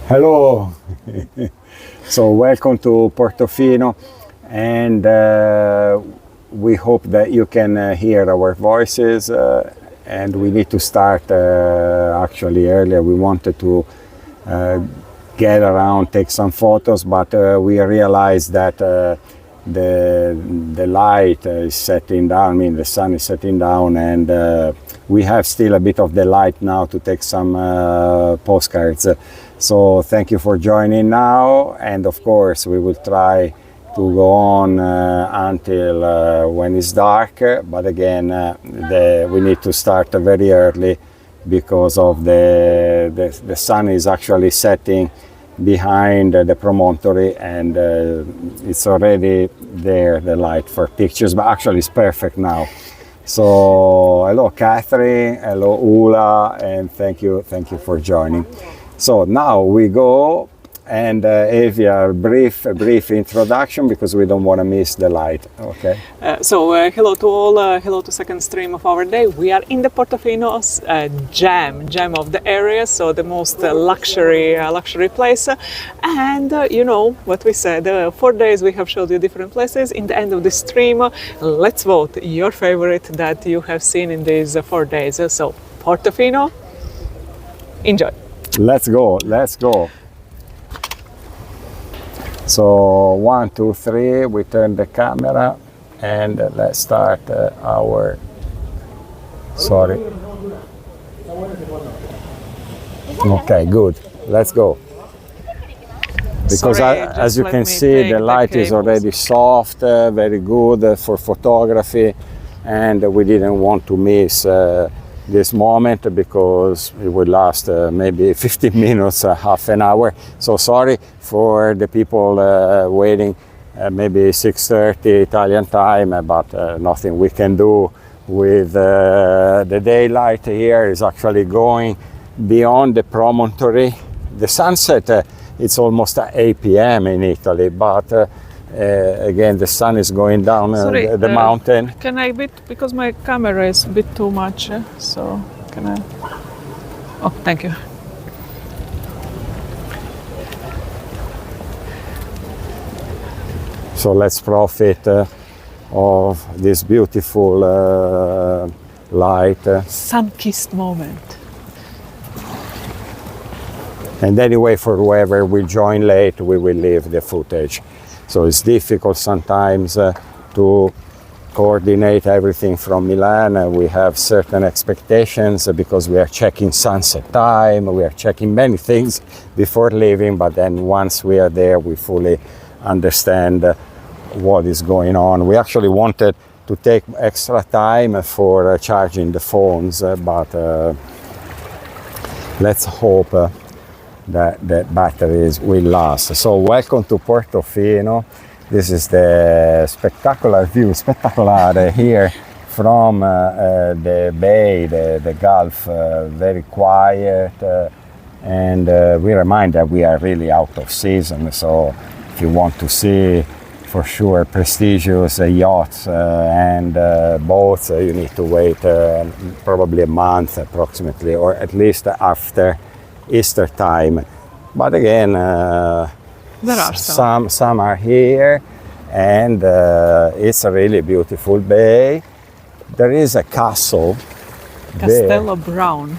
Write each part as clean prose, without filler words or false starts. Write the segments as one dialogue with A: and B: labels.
A: Hello. So welcome to Portofino, and we hope that you can hear our voices, and we need to start actually earlier. We wanted to get around, take some photos, but we realized that the light is setting down, I mean the sun is setting down, and we have still a bit of the light now to take some postcards. So thank you for joining now, and of course we will try to go on until when it's dark, but again we need to start very early because of the sun is actually setting behind the promontory, and it's already there, the light for pictures, but actually it's perfect now. So hello Catherine, hello Ula, and thank you for joining. So now we go, and Evija, a brief introduction because we don't want to miss the light. Okay.
B: Hello to all. Hello to second stream of our day. We are in the Portofino's gem of the area, so the most luxury place. And you know what we said. 4 days we have showed you different places. In the end of the stream, let's vote your favorite that you have seen in these 4 days. So Portofino, enjoy.
A: Let's go. So 1, 2, 3, we turn the camera, and let's start our, sorry. Okay, good, let's go. Because
B: sorry,
A: as you can see, the light is already soft, very good for photography, and we didn't want to miss this moment because it would last maybe 15 minutes, half an hour. So sorry for the people waiting, maybe 6:30 Italian time, but nothing we can do with the daylight here is actually going beyond the promontory. The sunset, it's almost 8 p.m. in Italy, but again, the sun is going down the mountain.
B: Can I because my camera is a bit too much, so can I? Oh, thank you.
A: So let's profit of this beautiful light.
B: Sun-kissed moment.
A: And anyway, for whoever will join late, we will leave the footage. So it's difficult sometimes to coordinate everything from Milan. We have certain expectations because we are checking sunset time, we are checking many things before leaving, but then once we are there, we fully understand what is going on. We actually wanted to take extra time for charging the phones, but let's hope that the batteries will last. So welcome to Portofino. This is the spectacular view, spectacolare here from the bay, the Gulf, very quiet, and we remind that we are really out of season. So if you want to see for sure prestigious yachts and boats, you need to wait probably a month approximately, or at least after Easter time. But again,
B: there are
A: some are here, and it's a really beautiful bay. There is a castle, Castello Brown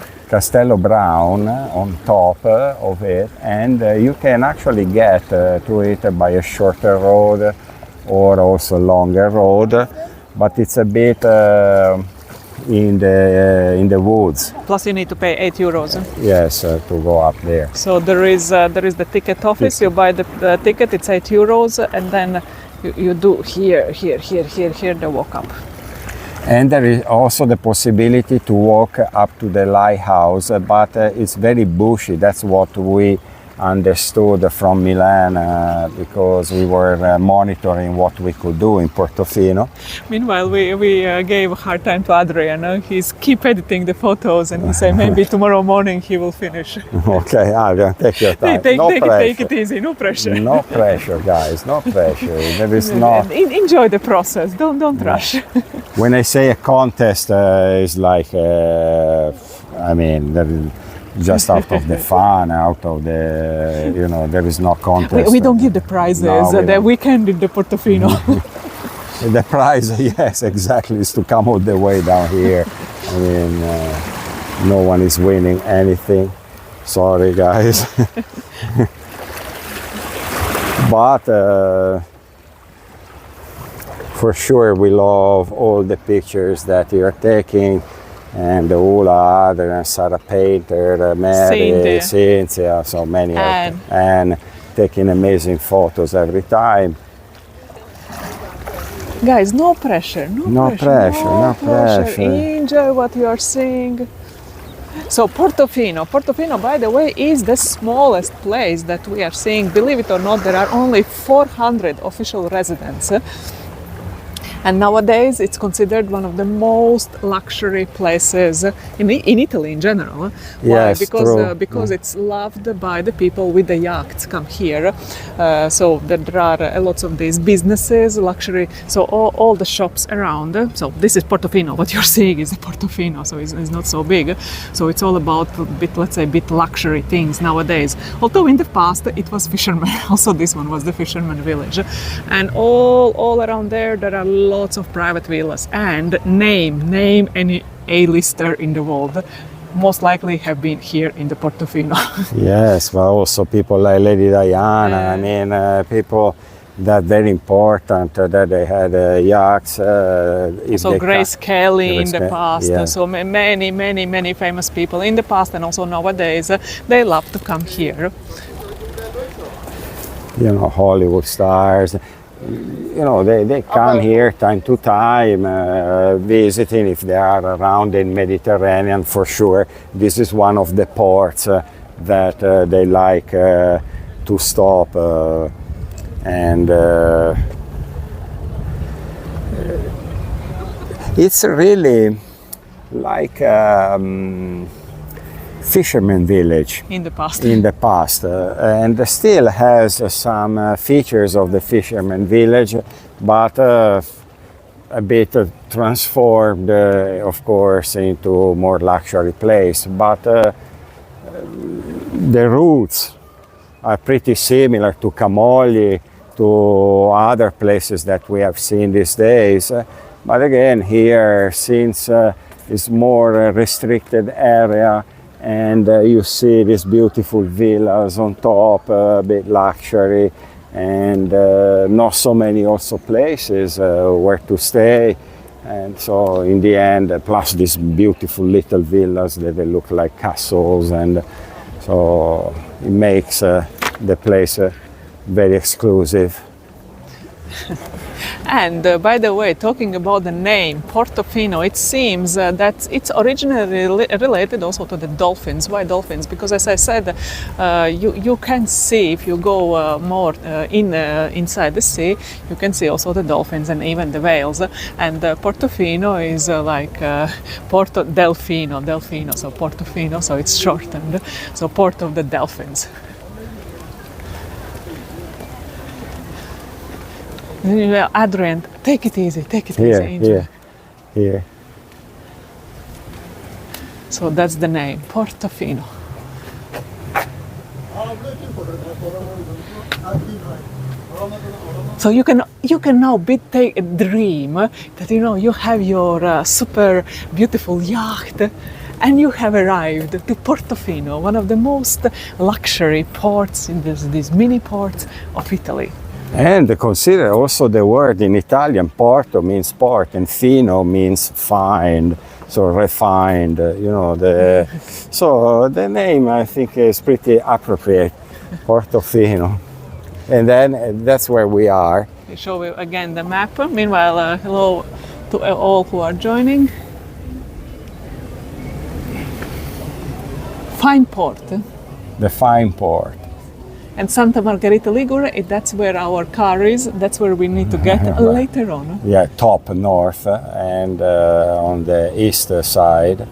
A: on top of it, and you can actually get to it by a shorter road or also longer road, but it's a bit in the woods.
B: Plus you need to pay €8.
A: Yes, to go up there.
B: So there is the ticket office. You buy the ticket, it's €8, and then you do here the walk up.
A: And there is also the possibility to walk up to the lighthouse, but it's very bushy. That's what we understood from Milan because we were monitoring what we could do in Portofino.
B: Meanwhile, we gave a hard time to Adrian. He's keep editing the photos, and he said maybe tomorrow morning he will finish.
A: Okay, Adrian, take your time.
B: Take it easy, no pressure.
A: No pressure, guys, no pressure. There is no.
B: Enjoy the process. Don't rush.
A: When I say a contest, it's like I mean. just out of the fun, out of the, you know, there is no contest.
B: We don't give the prizes.
A: No,
B: The weekend in the Portofino.
A: The prize, yes, exactly, is to come all the way down here. I mean, no one is winning anything. Sorry, guys. But for sure, we love all the pictures that you're taking, and Ula, Adrian, and Sarah Painter, Mary, Cynthia, so many, and taking amazing photos every time.
B: Guys, no pressure, no pressure. Enjoy what you are seeing. So Portofino, by the way, is the smallest place that we are seeing. Believe it or not, there are only 400 official residents. And nowadays it's considered one of the most luxury places in Italy in general. Why?
A: Yes,
B: because it's loved by the people with the yachts come here. So there are lots of these businesses, luxury, so all the shops around. So this is Portofino, what you're seeing is the Portofino, so it's not so big. So it's all about let's say, luxury things nowadays. Although in the past it was fishermen, also this one was the fisherman village. And all around there are lots of private villas, and name any A-lister in the world most likely have been here in the Portofino.
A: Yes, but also people like Lady Diana, I mean, people that very important, that they had yachts.
B: So Grace Kelly in the past, so many famous people in the past and also nowadays, they love to come here.
A: You know, Hollywood stars. You know, they come here time to time, visiting if they are around in Mediterranean, for sure. This is one of the ports that they like to stop, and it's really like fisherman village
B: in the past,
A: and still has some features of the fisherman village, but a bit transformed, of course, into more luxury place. But the roots are pretty similar to Camogli, to other places that we have seen these days. But again, here, since it's more restricted area, and you see these beautiful villas on top, a bit luxury, and not so many also places where to stay. And so in the end, plus these beautiful little villas that they look like castles, and so it makes the place very exclusive.
B: And by the way, talking about the name Portofino, it seems that it's originally related also to the dolphins. Why dolphins? Because as I said, you can see, if you go more inside the sea, you can see also the dolphins and even the whales. And Portofino is like Porto Delfino, so Portofino, so it's shortened, so Port of the Dolphins. Adrian, take it easy, Angel.
A: Here.
B: So that's the name, Portofino. So you can now take a dream that you have your super beautiful yacht, and you have arrived to Portofino, one of the most luxury ports in these mini ports of Italy.
A: And consider also the word in Italian, porto means port, and fino means fine, so refined, so the name I think is pretty appropriate, Portofino. And then that's where we are.
B: I show you again the map. Meanwhile, hello to all who are joining. Fine port.
A: The fine port.
B: And Santa Margherita Ligure, that's where our car is, that's where we need to get later on.
A: Yeah, top north and on the east side.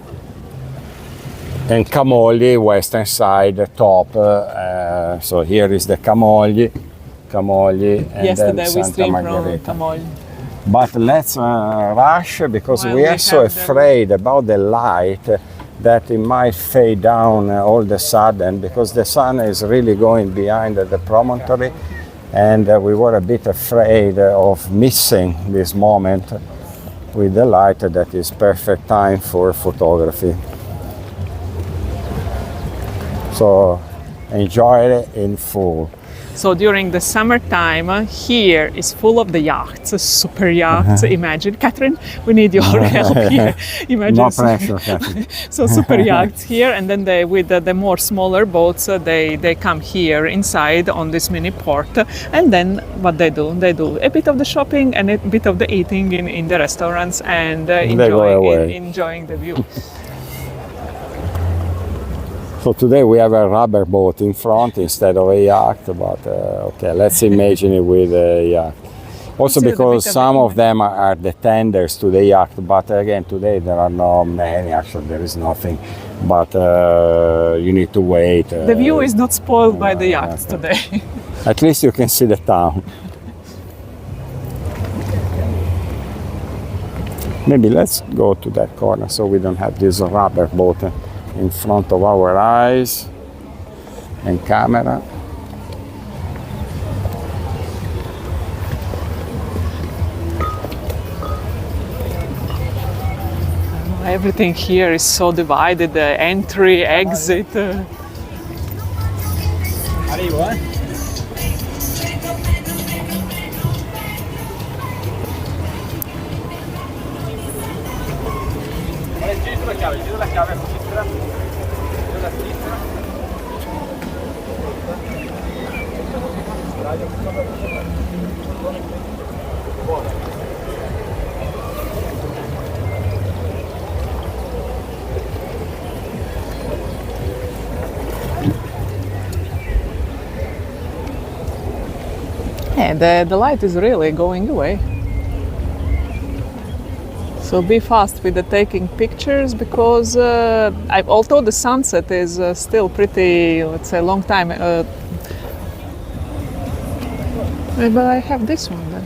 A: And Camogli, western side, top. So here is the Camogli, and
B: yesterday
A: then
B: we
A: Santa
B: streamed
A: Margherita.
B: from Camogli.
A: But let's rush, because we are so afraid about the light that it might fade down all of a sudden, because the sun is really going behind the promontory, and we were a bit afraid of missing this moment with the light that is perfect time for photography. So enjoy it in full.
B: So during the summertime, here is full of the yachts, super yachts. Imagine, Catherine, we need your help here. Imagine,
A: No pressure, Catherine.
B: so super yachts here, and then with the more smaller boats, they come here inside on this mini port, and then what they do a bit of the shopping and a bit of the eating in the restaurants, and enjoying the view.
A: So today we have a rubber boat in front instead of a yacht, but okay, let's imagine it with a yacht. Also because some of them are the tenders to the yacht, but again today there are not many, actually there is nothing, but you need to wait.
B: The view is not spoiled by the yachts today.
A: At least you can see the town. Maybe let's go to that corner so we don't have this rubber boat in front of our eyes and camera.
B: Everything here is so divided, the entry, exit. Yeah, the light is really going away. So be fast with the taking pictures, because although the sunset is still pretty, let's say, long time. Maybe I have this one then.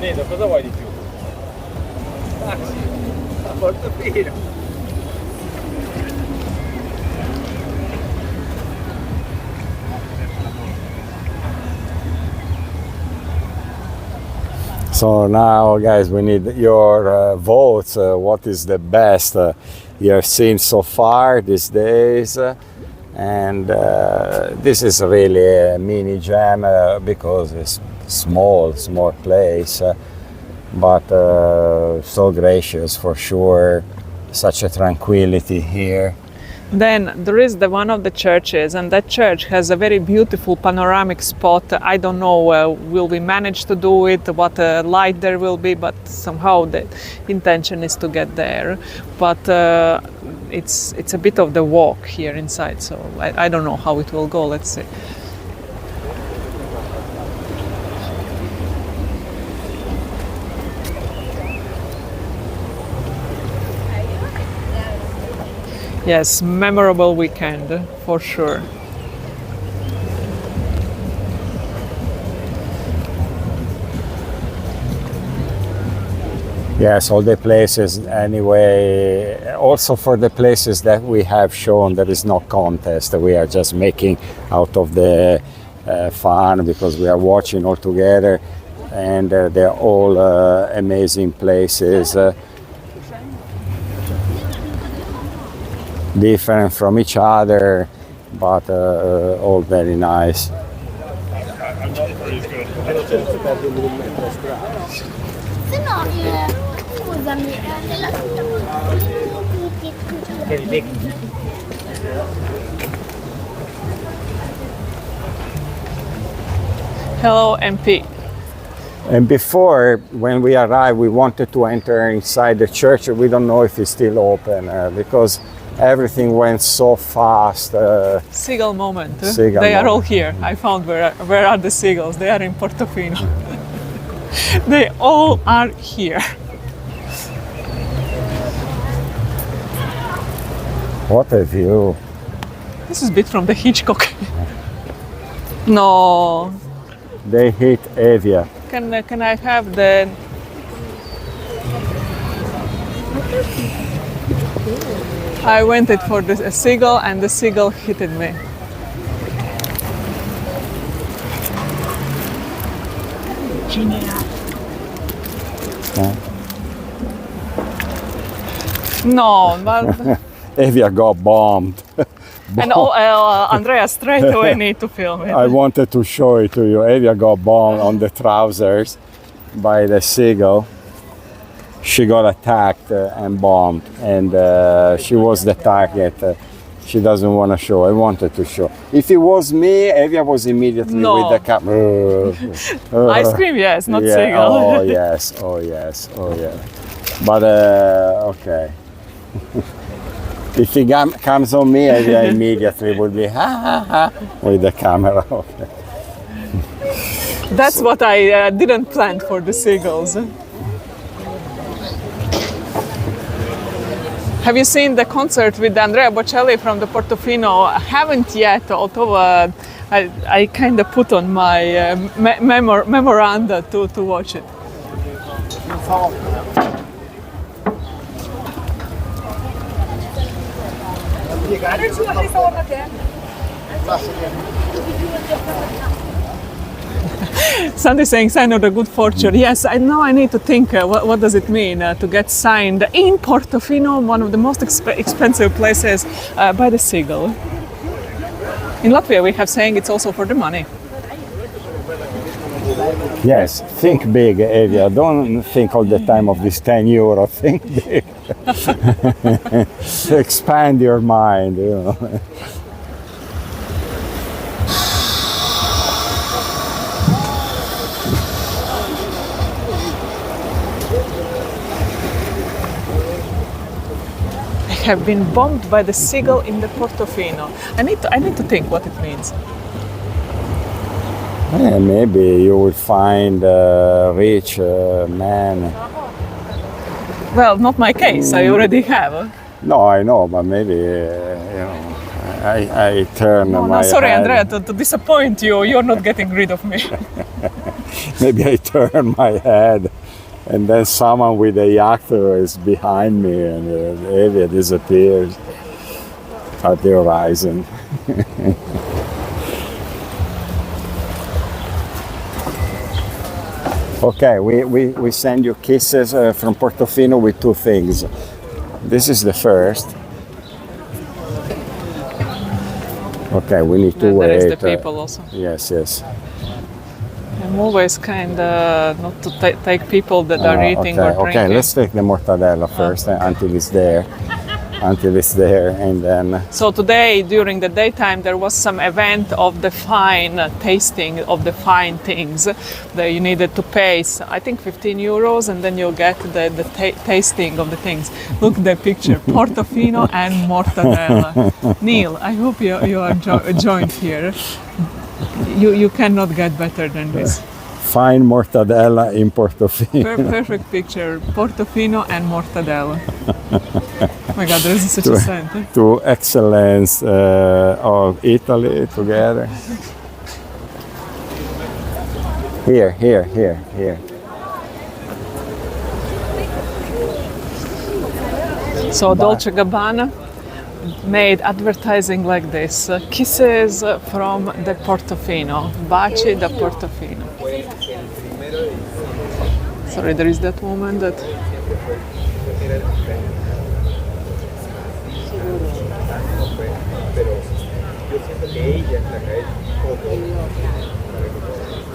C: Vedo, cosa vuoi di più? Taxi, a Portofino.
A: So now, guys, we need your votes. What is the best you have seen so far these days? And this is really a mini jam because it's small place, but so gracious for sure. Such a tranquility here.
B: Then there is one of the churches, and that church has a very beautiful panoramic spot. I don't know, will we manage to do it, what light there will be, but somehow the intention is to get there. But it's a bit of the walk here inside, so I don't know how it will go, let's see. Yes, memorable weekend for sure.
A: Yes, all the places anyway. Also for the places that we have shown, there is no contest. We are just making out of the fun because we are watching all together, and they're all amazing places. Different from each other, but all very nice.
B: Hello, MP.
A: And before, when we arrived, we wanted to enter inside the church. We don't know if it's still open because everything went so fast.
B: Seagull moment.
A: Seagull
B: they are
A: moment.
B: all here. I found where are the seagulls. They are in Portofino. They all are here.
A: What a view.
B: This is a bit from the Hitchcock. No.
A: They hit Evija.
B: Can I have the... I went it for a seagull and the seagull hit me. No, but...
A: Evija got bombed.
B: And Andrea straight away need to film it.
A: I wanted to show it to you. Evija got bombed on the trousers by the seagull. She got attacked and bombed, and she was the target. She doesn't want to show. I wanted to show. If it was me, Evija was immediately with the camera.
B: Ice cream, yes, not
A: yeah.
B: seagull.
A: Oh yes, oh yes, oh yeah. But okay. If he comes on me, Evija immediately would be ha ha ha with the camera. Okay.
B: That's what I didn't plan for the seagulls. Have you seen the concert with Andrea Bocelli from the Portofino? I haven't yet, although I kind of put on my memoranda to watch it. Sandy saying sign of the good fortune. Yes, I know I need to think what does it mean to get signed in Portofino, one of the most expensive places by the seagull. In Latvia we have saying it's also for the money.
A: Yes, think big, Evija. Don't think all the time of this 10 euro. Think big. Expand your mind, you know.
B: Have been bombed by the seagull in the Portofino. I need to think what it means.
A: Yeah, maybe you will find a rich man.
B: Well, not my case. I already have.
A: No, I know, but maybe you know, I turn my
B: No, sorry,
A: head.
B: Andrea, to disappoint you. You're not getting rid of me.
A: Maybe I turn my head, and then someone with a yacht is behind me, and Evija disappears at the horizon. Okay, we send you kisses from Portofino with two things. This is the first. Okay, we need to wait.
B: There is the people also.
A: Yes, yes.
B: I'm always kind of not to take people that are eating or drinking.
A: Okay, let's take the mortadella first until it's there. Until it's there, and then...
B: So today, during the daytime, there was some event of the fine tasting of the fine things that you needed to pay, I think 15 euros, and then you'll get the tasting of the things. Look at the picture, Portofino and mortadella. Neil, I hope you are joined here. You cannot get better than this.
A: Fine mortadella in Portofino.
B: Perfect picture, Portofino and mortadella. Oh my God, there is such a scent.
A: To excellence of Italy together. Here.
B: So Dolce & Gabbana made advertising like this, kisses from the Portofino, baci da Portofino. Sorry, there is that woman that...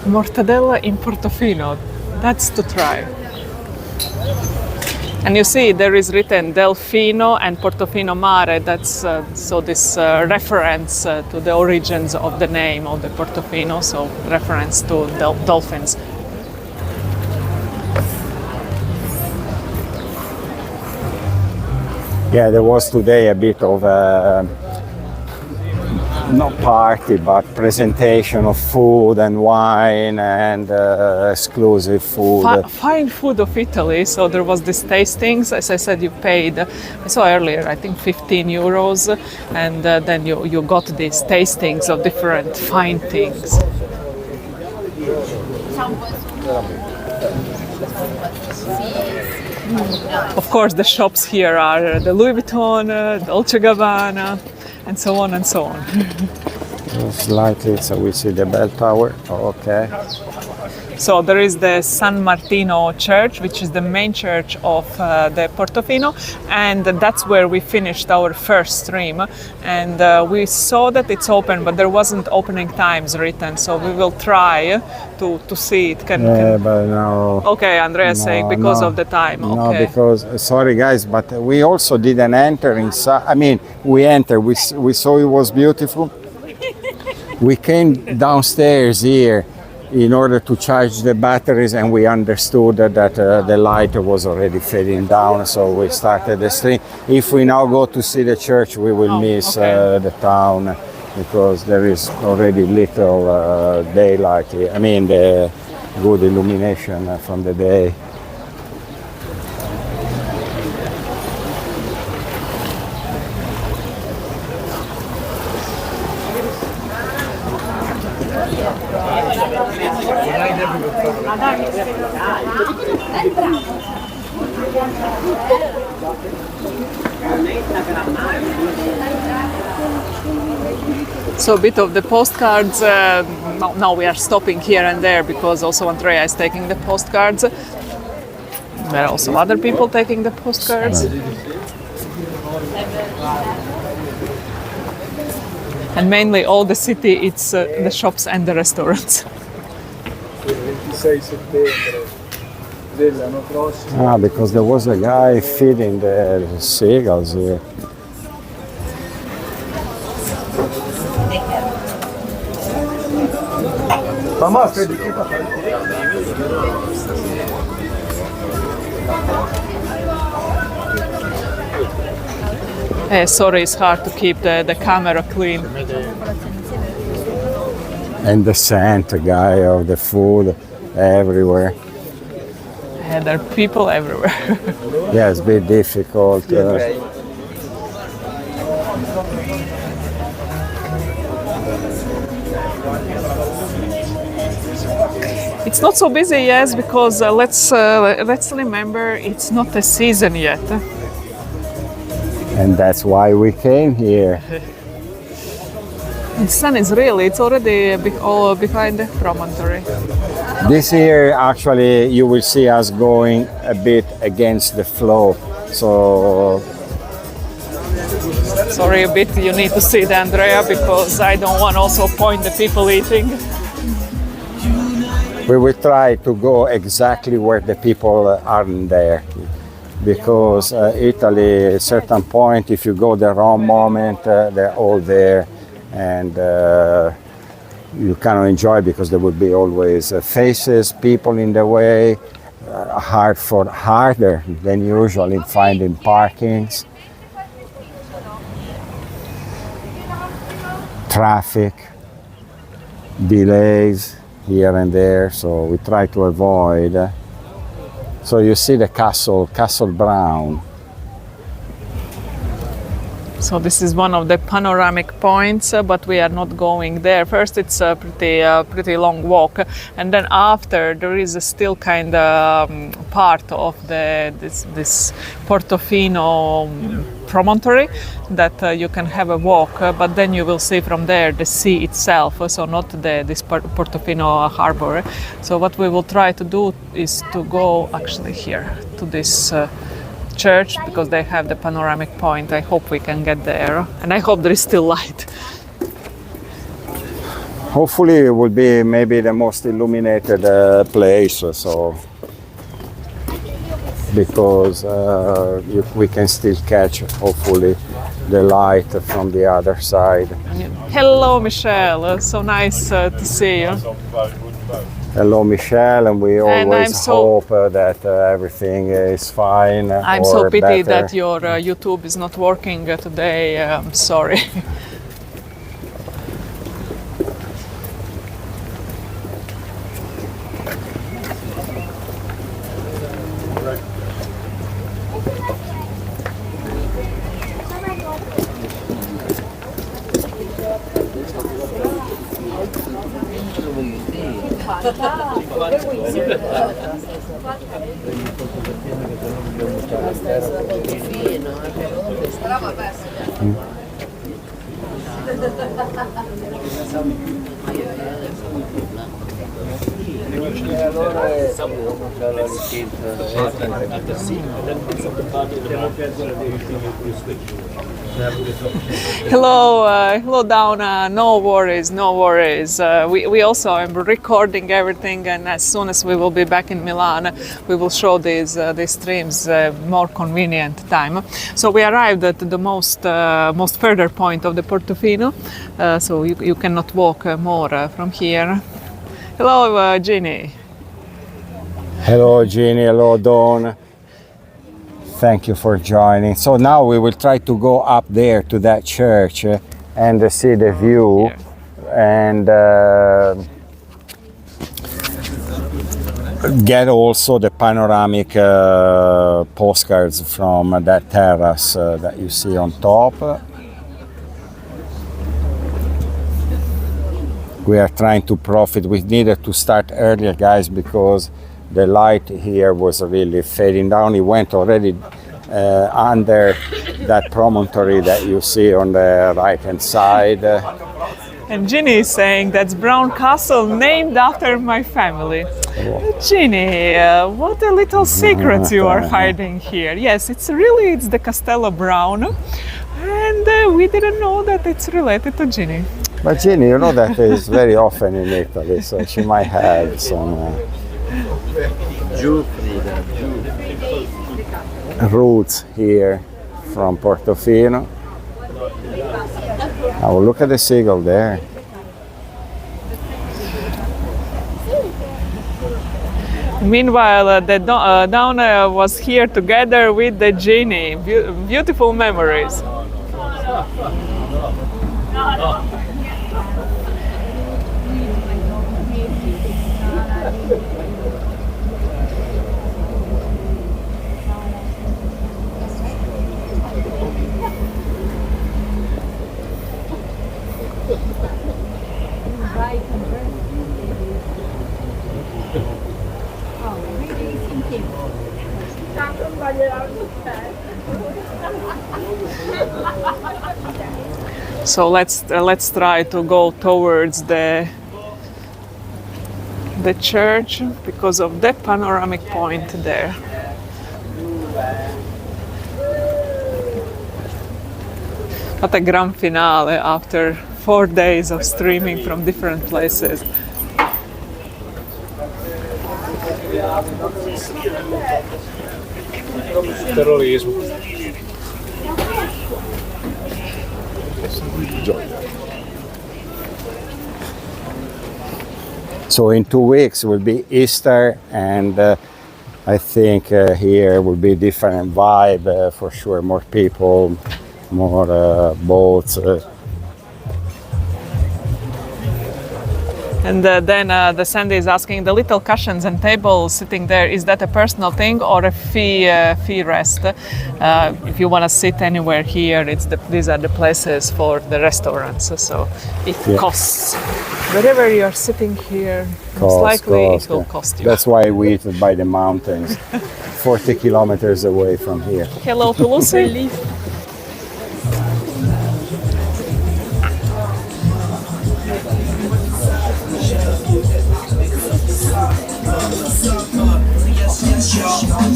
B: Mortadella in Portofino, that's to try. And you see there is written Delfino and Portofino Mare, that's so this reference to the origins of the name of the Portofino, so reference to dolphins.
A: Yeah, there was today a bit of not party, but presentation of food and wine and exclusive food.
B: Fine food of Italy. So there was this tastings. As I said, you paid, I saw earlier, I think 15 euros, and then you got these tastings of different fine things. Of course, the shops here are the Louis Vuitton, Dolce Gabbana, and so on and so on.
A: Slightly, so we see the bell tower. Okay.
B: So there is the San Martino church, which is the main church of the Portofino, and that's where we finished our first stream. And we saw that it's open, but there wasn't opening times written, so we will try to see it.
A: But no.
B: Okay, Andrea is saying because of the time.
A: No,
B: Okay.
A: because sorry guys, but we also didn't enter inside. I mean, we entered. We saw it was beautiful. We came downstairs here in order to charge the batteries, and we understood that the light was already fading down, so we started the stream. If we now go to see the church, we will miss the town, because there is already little daylight here. I mean, the good illumination from the day.
B: So a bit of the postcards. Now we are stopping here and there because also Andrea is taking the postcards. There are also other people taking the postcards. And mainly all the city, it's the shops and the restaurants.
A: Because there was a guy feeding the seagulls here.
B: Sorry, it's hard to keep the camera clean.
A: And the scent, guy, of the food everywhere.
B: There are people everywhere.
A: Yeah, it's a bit difficult.
B: It's not so busy, yes, because let's remember it's not a season yet.
A: And that's why we came here.
B: The sun is really, it's already all behind the promontory.
A: This year, actually, you will see us going a bit against the flow. So,
B: sorry, a bit, you need to see the Andrea because I don't want also point the people eating.
A: we will try to go exactly where the people aren't there. Because Italy, at a certain point, if you go the wrong moment, they're all there, and you cannot enjoy because there will be always faces, people in the way, harder than usual in finding parkings, traffic, delays here and there, so we try to avoid. So you see the Castle Brown.
B: So this is one of the panoramic points, but we are not going there. First, it's a pretty long walk, and then after there is a still kind of part of this Portofino promontory that you can have a walk, but then you will see from there the sea itself, so not this Portofino harbor. So what we will try to do is to go actually here to this church, because they have the panoramic point. I hope we can get there, and I hope there is still light.
A: Hopefully it will be maybe the most illuminated place, so because we can still catch, hopefully, the light from the other side.
B: Hello, Michelle. So nice to see you.
A: Hello, Michelle, and we always hope that everything is fine.
B: I'm so pity that your YouTube is not working today. I'm sorry. Hello, hello Downa. No worries, no worries. We also are recording everything, and as soon as we will be back in Milan, we will show these streams more convenient time. So we arrived at the most further point of the Portofino, so you cannot walk more from here. Hello, Ginny.
A: Hello, Jeannie. Hello, Dawn. Thank you for joining. So now we will try to go up there to that church and see the view and get also the panoramic postcards from that terrace that you see on top. We are trying to profit. We needed to start earlier, guys, because the light here was really fading down. It went already under that promontory that you see on the right hand side.
B: And Ginny is saying that's Brown Castle named after my family. Ginny, what a little secret you are hiding here. Yes, it's the Castello Brown, and we didn't know that it's related to Ginny.
A: But Ginny, you know that is very often in Italy, so she might have some roots here from Portofino. Oh, look at the seagull there.
B: Meanwhile, the Downa was here together with the Ginny. Beautiful memories. So let's try to go towards the church because of the panoramic point there. What a grand finale after 4 days of streaming from different places.
C: Terrorismo.
A: So in 2 weeks will be Easter, and I think here will be different vibe for sure. More people, more boats.
B: And then the Sandy is asking, the little cushions and tables sitting there, is that a personal thing or a fee rest? If you want to sit anywhere here, these are the places for the restaurants, so it costs. Wherever you're sitting here, most likely it will cost you.
A: That's why we eat by the mountains, 40 kilometers away from here.
B: Hello to Lucy.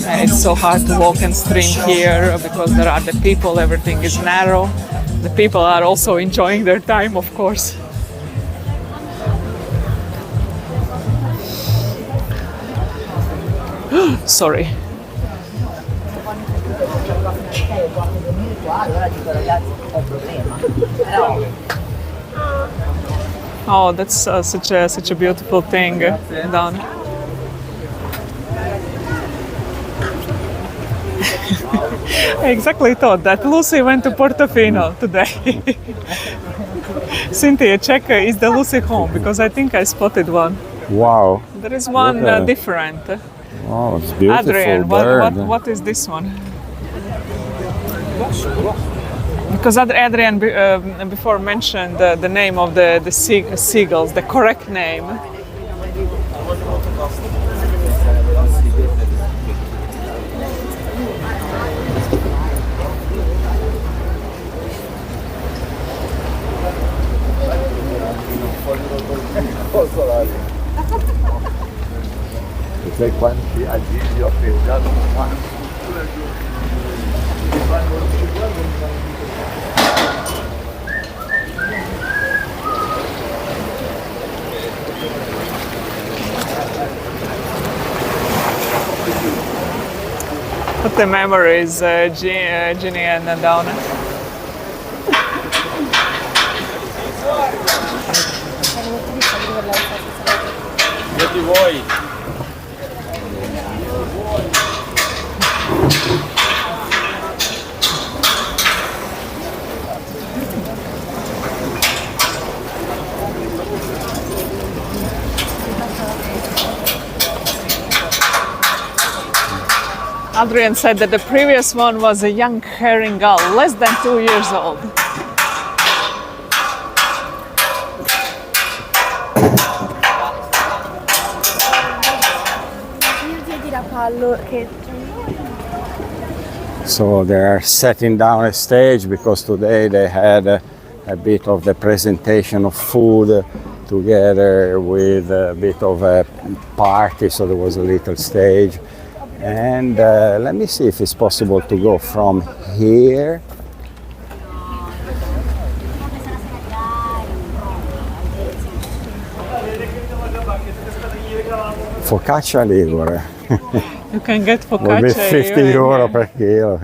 B: It's so hard to walk and stream here because there are the people, everything is narrow. The people are also enjoying their time, of course. Sorry. Oh, that's such a beautiful thing done. I exactly thought that Lucy went to Portofino today. Cynthia, check is the Lucy home because I think I spotted one.
A: Wow.
B: There is one different.
A: Oh, it's beautiful.
B: Adrian, what is this one? Because Adrian before mentioned the name of the seagulls, the correct name.
C: Sai quanti agili ho pensato?
B: What the memories, Ginny and Donna?
C: Siete voi!
B: Adrian said that the previous one was a young herring gull, less than 2 years old.
A: So they are setting down a stage because today they had a bit of the presentation of food together with a bit of a party, so there was a little stage. And let me see if it's possible to go from here. Focaccia Ligure.
B: You can get
A: Will be
B: focaccia
A: 50
B: here.
A: euro per kilo.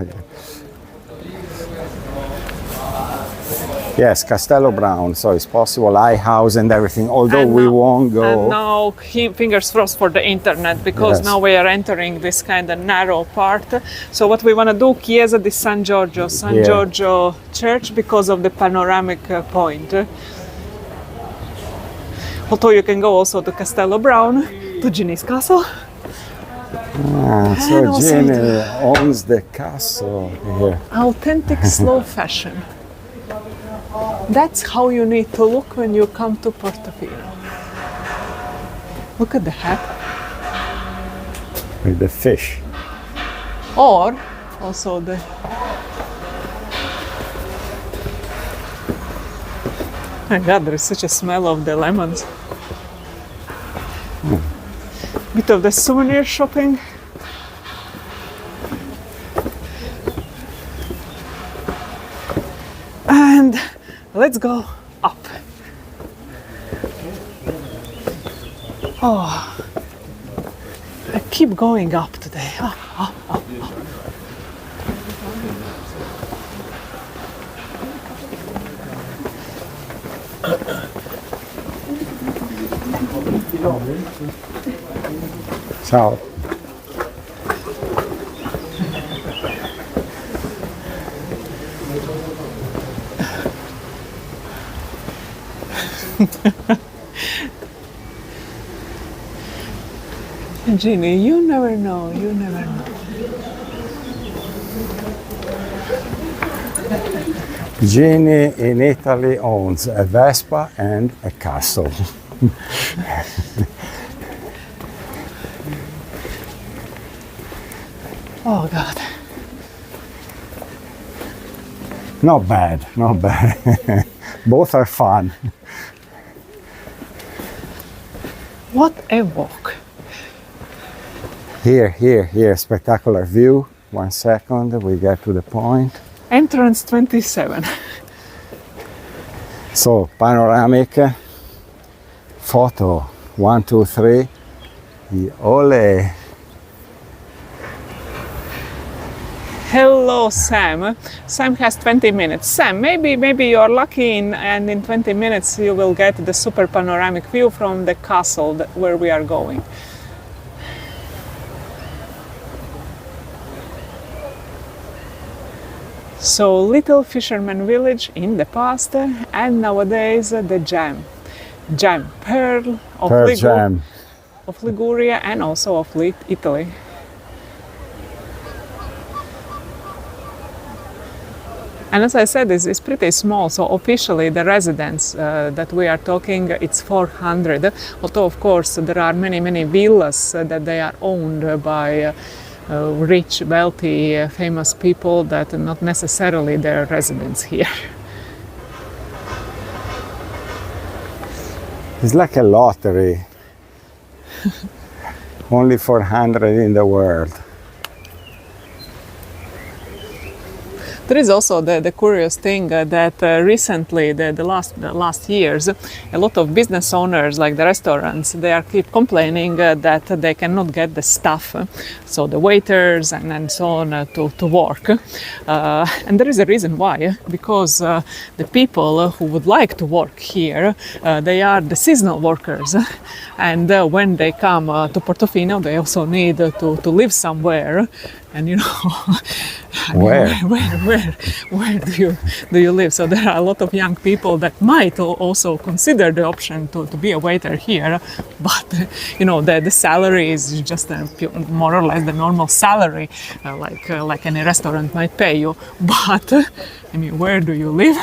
A: Yes, Castello Brown, so it's possible, iHouse and everything, although
B: And
A: we
B: now-
A: won't go.
B: And now, fingers crossed for the internet, because
A: Yes.
B: now we are entering this kind of narrow part. So what we want to do, Chiesa di San Giorgio, San
A: Yeah.
B: Giorgio Church, because of the panoramic point. Although you can go also to Castello Brown, to Ginny's castle.
A: Ah,
B: And
A: so
B: also
A: Ginny owns the castle here.
B: Authentic slow fashion. That's how you need to look when you come to Portofino. Look at the hat.
A: With the fish.
B: Or also the my God, there is such a smell of the lemons. Bit of the souvenir shopping. And let's go up. Oh, I keep going up today. Oh.
A: Ciao.
B: Ginny, you never know, you never know.
A: Ginny in Italy owns a Vespa and a castle.
B: Oh God.
A: Not bad, not bad. Both are fun.
B: What a walk.
A: Here, spectacular view. 1 second, we get to the point.
B: Entrance 27.
A: So, panoramic photo. 1, 2, 3. Ole.
B: Hello, Sam. Sam has 20 minutes. Sam, maybe you're lucky and in 20 minutes you will get the super panoramic view from the castle where we are going. So, little fisherman village in the past, and nowadays the jam. Jam, pearl of,
A: Pearl jam.
B: of Liguria and also of Italy. And as I said, it's pretty small, so officially the residents that we are talking, it's 400. Although, of course, there are many villas that they are owned by rich, wealthy, famous people that are not necessarily their residents here.
A: It's like a lottery. Only 400 in the world.
B: There is also the curious thing that recently, the last years, a lot of business owners, like the restaurants, they are keep complaining that they cannot get the staff, so the waiters and so on to work. And there is a reason why, because the people who would like to work here, they are the seasonal workers, and when they come to Portofino, they also need to live somewhere. And you know,
A: Where?
B: where do you live? So there are a lot of young people that might also consider the option to be a waiter here, but you know, the salary is just more or less the normal salary, like any restaurant might pay you. But I mean, where do you live?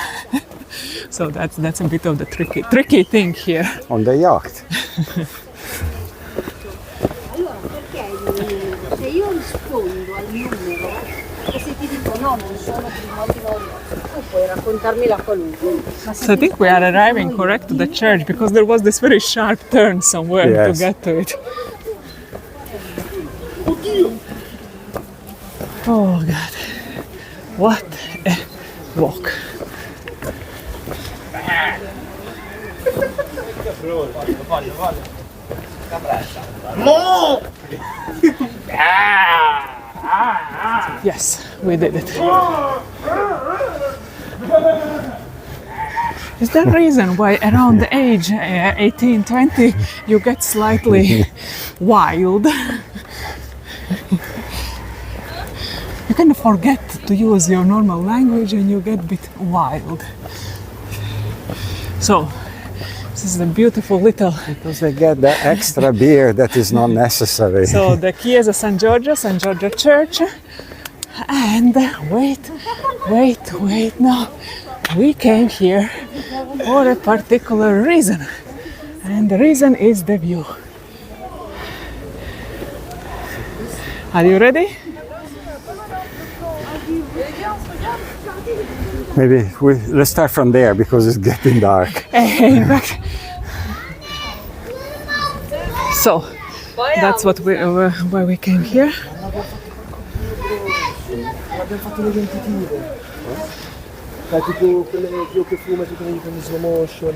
B: So that's a bit of the tricky thing here.
A: On the yacht.
D: Se io rispondo al numero e se ti dico no, non sono primo, tu puoi raccontarmi la qualunque.
B: So I think we are arriving correct to the church, because there was this very sharp turn somewhere to
A: Yes.
B: get to it. Oh God, what a walk. Yes, we did it. Is there a reason why around the age 18, 20 you get slightly wild? You kind of forget to use your normal language and you get a bit wild. So, this is a beautiful little...
A: Because they get the extra beer that is not necessary.
B: So the Chiesa San Giorgio Church. And wait, no. We came here for a particular reason. And the reason is the view. Are you ready?
A: Maybe let's start from there because it's getting dark.
B: So that's why we came here.
C: Abbiamo fatto le identitive. Tipo quelle che fume, tutte le in slow motion.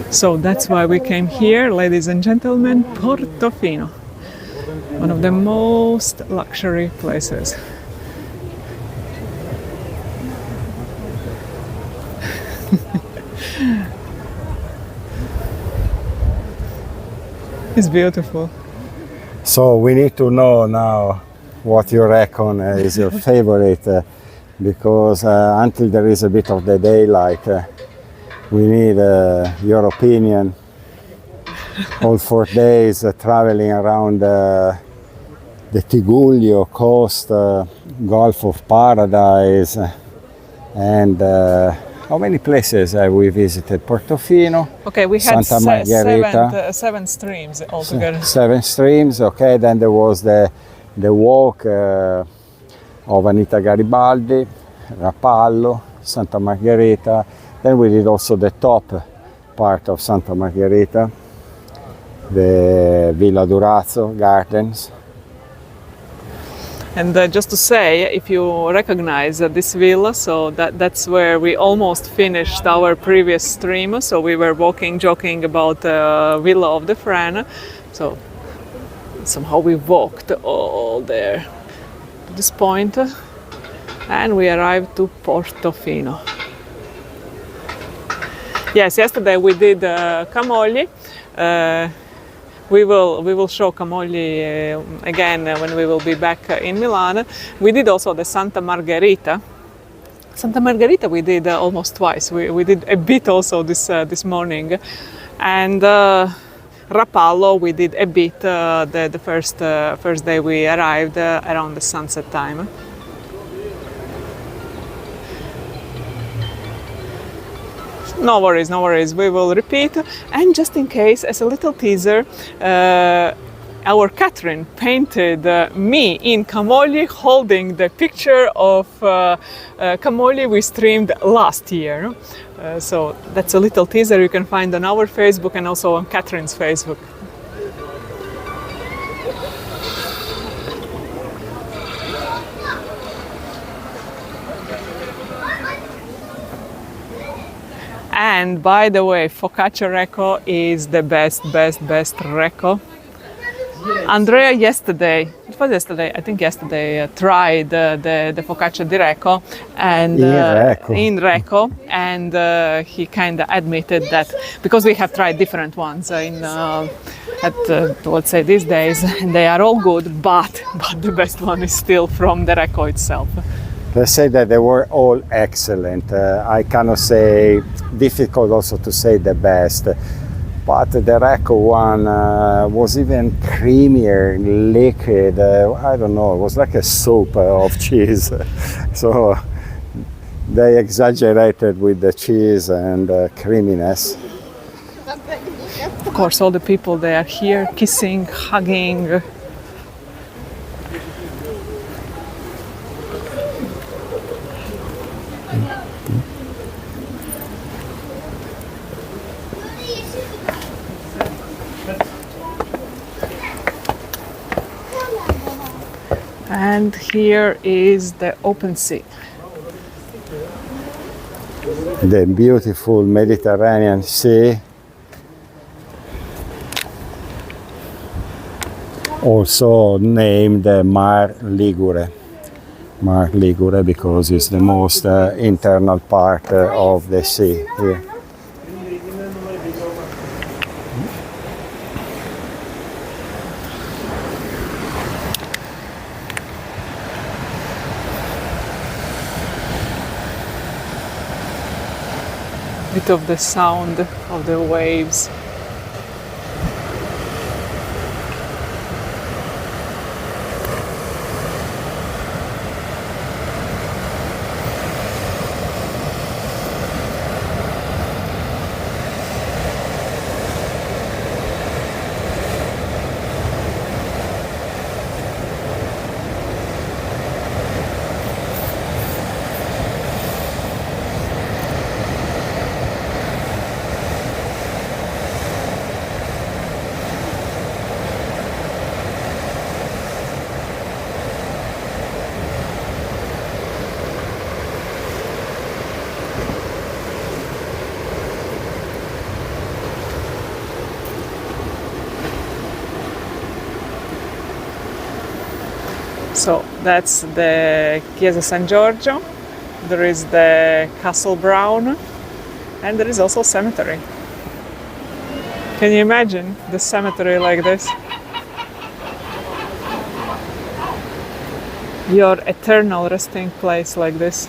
B: So that's why we came here, ladies and gentlemen, Portofino, one of the most luxury places. It's beautiful.
A: So we need to know now what you reckon is your favorite, because until there is a bit of the daylight, we need your opinion. All 4 days traveling around the Tigullio coast, Gulf of Paradise, and how many places have we visited? Portofino,
B: Okay, we had
A: Santa Margherita.
B: seven streams altogether.
A: 7 streams, okay, then there was the walk of Anita Garibaldi, Rapallo, Santa Margherita. Then we did also the top part of Santa Margherita, the Villa Durazzo Gardens.
B: And just to say, if you recognize this villa, so that's where we almost finished our previous stream. So we were joking about Villa of the Fran. So somehow we walked all there to this point, and we arrived to Portofino. Yes, yesterday we did Camogli. We will show Camogli again when we will be back in Milan. We did also the Santa Margherita. Santa Margherita we did almost twice. We did a bit also this morning, and Rapallo we did a bit the first day we arrived around the sunset time. No worries, we will repeat. And just in case, as a little teaser, our Catherine painted me in Camogli holding the picture of Camogli we streamed last year. So that's a little teaser you can find on our Facebook and also on Catherine's Facebook. And by the way, focaccia Recco is the best Recco. Andrea yesterday, I think yesterday, tried the focaccia di Recco and in Recco, and he kind of admitted that because we have tried different ones let's say these days, and they are all good, but the best one is still from the Recco itself.
A: Let's say that they were all excellent. I cannot say, difficult also to say the best, but the Recco one was even creamier, liquid. I don't know, it was like a soup of cheese. So they exaggerated with the cheese and creaminess.
B: Of course, all the people, they are here kissing, hugging. And here is the open sea.
A: The beautiful Mediterranean Sea. Also named Mar Ligure. Mar Ligure because it's the most internal part of the sea here.
B: Bit of the sound of the waves. So that's the Chiesa San Giorgio, there is the Castle Brown, and there is also a cemetery. Can you imagine the cemetery like this? Your eternal resting place like this.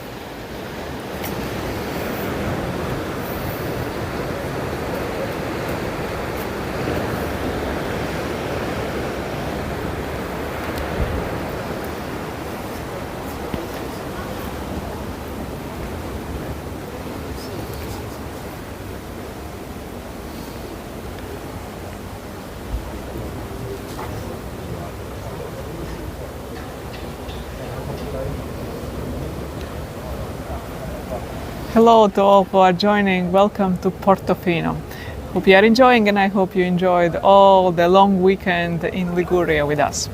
B: Hello to all who are joining, welcome to Portofino. Hope you are enjoying, and I hope you enjoyed all the long weekend in Liguria with us.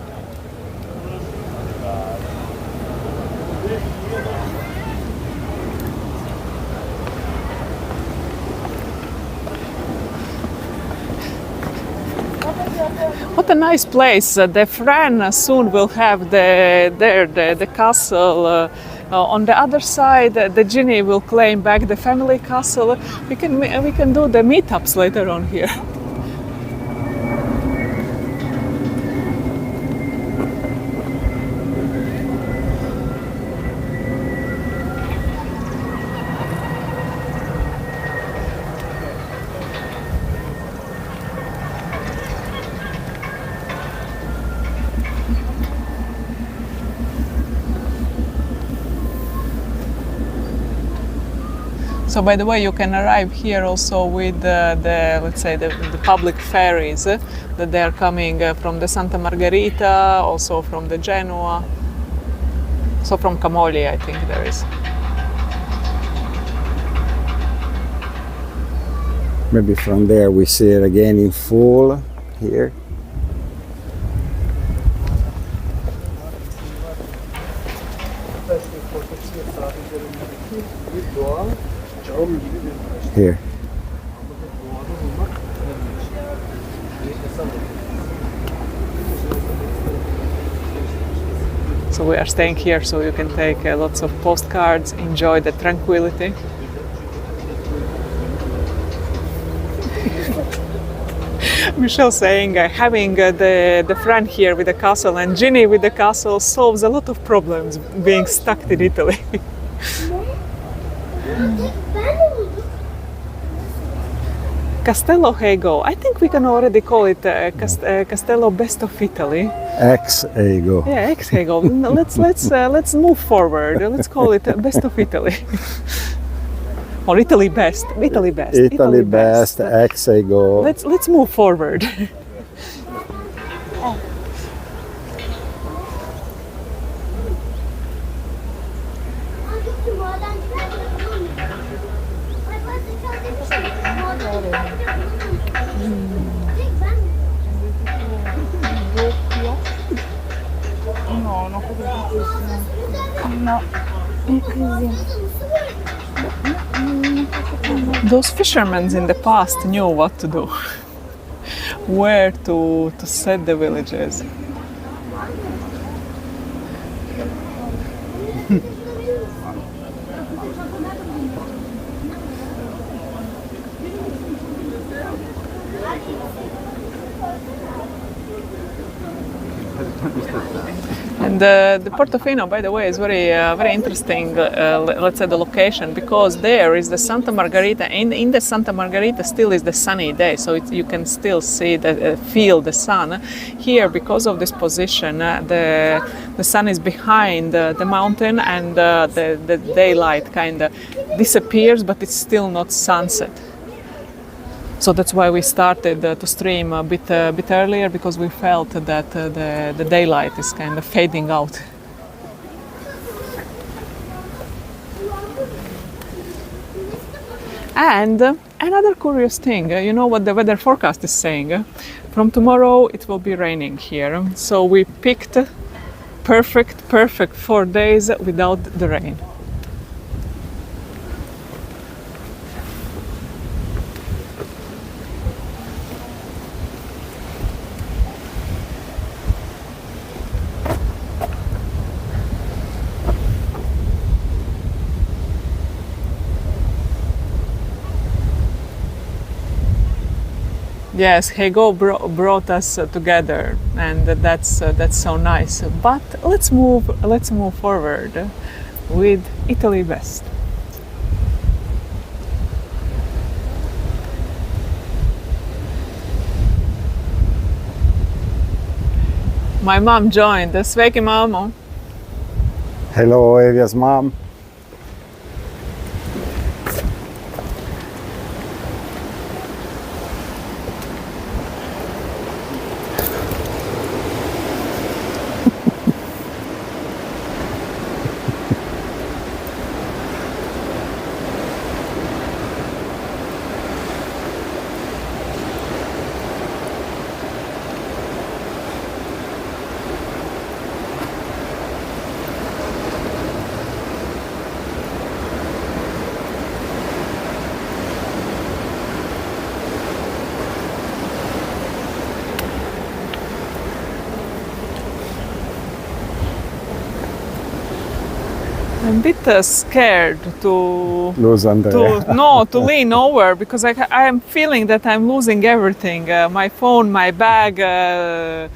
B: What a nice place. The Fran soon will have the castle. On the other side, the Ginny will claim back the family castle. We can do the meetups later on here. So by the way, you can arrive here also with the let's say the public ferries that they are coming from the Santa Margherita, also from the Genoa, so from Camogli I think there is.
A: Maybe from there we see it again in full here. Here.
B: So we are staying here so you can take lots of postcards, enjoy the tranquility. Michelle saying having the friend here with the castle and Ginny with the castle solves a lot of problems being stuck in Italy. Castello Hego, I think we can already call it Castello Best of Italy.
A: Ex-Ego.
B: Yeah, ex-Hego. Let's move forward. Let's call it Best of Italy. Or Italy Best. Italy Best.
A: Italy Best, ex-Ego.
B: Let's move forward. Those fishermen in the past knew what to do, where to set the villages. And the Portofino, by the way, is very interesting. Let's say the location, because there is the Santa Margherita. In the Santa Margherita still is the sunny day, so you can still see feel the sun. Here, because of this position, the sun is behind the mountain, and the daylight kind of disappears, but it's still not sunset. So that's why we started to stream a bit earlier, because we felt that the daylight is kind of fading out. And another curious thing, you know what the weather forecast is saying? From tomorrow it will be raining here. So we picked perfect 4 days without the rain. Yes, Hego brought us together, and that's so nice. But let's move forward with Italy Best. My mom joined. Sveiki, mama.
A: Hello, Evia's mom.
B: I'm a bit scared to
A: Lose Andrea.
B: to lean over, because I am feeling that I'm losing everything. My phone, my bag.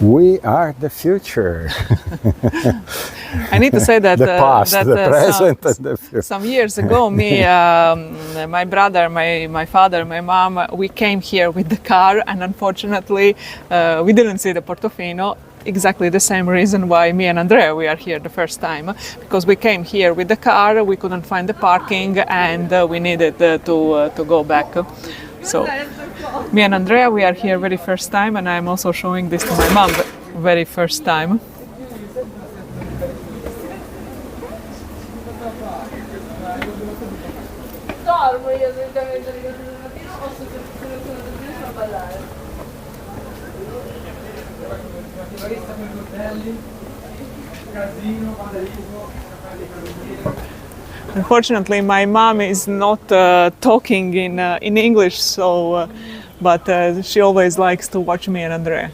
A: We are the future.
B: I need to say that
A: The past, the present, and the future.
B: some years ago, me, my brother, my father, my mom, we came here with the car, and unfortunately, we didn't see the Portofino. Exactly the same reason why me and Andrea we are here the first time, because we came here with the car, we couldn't find the parking, and we needed to go back. So me and Andrea we are here very first time, and I'm also showing this to my mom very first time. Unfortunately, my mom is not talking in English, so but she always likes to watch me and Andrea.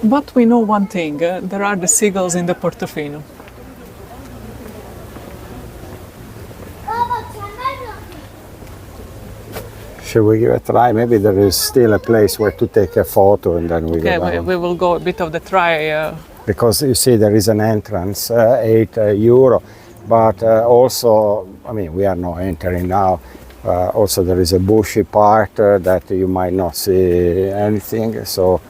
B: But we know one thing, there are the seagulls in the Portofino.
A: Should we give it a try? Maybe there is still a place where to take a photo and then we
B: Okay,
A: go down.
B: we will go a bit of the try.
A: Because you see there is an entrance, €8, but also, I mean, we are not entering now. Also there is a bushy part that you might not see anything, so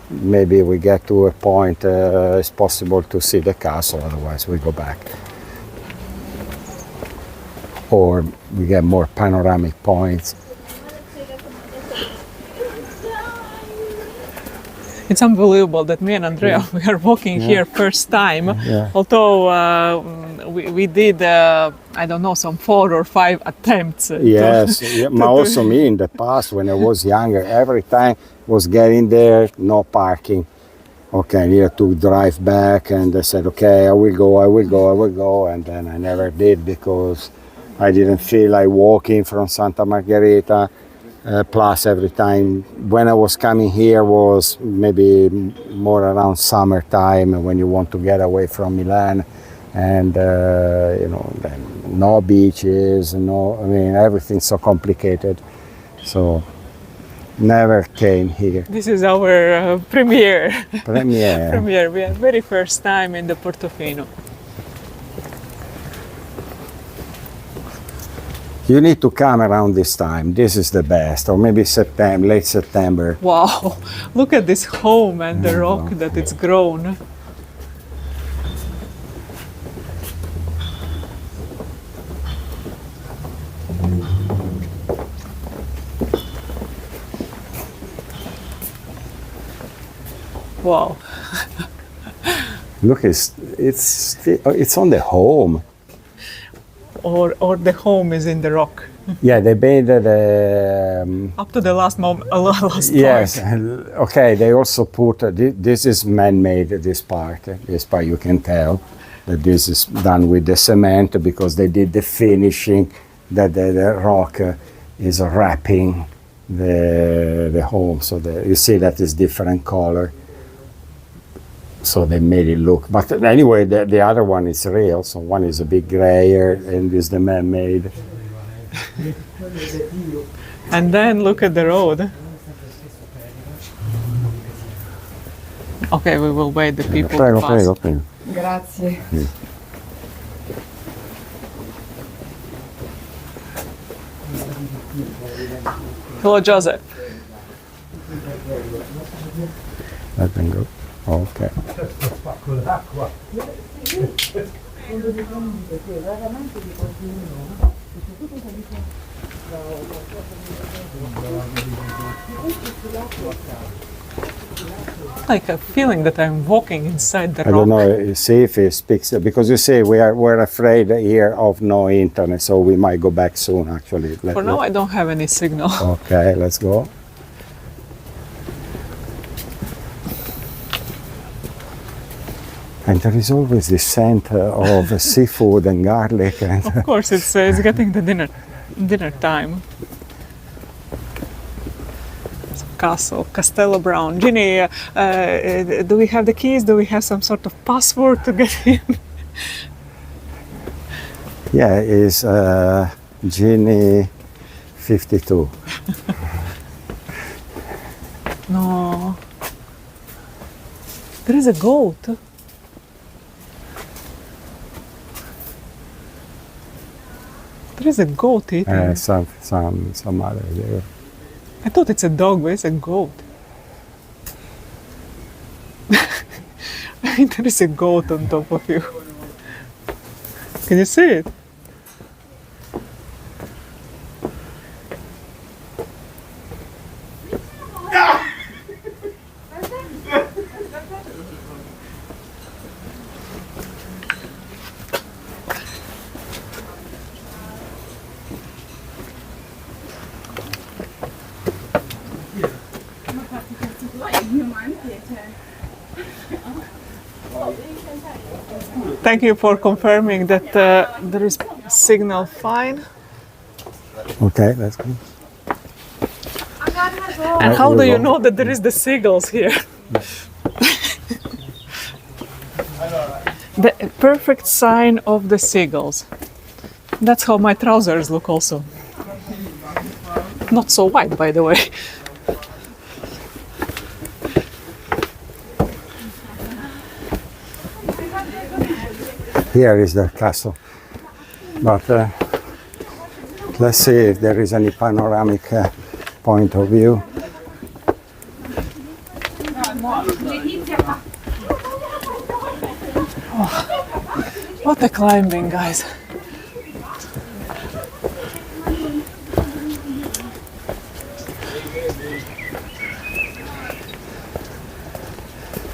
A: maybe we get to a point it's possible to see the castle, otherwise we go back. Or we get more panoramic points.
B: It's unbelievable that me and Andrea we are walking here first time. Although we did I don't know, some 4 or 5 attempts.
A: Yes, but also me in the past when I was younger, every time was getting there, no parking. Okay, I needed to drive back, and I said, okay, I will go, and then I never did because I didn't feel like walking from Santa Margherita. Plus every time when I was coming here was maybe more around summertime when you want to get away from Milan, and you know, then no beaches, no, I mean, everything's so complicated, so never came here.
B: This is our premiere.
A: Premiere.
B: We are very first time in the Portofino.
A: You need to come around this time. This is the best, or maybe September, late September.
B: Wow, look at this home and the rock that it's grown. Wow.
A: Look, it's on the home.
B: Or the home is in the rock.
A: Yeah, they made the
B: Up to the last moment, last
A: yes.
B: part.
A: Okay, they also put this is man-made. This part you can tell that this is done with the cement because they did the finishing that the rock is wrapping the home. So you see that is different color. So they made it look, but anyway, the other one is real. So one is a bit grayer, and this is the man-made.
B: And then look at the road. Okay, we will wait the people to pass.
A: Prego.
D: Grazie.
B: Hello, Joseph.
A: Let them go. Okay.
B: Like a feeling that I'm walking inside the
A: I
B: rock.
A: don't know, see if he speaks, because you see, we're afraid here of no internet, so we might go back soon, actually.
B: For now, I don't have any signal.
A: Okay, let's go. And there is always this scent of seafood and garlic. And
B: Of course, it's getting the dinner time. Castle, Castello Brown. Ginny, do we have the keys? Do we have some sort of password to get in?
A: yeah, it's Ginny 52.
B: No. There is a goat. There is a goat eating.
A: Some other there.
B: I thought it's a dog, but it's a goat. I mean, there is a goat on top of you. Can you see it? Thank you for confirming that there is signal fine.
A: Okay, let's go.
B: And how
A: here
B: do
A: we
B: you
A: go.
B: know that there is the seagulls here? The perfect sign of the seagulls. That's how my trousers look also. Not so white, by the way.
A: Here is the castle. But let's see if there is any panoramic point of view.
B: What a climbing, guys.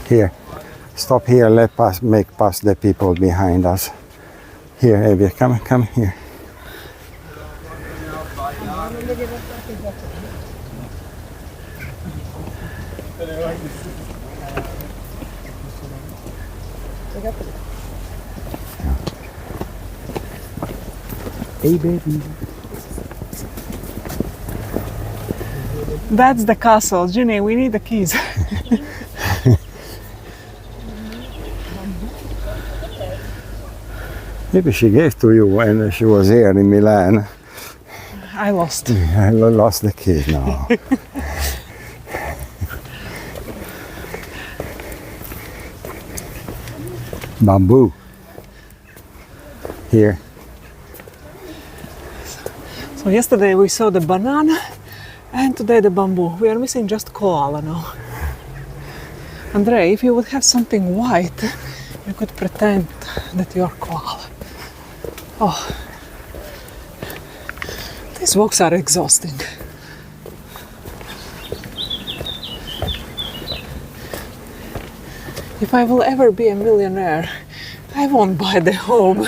A: Here, stop here, let us make past the people behind us. Here, Evija, come here. Hey, baby.
B: That's the castle. Ginny, we need the keys.
A: Maybe she gave to you when she was here in Milan.
B: I lost.
A: I lost the key now. Bamboo. Here.
B: So yesterday we saw the banana and today the bamboo. We are missing just koala now. Andrea, if you would have something white, you could pretend that you are koala. Oh, these walks are exhausting. If I will ever be a millionaire, I won't buy the home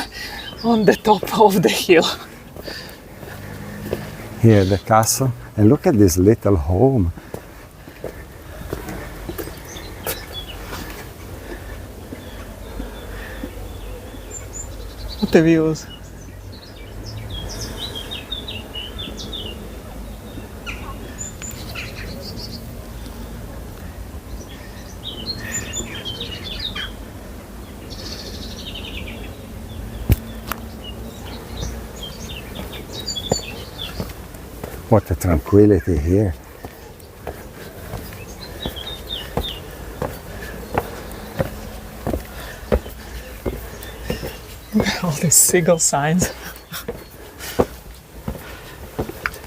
B: on the top of the hill.
A: Here, the castle. And look at this little home.
B: What the views.
A: What a tranquility here.
B: All these seagull signs.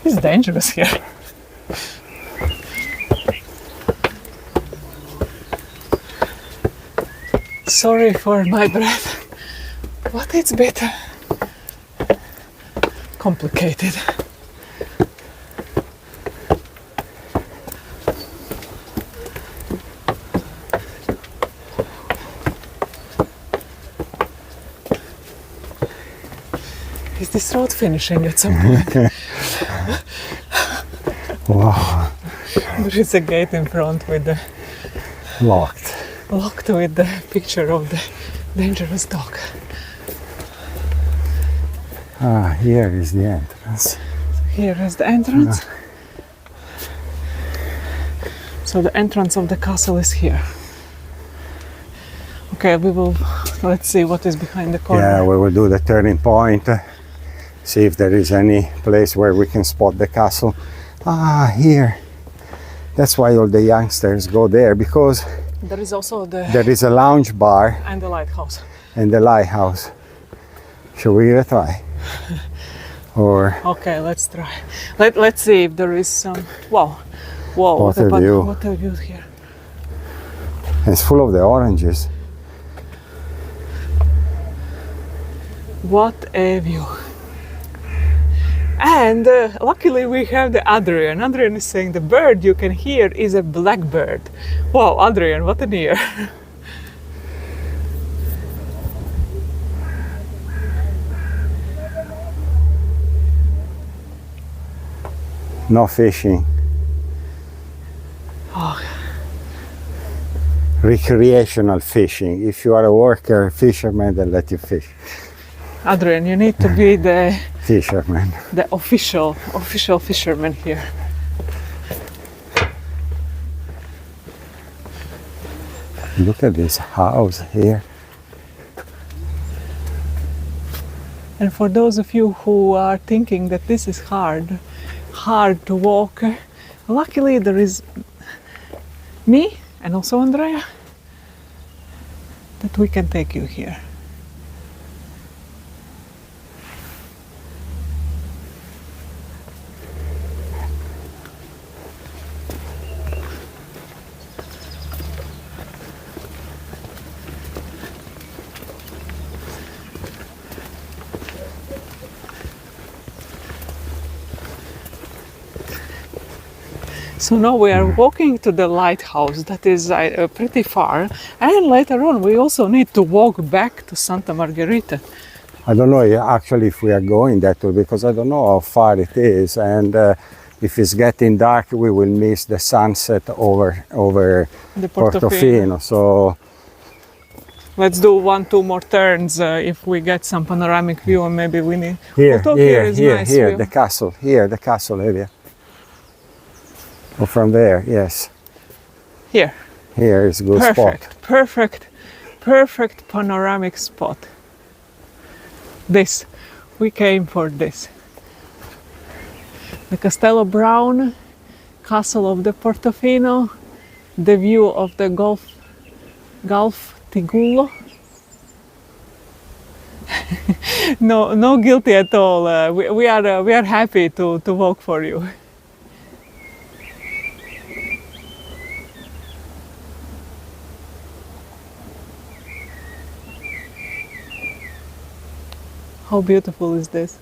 B: It's dangerous here. Sorry for my breath, but it's a bit complicated. this road finishing at some point?
A: Wow,
B: There is a gate in front with the
A: locked.
B: locked with the picture of the dangerous dog.
A: Ah, here is the entrance.
B: Here is the entrance. So the entrance of the castle is here. Okay, let's see what is behind the corner.
A: Yeah, we will do the turning point, see if there is any place where we can spot the castle. Ah, here. That's why all the youngsters go there, because
B: There is also
A: there is a lounge bar
B: and the lighthouse.
A: and the lighthouse. Should we give it a try? Or
B: Okay, let's try. Let's see if there is some. Wow, whoa!
A: What a view.
B: What a view here!
A: it's full of the oranges.
B: What a view! And luckily we have the Adrian. Adrian is saying the bird you can hear is a blackbird. Wow, Adrian, what an ear!
A: No fishing.
B: Oh,
A: Recreational fishing. If you are a worker fisherman, they let you fish.
B: Adrian, you need to be the
A: Fisherman.
B: official fisherman here.
A: Look at this house here.
B: And for those of you who are thinking that this is hard to walk, luckily there is me and also Andrea that we can take you here. So now we are walking to the lighthouse that is pretty far, and later on we also need to walk back to Santa Margherita.
A: I don't know actually if we are going that way, because I don't know how far it is, and if it's getting dark we will miss the sunset over
B: The
A: Portofino. So
B: Let's do 1-2 more turns if we get some panoramic view, and maybe we need.
A: here,
B: Although
A: here,
B: is
A: here,
B: nice
A: here,
B: view.
A: the castle, Evija. Or from there, yes.
B: Here.
A: Here is a good spot.
B: Perfect panoramic spot. This, we came for this. The Castello Brown, Castle of the Portofino, the view of the Gulf Tigullo. No guilty at all. We are happy to walk for you. How beautiful is this?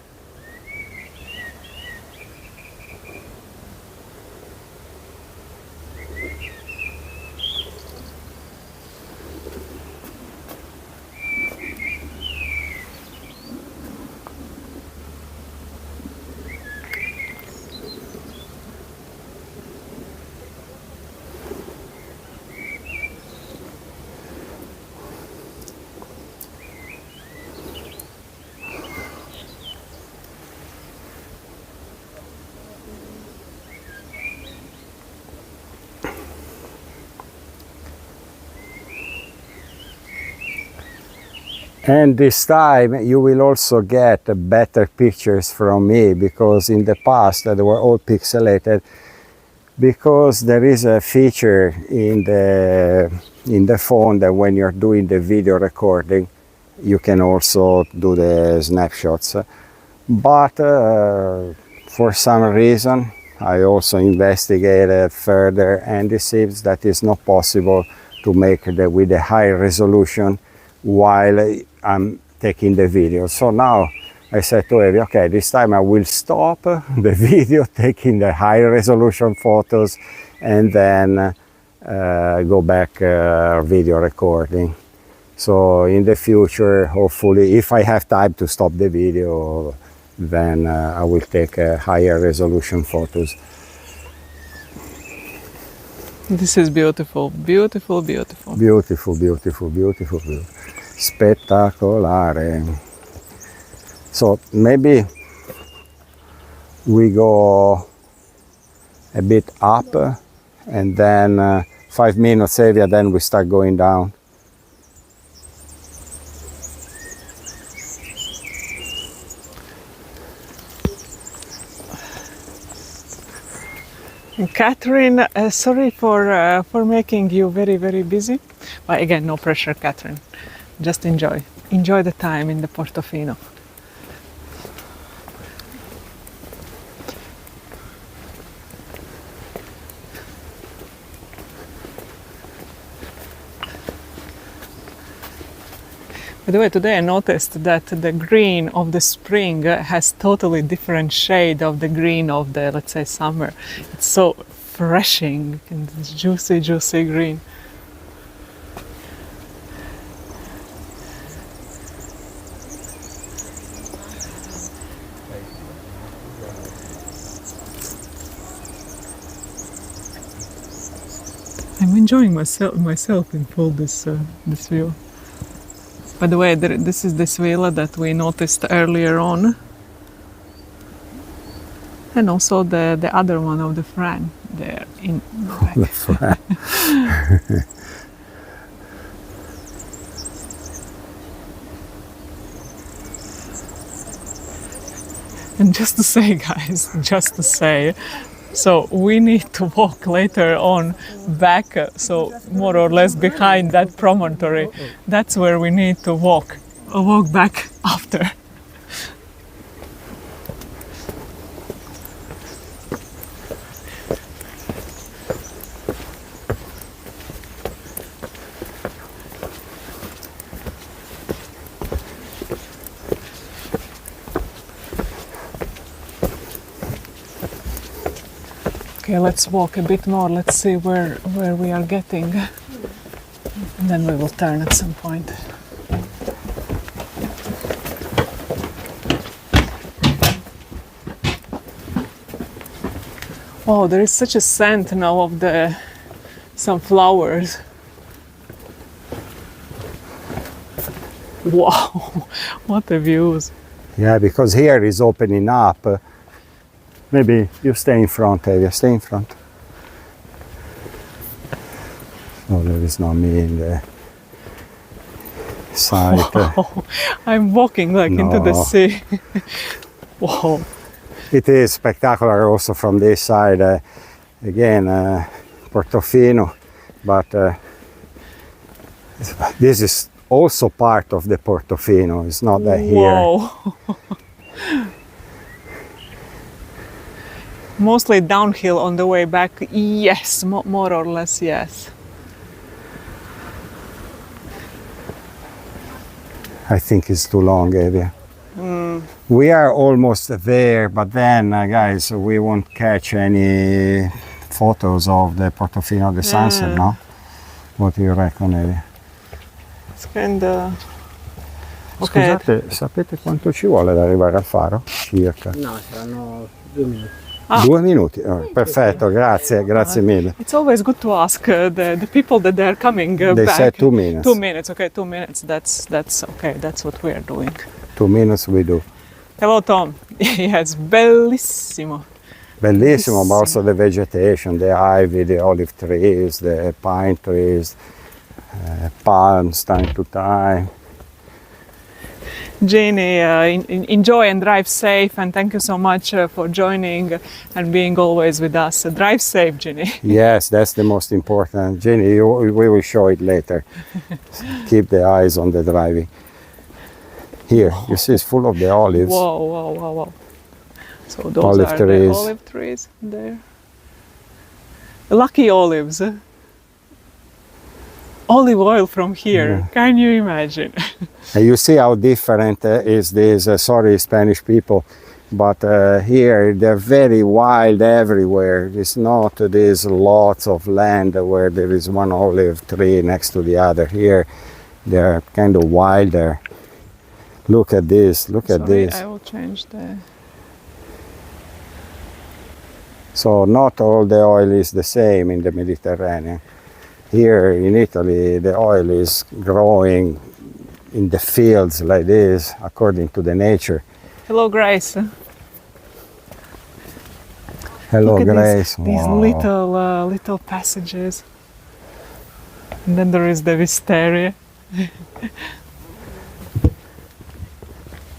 A: And this time you will also get better pictures from me, because in the past they were all pixelated, because there is a feature in the phone that when you're doing the video recording you can also do the snapshots. But for some reason I also investigated further, and it seems that it's not possible to make it with a high resolution while I'm taking the video. So now I said to Evija, okay, this time I will stop the video taking the high resolution photos and then go back video recording. So in the future, hopefully, if I have time to stop the video, then I will take higher resolution photos.
B: This is beautiful, beautiful, beautiful.
A: Beautiful, beautiful, beautiful, beautiful. Spettacolare. So maybe we go a bit up and then 5 minutes area, then we start going down.
B: Catherine, sorry for making you very, very busy. But again, no pressure, Catherine. Just enjoy. Enjoy the time in the Portofino. By the way, today I noticed that the green of the spring has totally different shade of the green of the, let's say, summer. It's so refreshing and it's juicy, juicy green. I'm enjoying myself in full this view. By the way, this is this villa that we noticed earlier on, and also the other one of the Fran there in the back. And just to say, guys, just to say, so we need to walk later on back, so more or less behind that promontory. That's where we need to walk back after. Okay, let's walk a bit more. Let's see where we are getting. And then we will turn at some point. Oh, there is such a scent now of some flowers. Wow, what a views.
A: Yeah, because here is opening up. Maybe you stay in front, Evija, stay in front. Oh, there is no me in the side.
B: Wow. I'm walking like into the sea. Wow.
A: It is spectacular also from this side. Again, Portofino, but this is also part of the Portofino. It's not that here.
B: Whoa. Mostly downhill on the way back. Yes, more or less, yes.
A: I think it's too long, Evija. We are almost there, but then, guys, we won't catch any photos of the Portofino, the sunset, no? What do you reckon, Evija?
B: It's kind of... Okay.
A: Scusate, sapete quanto ci vuole ad arrivare al faro? Circa?
C: No, saranno 2 minuti.
A: 2 minuti? Oh, perfetto, grazie, grazie mille.
B: It's always good to ask the people that they're coming
A: They
B: back.
A: said 2 minutes.
B: 2 minutes, okay, 2 minutes. That's okay. That's what we are doing.
A: 2 minutes we do.
B: Hello, Tom. Yes, bellissimo.
A: Bellissimo, but also the vegetation, the ivy, the olive trees, the pine trees, palms time to time.
B: Jenny, enjoy and drive safe, and thank you so much for joining and being always with us. Drive safe, Jenny.
A: Yes, that's the most important. Jenny, we will show it later. Keep the eyes on the driving. Here, you see, it's full of the olives.
B: Wow, wow, wow, wow. So those
A: Olive
B: are
A: trees.
B: the olive trees there. Lucky olives. Olive oil from here.
A: Yeah.
B: Can you imagine?
A: And you see how different is this, sorry Spanish people, but here they're very wild everywhere. It's not these lots of land where there is one olive tree next to the other. Here they're kind of wilder. Look at this, look at this.
B: I will change the...
A: So not all the oil is the same in the Mediterranean. Here in Italy, the oil is growing in the fields like this, according to the nature.
B: Hello, Grace.
A: Hello,
B: Look at
A: Grace.
B: these
A: Wow.
B: little passages. And then there is the wisteria.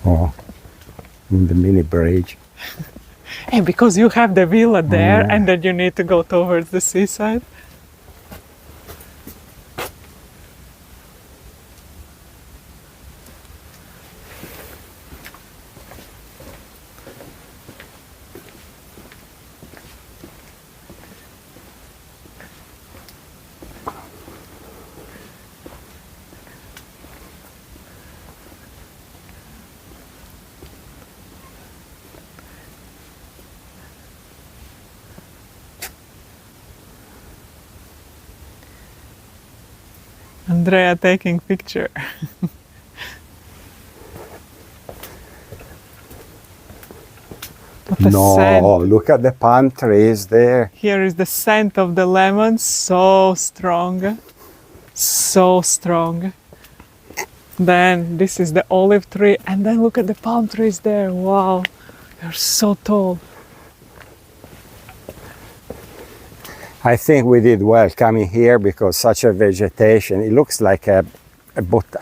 A: Oh, in the mini bridge.
B: And because you have the villa there, and then you need to go towards the seaside. Andrea taking picture. What a
A: No,
B: scent.
A: look at the palm trees there.
B: Here is the scent of the lemon, so strong. So strong. Then this is the olive tree, and then look at the palm trees there. Wow, they're so tall.
A: I think we did well coming here because such a vegetation, it looks like a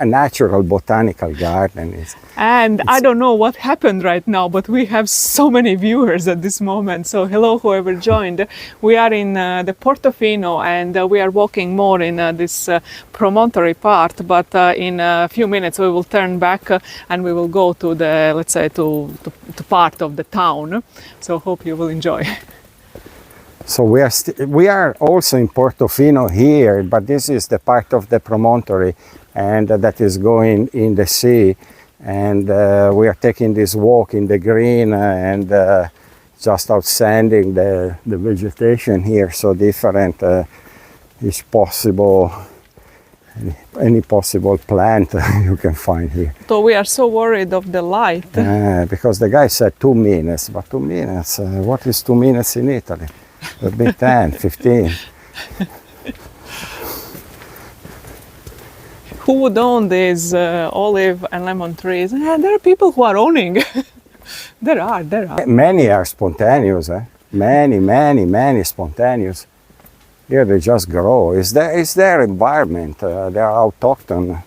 A: natural botanical garden.
B: And I don't know what happened right now, but we have so many viewers at this moment. So hello, whoever joined. We are in the Portofino, and we are walking more in this promontory part. But in a few minutes, we will turn back and we will go to the, let's say, to part of the town. So hope you will enjoy.
A: So we are also in Portofino here, but this is the part of the promontory, and that is going in the sea. And we are taking this walk in the green, and just outstanding the vegetation here, so different is possible, any possible plant you can find here.
B: So we are so worried of the light.
A: Because the guy said 2 minutes, but 2 minutes, what is 2 minutes in Italy? A bit 10, 15.
B: Who would own these olive and lemon trees? There are people who are owning. There are.
A: Many are spontaneous, many spontaneous. Here they just grow. It's their environment. They are autochthon.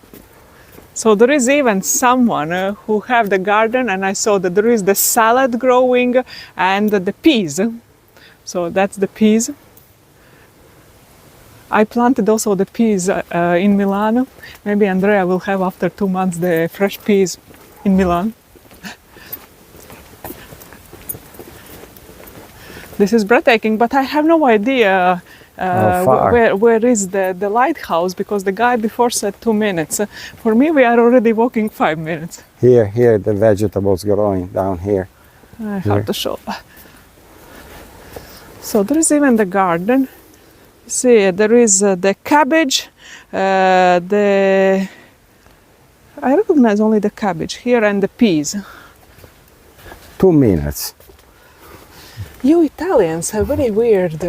B: So there is even someone who have the garden, and I saw that there is the salad growing and the peas. So that's the peas. I planted also the peas in Milan. Maybe Andrea will have after 2 months the fresh peas in Milan. This is breathtaking, but I have no idea where is the lighthouse, because the guy before said 2 minutes. For me, we are already walking 5 minutes.
A: Here, the vegetables growing down here.
B: Hard to show. So there is even the garden. See, there is the cabbage. I recognize only the cabbage here and the peas.
A: 2 minutes.
B: You Italians have very weird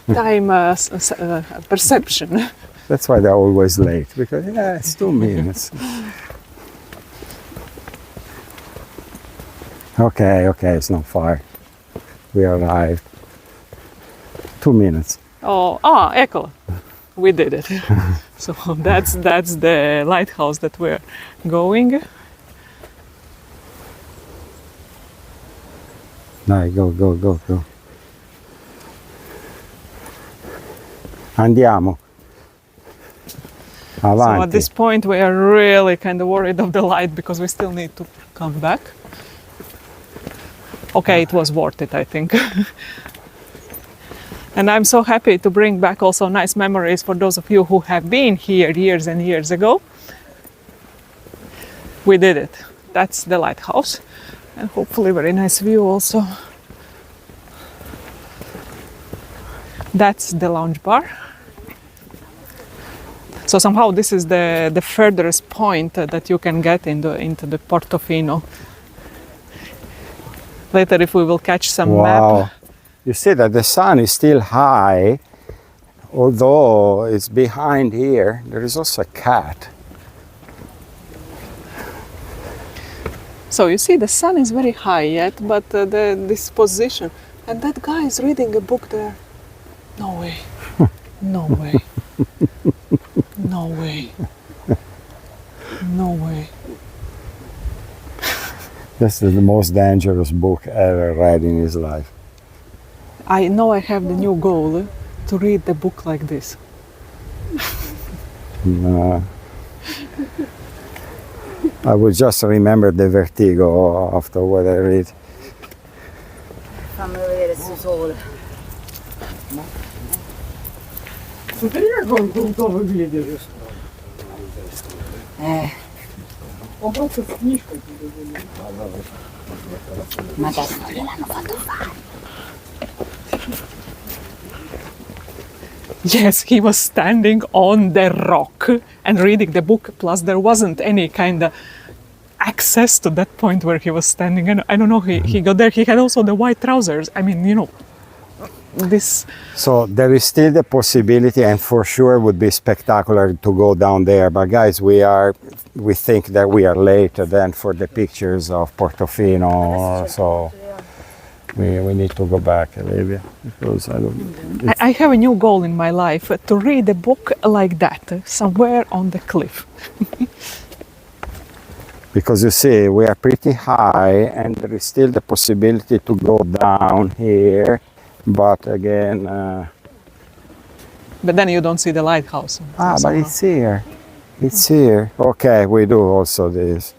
B: time perception.
A: That's why they're always late, because it's 2 minutes. Okay, it's not far. We arrived. 2 minutes.
B: Ecco, we did it. So that's the lighthouse that we're going.
A: Dai, go. Andiamo. Avanti.
B: So at this point we are really kind of worried of the light, because we still need to come back. Okay, it was worth it, I think. And I'm so happy to bring back also nice memories for those of you who have been here years and years ago. We did it. That's the lighthouse. And hopefully very nice view also. That's the lounge bar. So somehow this is the furthest point that you can get into the Portofino. Later, if we will catch some map.
A: you see that the sun is still high, although it's behind here. There is also a cat.
B: So you see, the sun is very high yet, but this position, and that guy is reading a book there. No way. No way. No way. No way.
A: This is the most dangerous book ever read in his life.
B: I know I have the new goal to read the book like this.
A: No. I will just remember the vertigo after what I read.
D: Fammi vedere sto sole.
C: Готовий видиш. Ho fatto schifo.
D: Magari non gliel'hanno fatto fare.
B: Yes, he was standing on the rock and reading the book, plus there wasn't any kind of access to that point where he was standing. And I don't know, he got there, he had also the white trousers. I mean, you know, this...
A: So there is still the possibility, and for sure would be spectacular to go down there. But guys, we think that we are late then for the pictures of Portofino, so we need to go back, Olivia, because
B: I have a new goal in my life, to read a book like that, somewhere on the cliff.
A: because you see, we are pretty high, and there is still the possibility to go down here. But again...
B: But then you don't see the lighthouse.
A: but it's here. It's here. Okay, we do also this.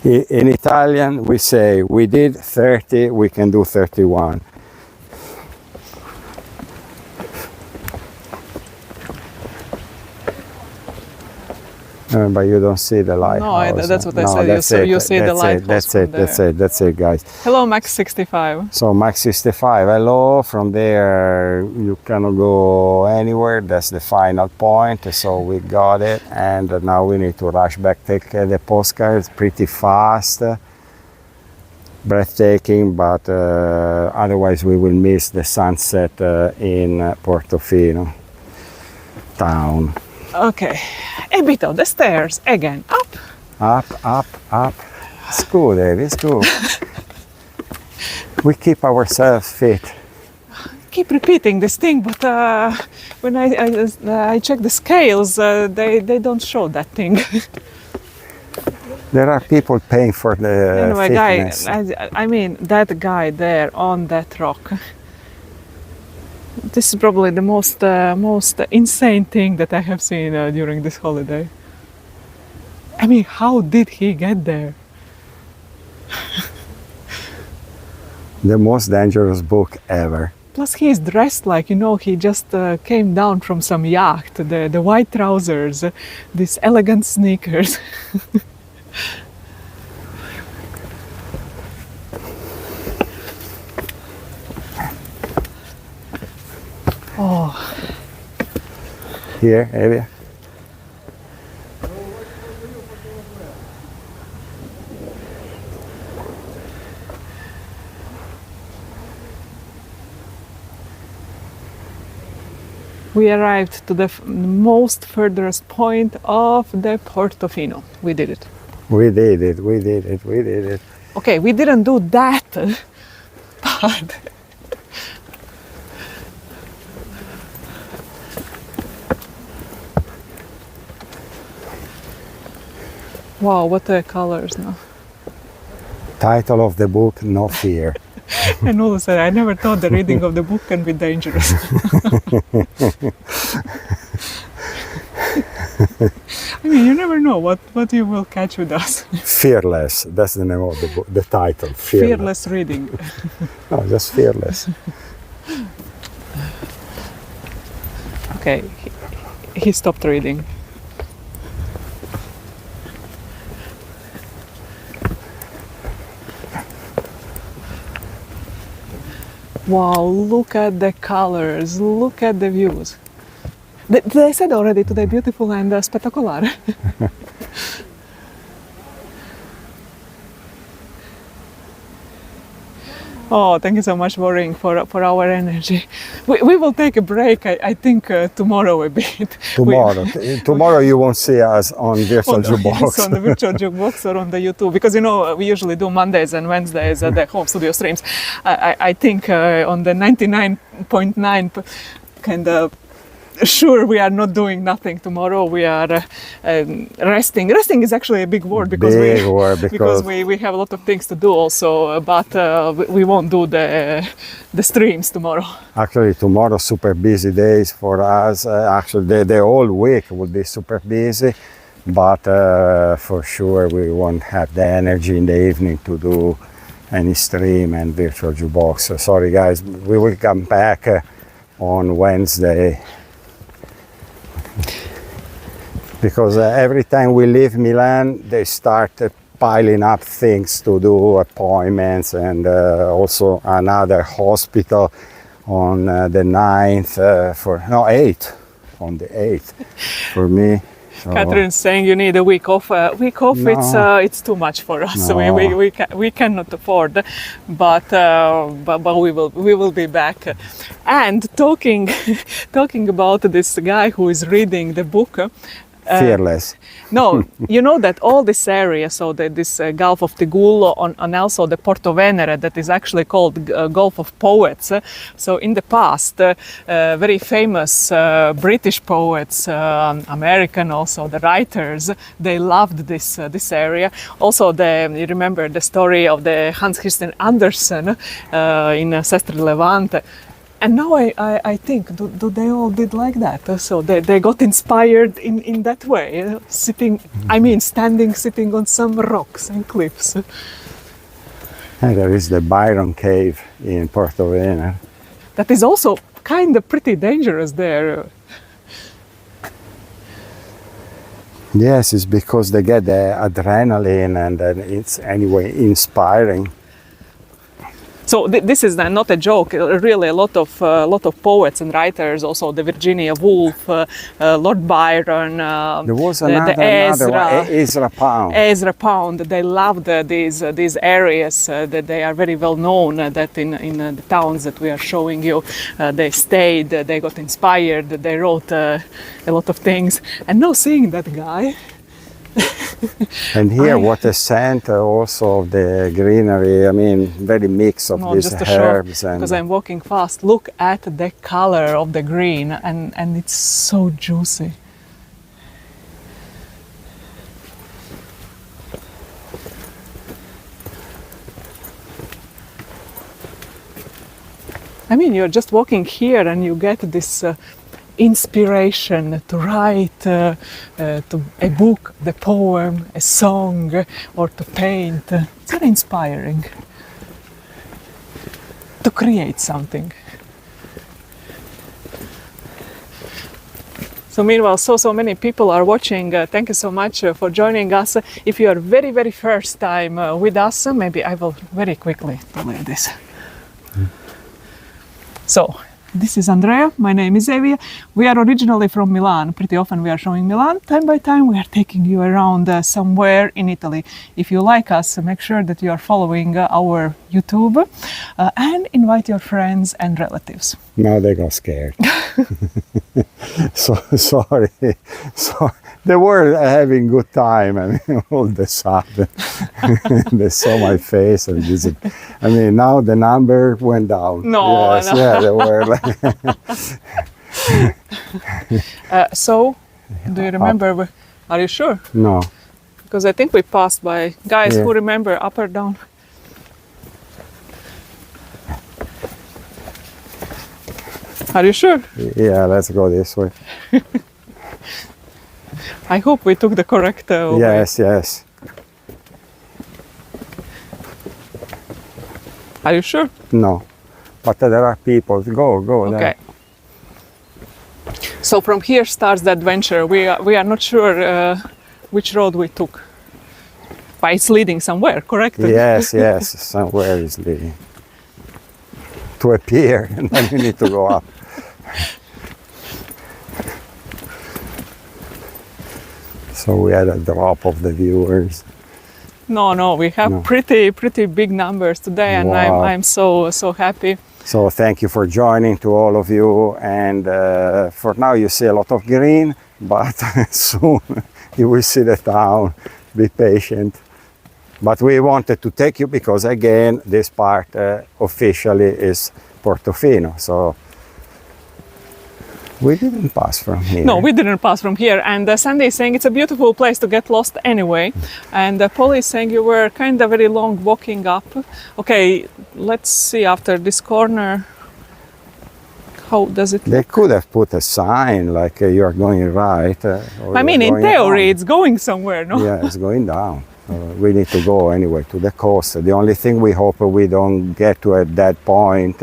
A: In Italian, we say, we did 30, we can do 31. But you don't see the lighthouse.
B: No, that's what I said. You see the lighthouse.
A: That's it, guys.
B: Hello, Max 65.
A: So Max 65, hello. From there, you cannot go anywhere. That's the final point. So we got it, and now we need to rush back, take the postcards pretty fast. Breathtaking, but otherwise we will miss the sunset in Portofino town.
B: Okay, a bit of the stairs again. Up.
A: Up. It's good, Dave, it's good. We keep ourselves fit.
B: Keep repeating this thing, but when I check the scales, they don't show that thing.
A: There are people paying for the
B: anyway,
A: fitness.
B: guy, I mean, that guy there on that rock. This is probably the most insane thing that I have seen during this holiday. I mean, how did he get there?
A: The most dangerous book ever.
B: Plus, he is dressed like, you know, he just came down from some yacht. The white trousers, these elegant sneakers. Oh.
A: Here, Evija.
B: We arrived to the most furthest point of the Portofino. We did it.
A: We did it.
B: Okay, we didn't do that, but... Wow, what are colors now.
A: Title of the book, No Fear.
B: And all of a sudden, I never thought the reading of the book can be dangerous. I mean, you never know what you will catch with us.
A: Fearless, that's the name of the book, the title.
B: Fearless reading.
A: No, just fearless.
B: Okay, he stopped reading. Wow, look at the colors, look at the views. They said already today beautiful and spectacular. Oh, thank you so much, worrying for our energy. We will take a break, I think, tomorrow a bit.
A: Tomorrow you won't see us on virtual jukebox.
B: Yes, on the virtual jukebox or on the YouTube, because you know we usually do Mondays and Wednesdays at the home studio streams. I think on the 99.9 kind of sure we are not doing nothing tomorrow. We are resting. Resting is actually a big word because we have a lot of things to do also, but we won't do the streams tomorrow.
A: Actually, tomorrow super busy days for us. Actually, the whole week will be super busy, but for sure we won't have the energy in the evening to do any stream and virtual jukebox. Sorry guys, we will come back on Wednesday. Because every time we leave Milan, they start piling up things to do, appointments, and also another hospital on the 9th, 8th, on the 8th for me. So,
B: Catherine's saying you need a week off. No. It's too much for us. No. We cannot afford, but we will be back. And talking about this guy who is reading the book.
A: Fearless.
B: No, you know that all this area, so this Gulf of Tigullio and also the Porto Venere, that is actually called Gulf of Poets. So in the past, very famous British poets, American also, the writers, they loved this area. Also, you remember the story of the Hans Christian Andersen in Sestri Levante. And now I think, do they all did like that? So they got inspired in that way, standing, sitting on some rocks and cliffs.
A: And there is the Byron Cave in Porto Venere.
B: That is also kind of pretty dangerous there.
A: Yes, it's because they get the adrenaline and it's anyway inspiring.
B: So this is not a joke. Really, a lot of poets and writers, also the Virginia Woolf, Lord Byron.
A: There was another Ezra Pound.
B: Ezra Pound. They loved these areas. That they are very well known. That in the towns that we are showing you, they stayed. They got inspired. They wrote a lot of things. And now seeing that guy.
A: And here, what a scent also of the greenery. I mean, very mix of these herbs.
B: Because I'm walking fast. Look at the color of the green, and it's so juicy. I mean, you're just walking here, and you get this. Inspiration to write to a book, the poem, a song, or to paint. It's very inspiring to create something. So meanwhile, so many people are watching. Thank you so much for joining us. If you are very first time with us, maybe I will very quickly tell you this. So. This is Andrea, my name is Evija. We are originally from Milan. Pretty often we are showing Milan. Time by time we are taking you around somewhere in Italy. If you like us, make sure that you are following our YouTube and invite your friends and relatives.
A: Now they got scared. Sorry. They were having good time, and all of a sudden they saw my face and visited. I mean, now the number went down.
B: No,
A: yes, no. Yeah, they were like.
B: So, do you remember? Are you sure?
A: No.
B: Because I think we passed by. Guys, who remember up or down? Are you sure?
A: Yeah, let's go this way.
B: I hope we took the correct way.
A: Yes.
B: Are you sure?
A: No, but there are people. Go
B: okay.
A: There.
B: So from here starts the adventure. We are not sure which road we took. But it's leading somewhere, correct?
A: Yes, somewhere is leading. To a pier, and then you need to go up. So we had a drop of the viewers.
B: No, we have
A: No.
B: pretty big numbers today, and
A: Wow.
B: I'm so happy.
A: So thank you for joining, to all of you, and for now you see a lot of green, but soon you will see the town. Be patient. But we wanted to take you because again this part officially is Portofino, so we didn't pass from here.
B: No, we didn't pass from here. And Sandy is saying it's a beautiful place to get lost anyway. And Polly is saying you were kind of very long walking up. Okay, let's see after this corner. How does it
A: They
B: look?
A: could have put a sign like you're going right. Or
B: I mean,
A: you're
B: in
A: going
B: theory,
A: down.
B: it's going somewhere, no?
A: Yeah, it's going down. We need to go anyway to the coast. The only thing we hope we don't get to a dead point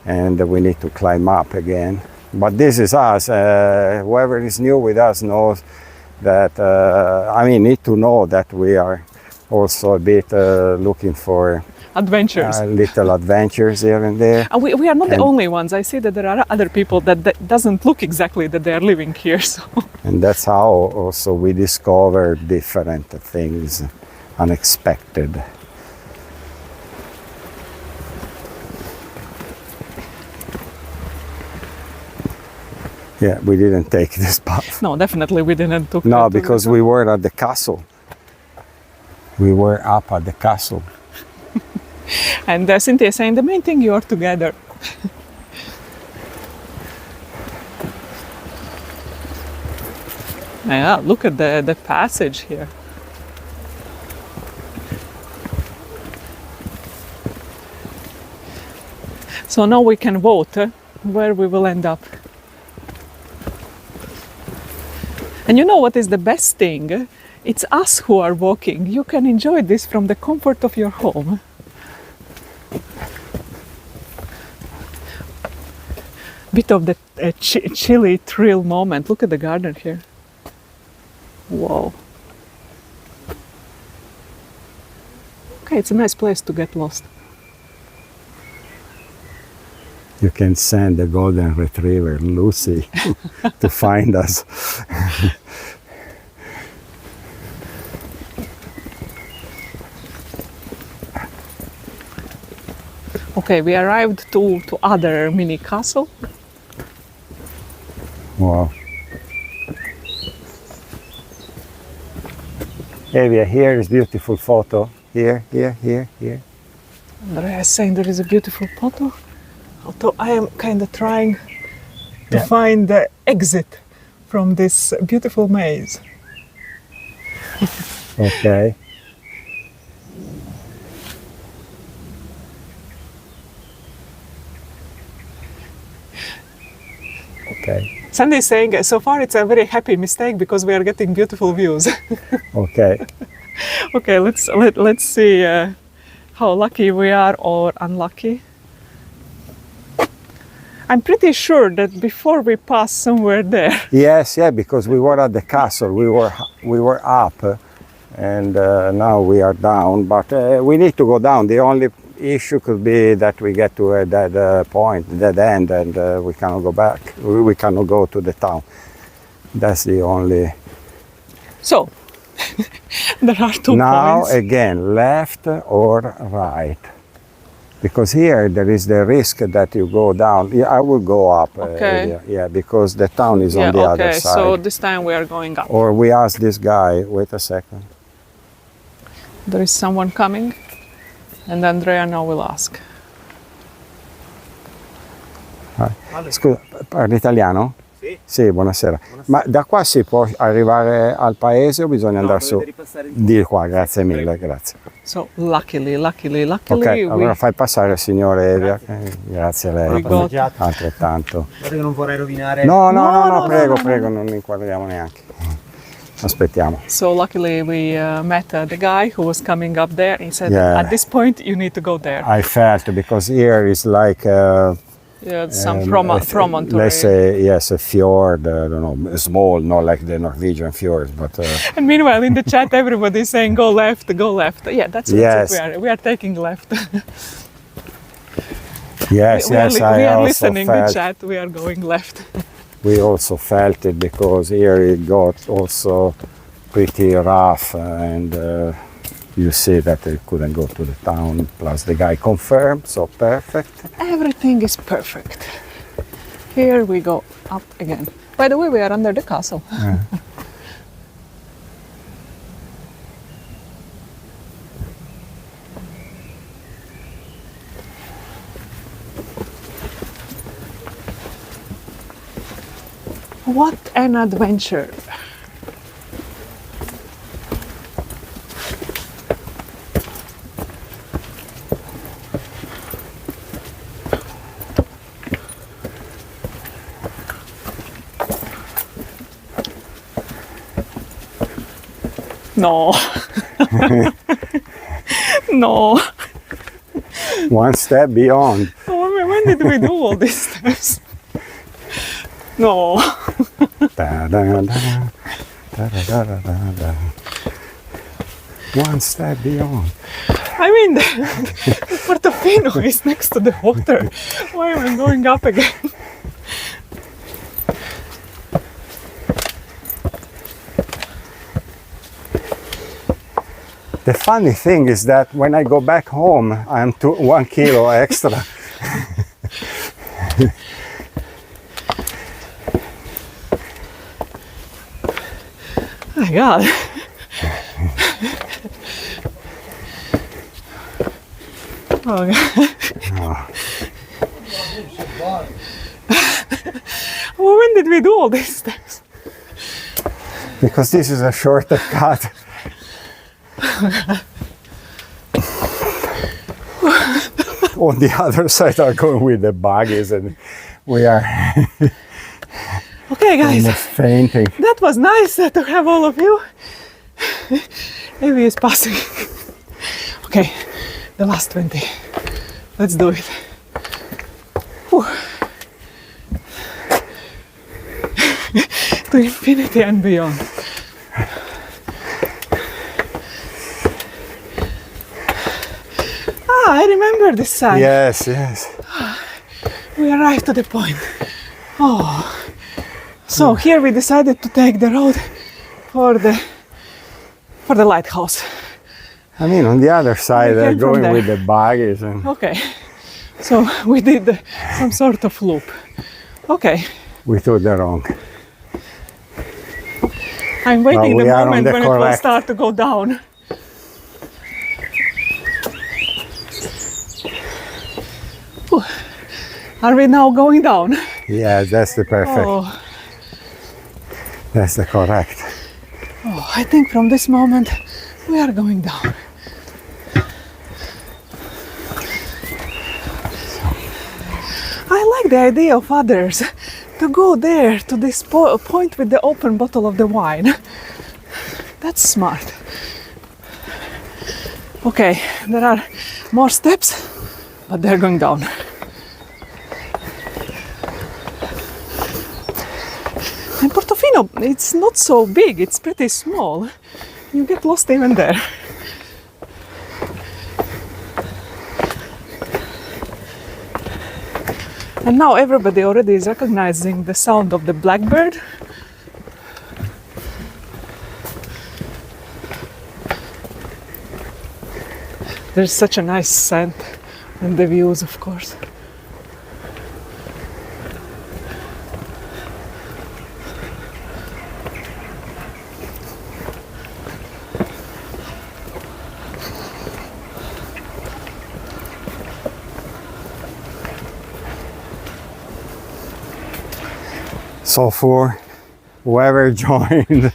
A: and we need to climb up again. But this is us. Whoever is new with us knows that, need to know that we are also a bit looking for
B: Adventures.
A: little adventures here and there.
B: And we are not the
A: and-
B: only ones. I see that there are other people that doesn't look exactly that they are living here. So
A: And that's how also we discover different things, unexpected. Yeah, we didn't take this path.
B: no, definitely we didn't took
A: No,
B: that to
A: because
B: the-
A: we were at the castle. We were up at the castle.
B: And Cynthia is saying the main thing you are together. Yeah, look at the passage here. So now we can vote where we will end up. And you know what is the best thing? It's us who are walking. You can enjoy this from the comfort of your home. Bit of the chilly thrill moment. Look at the garden here. Whoa. Okay, it's a nice place to get lost.
A: You can send the golden retriever, Lucy, to find us.
B: Okay, we arrived to other mini castle.
A: Wow. Evija, here is beautiful photo. Here.
B: Andrea is saying there is a beautiful photo. Although I am kind of trying to find the exit from this beautiful maze.
A: Okay. Okay.
B: Sandy is saying so far it's a very happy mistake because we are getting beautiful views.
A: Okay.
B: Okay, let's see how lucky we are or unlucky. I'm pretty sure that before we pass somewhere there.
A: Yes, because we were at the castle. We were up, and now we are down. But we need to go down. The only issue could be that we get to a dead point, dead end, and we cannot go back. We cannot go to the town. That's the only.
B: So there are two
A: Now
B: points.
A: again, left or right? Because here there is the risk that you go down. Yeah, I will go up.
B: Okay.
A: Yeah, because the town is on the other
B: okay,
A: side.
B: so this time we are going up.
A: Or we ask this guy, wait a second.
B: There is someone coming, and Andrea now will ask.
A: Scusa, parli italiano?
C: Sì.
A: Sì, buonasera. Ma da qua si può arrivare al paese o bisogna andare su? Di qua, grazie mille, grazie.
B: So luckily,
A: Ok,
B: we
A: allora fai passare il signore Evija. Grazie a lei.
B: We got-
A: Altrettanto.
C: Guarda che non vorrei rovinare.
A: No, prego, non inquadriamo neanche. Aspettiamo.
B: So luckily we met the guy who was coming up there. He said,
A: Yeah.
B: at this point you need to go there.
A: I felt because here is like
B: Some
A: a
B: promontory.
A: let's say yes, a fjord. I don't know, small, not like the Norwegian fjords, but
B: And meanwhile in the chat everybody is saying go left, go left. Yeah, that's
A: Yes.
B: what we are taking left.
A: yes,
B: we
A: I
B: are
A: also
B: listening the
A: felt.
B: chat, we are going left.
A: We also felt it because here it got also pretty rough and you see that they couldn't go to the town, plus the guy confirmed, so perfect.
B: Everything is perfect. Here we go up again. By the way, we are under the castle. What an adventure! No. No.
A: One step beyond.
B: Oh, when did we do all these steps? No.
A: Da, da, da, da, da, da, da, da, da. One step beyond.
B: I mean, the Portofino is next to the water. Why am I going up again?
A: The funny thing is that when I go back home, I'm 1 kilo extra.
B: Oh my God. Oh God. Well, when did we do all these steps?
A: Because this is a shorter cut. On the other side are going with the buggies, and we are
B: Okay, guys.
A: almost fainting.
B: That was nice to have all of you. Maybe it's passing. Okay, the last 20. Let's do it. Whew. To infinity and beyond. Ah, I remember this side.
A: Yes, yes.
B: We arrived to the point. Oh. So here we decided to take the road for the lighthouse.
A: I mean, on the other side,
B: We
A: they're
B: came from
A: going
B: there.
A: with the buggies, and
B: Okay. So we did some sort of loop. Okay.
A: we took the wrong.
B: I'm waiting
A: Well,
B: the
A: we are on
B: moment
A: the
B: when it will
A: correct.
B: start to go down. Whew. Are we now going down?
A: Yes, that's the perfect.
B: Oh,
A: That's the correct.
B: oh, I think from this moment we are going down. I like the idea of others to go there to this point with the open bottle of the wine. That's smart. Okay, there are more steps, but they're going down. And Portofino, it's not so big, it's pretty small. You get lost even there. And now everybody already is recognizing the sound of the blackbird. There's such a nice scent and the views, of course.
A: So for whoever joined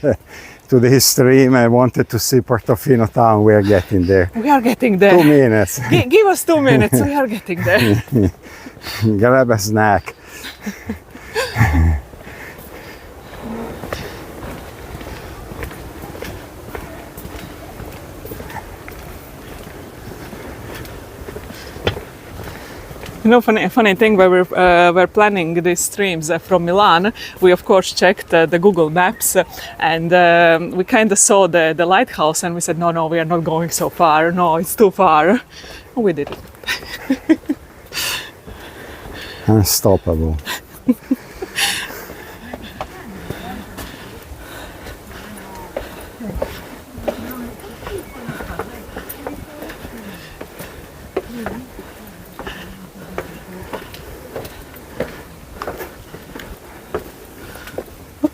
A: to this stream and wanted to see Portofino town, we are getting there.
B: We are getting there.
A: 2 minutes.
B: Give us 2 minutes, we are getting there.
A: Grab a snack.
B: You know, funny thing, when we're planning these streams from Milan, we of course checked the Google Maps, and we kind of saw the lighthouse, and we said, no, we are not going so far. No, it's too far. And we did it.
A: Unstoppable.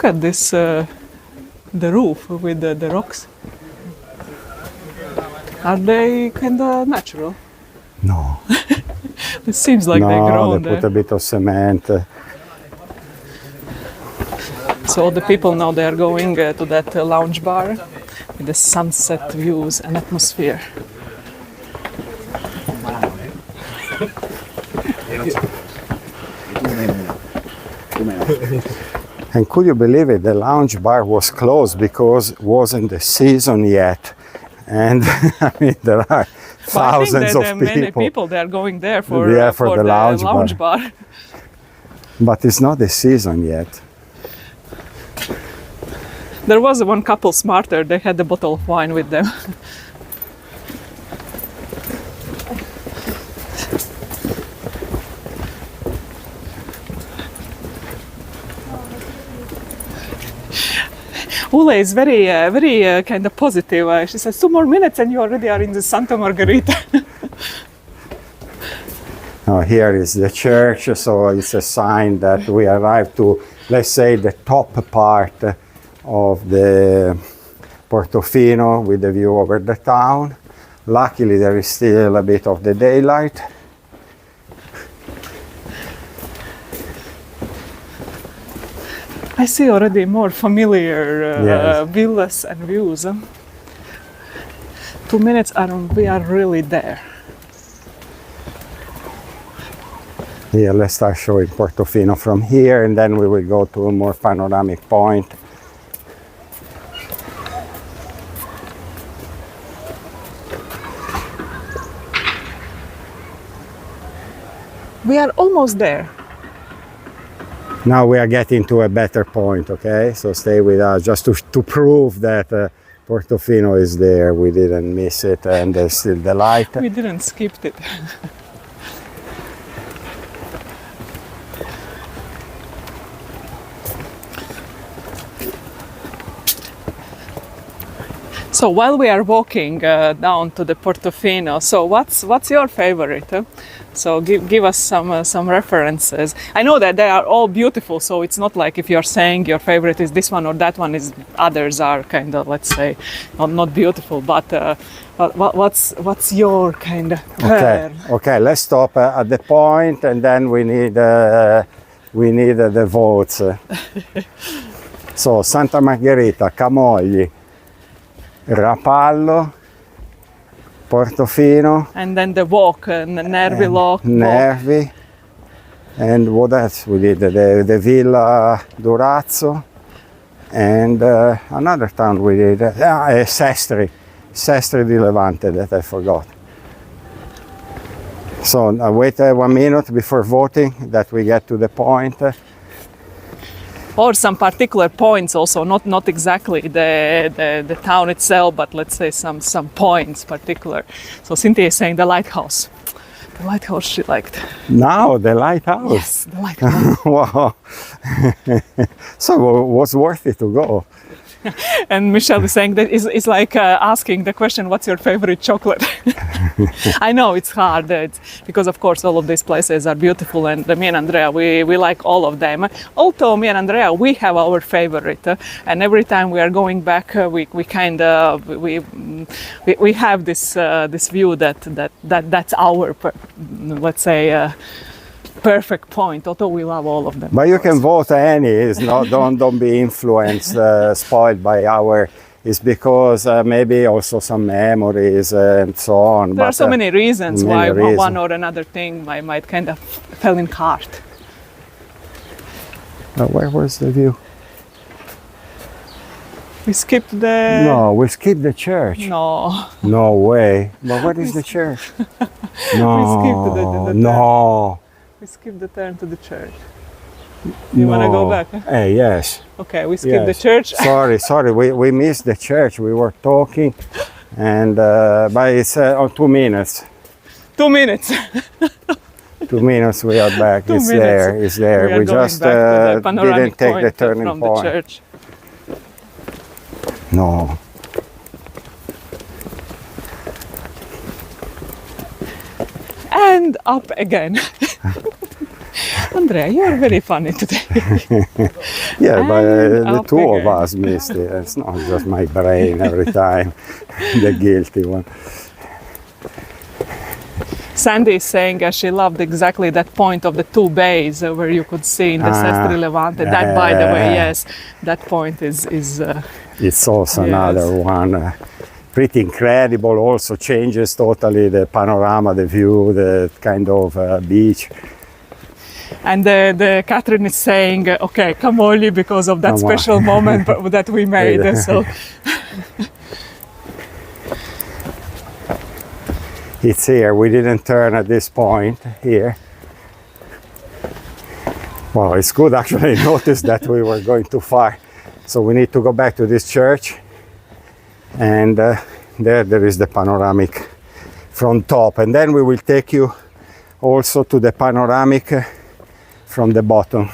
B: at this, the roof with the rocks. Are they kind of natural?
A: No.
B: It seems like they grow
A: No, they
B: there.
A: put a bit of cement.
B: So all the people now they are going to that lounge bar with the sunset views and atmosphere.
A: And could you believe it? The lounge bar was closed because it wasn't the season yet. And I mean, there are thousands
B: But I
A: of
B: think that many
A: people.
B: people they are going there for,
A: Yeah, for the lounge
B: bar.
A: But it's not the season yet.
B: There was one couple smarter. They had a bottle of wine with them. Ule is very kind of positive. She says 2 more minutes and you already are in the Santa Margherita.
A: Now here is the church, so it's a sign that we arrived to, let's say, the top part of the Portofino with the view over the town. Luckily there is still a bit of the daylight.
B: I see already more familiar
A: Yes.
B: villas and views. 2 minutes and we are really there.
A: Here, let's start showing Portofino from here, and then we will go to a more panoramic point.
B: We are almost there.
A: Now we are getting to a better point, okay? So stay with us just to prove that Portofino is there. We didn't miss it, and there's still the light.
B: We didn't skip it. So while we are walking down to the Portofino, so what's your favorite? So give us some references. I know that they are all beautiful, so it's not like if you're saying your favorite is this one or that one is others are kind of, let's say, not beautiful. But what's your kind of
A: Okay. Let's stop at the point, and then we need the votes. So Santa Margherita, Camogli, Rapallo, Portofino,
B: and then the walk, Nervi walk.
A: Nervi, and what else we did? The Villa Durazzo, and another town we did, Sestri di Levante, that I forgot. So wait 1 minute before voting that we get to the point.
B: Or some particular points also, not exactly the town itself, but let's say some points particular. So Cynthia is saying the lighthouse. The lighthouse she liked.
A: Now the lighthouse.
B: Yes, the lighthouse.
A: Wow. So it was worth it to go.
B: And Michelle is saying that it's like asking the question, what's your favorite chocolate? I know it's hard because of course all of these places are beautiful, and me and Andrea we like all of them. Although me and Andrea we have our favorite, and every time we are going back we kind of we have this view that's our let's say perfect point, although we love all of them.
A: But you can vote any. It's not, don't be influenced, spoiled by our. It's because maybe also some memories and so on.
B: There are so many reasons why
A: reasons.
B: one or another thing might kind of fell in cart.
A: Where was the view?
B: We skipped the...
A: No, we skipped the church.
B: No.
A: No way. But what is the church? No.
B: We skipped the
A: No.
B: We skipped the turn to the church. You want to go back?
A: Yes.
B: Okay, we skipped the church.
A: Sorry, we missed the church. We were talking, and but it's on 2 minutes.
B: 2 minutes.
A: 2 minutes we are back.
B: 2
A: It's
B: minutes.
A: there. It's there. We just didn't take the turning
B: from
A: point.
B: The church.
A: No.
B: And up again. Andrea, you are very funny today.
A: Yeah, but the two of
B: figure.
A: us missed it. It's not just my brain every time, the guilty one.
B: Sandy is saying she loved exactly that point of the two bays where you could see in the Sestri Levante. That, by the way, yes, that point is
A: It's also
B: Yes.
A: another one. Pretty incredible, also changes totally the panorama, the view, the kind of beach.
B: and the Catherine is saying, okay, come only because of that
A: Come on.
B: special moment that we made. So
A: It's here, we didn't turn at this point here. Well, it's good actually notice that we were going too far. So we need to go back to this church, and there is the panoramic from top, and then we will take you also to the panoramic from the bottom,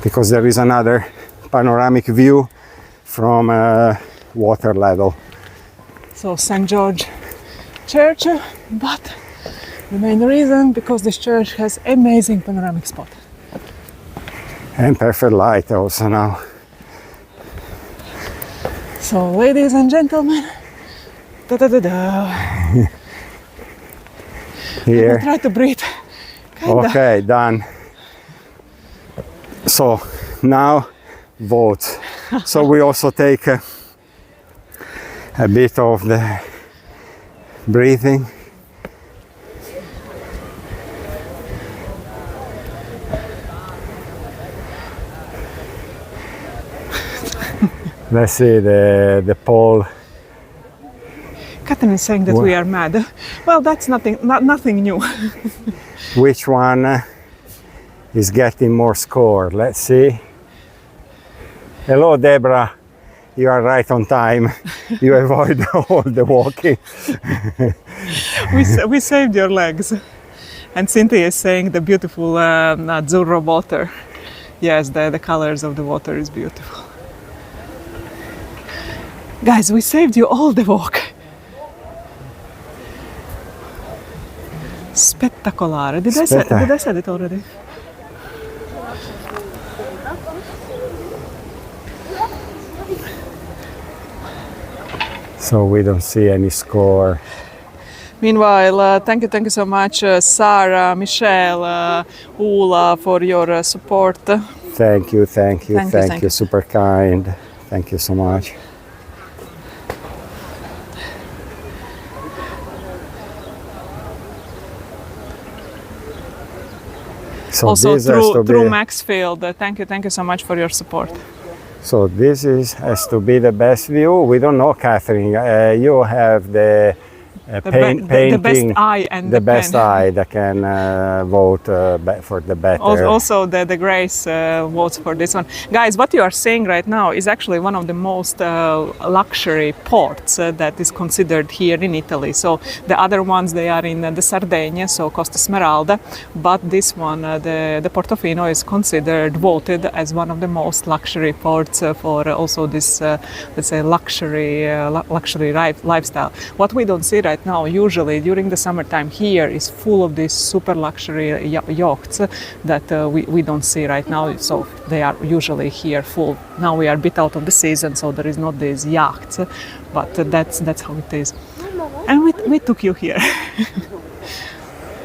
A: because there is another panoramic view from water level.
B: So St. George Church, but the main reason because this church has amazing panoramic spot.
A: And perfect light also now.
B: So ladies and gentlemen, da da da da.
A: Here.
B: Try to breathe. Kinda.
A: Okay, done. So now vote. So we also take a bit of the breathing. Let's see the pole.
B: Catherine is saying that we are mad. Well, that's nothing new.
A: Which one is getting more score? Let's see. Hello, Deborah. You are right on time. You avoid all the walking.
B: We saved your legs. And Cynthia is saying the beautiful azzurro water. Yes, the colors of the water is beautiful. Guys, we saved you all the walk. Spettacolare. Did I say it already?
A: So we don't see any score.
B: Meanwhile, thank you so much, Sarah, Michelle, Ula, for your support.
A: Thank you.
B: Thank you.
A: Super kind. Thank you so much. So
B: Also
A: this has to
B: through
A: be,
B: Maxfield, thank you so much for your support.
A: so this has to be the best view. We don't know, Catherine. You have the painting,
B: the best eye and
A: the
B: the
A: best
B: pen.
A: eye that can vote for the better.
B: Also, the Grace votes for this one. Guys, what you are seeing right now is actually one of the most luxury ports that is considered here in Italy. So the other ones, they are in the Sardinia, so Costa Smeralda. But this one, the Portofino, is considered, voted as one of the most luxury ports for also this, let's say, luxury lifestyle. What we don't see right now, usually during the summertime here, is full of these super luxury yachts that we don't see right now. So they are usually here full. Now we are a bit out of the season, so there is not these yachts, but that's how it is. And we took you here.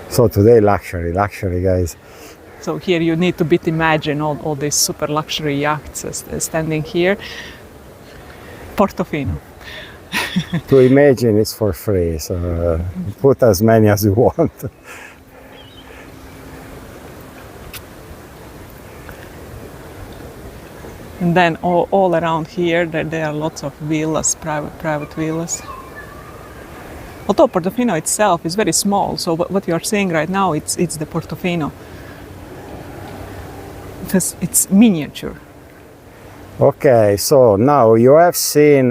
A: So today luxury, guys.
B: So here you need to imagine all these super luxury yachts standing here. Portofino.
A: To imagine it's for free, so put as many as you want.
B: And then all around here there are lots of villas, private villas. Although Portofino itself is very small, so what you are seeing right now, it's the Portofino. It's miniature.
A: Okay, so now you have seen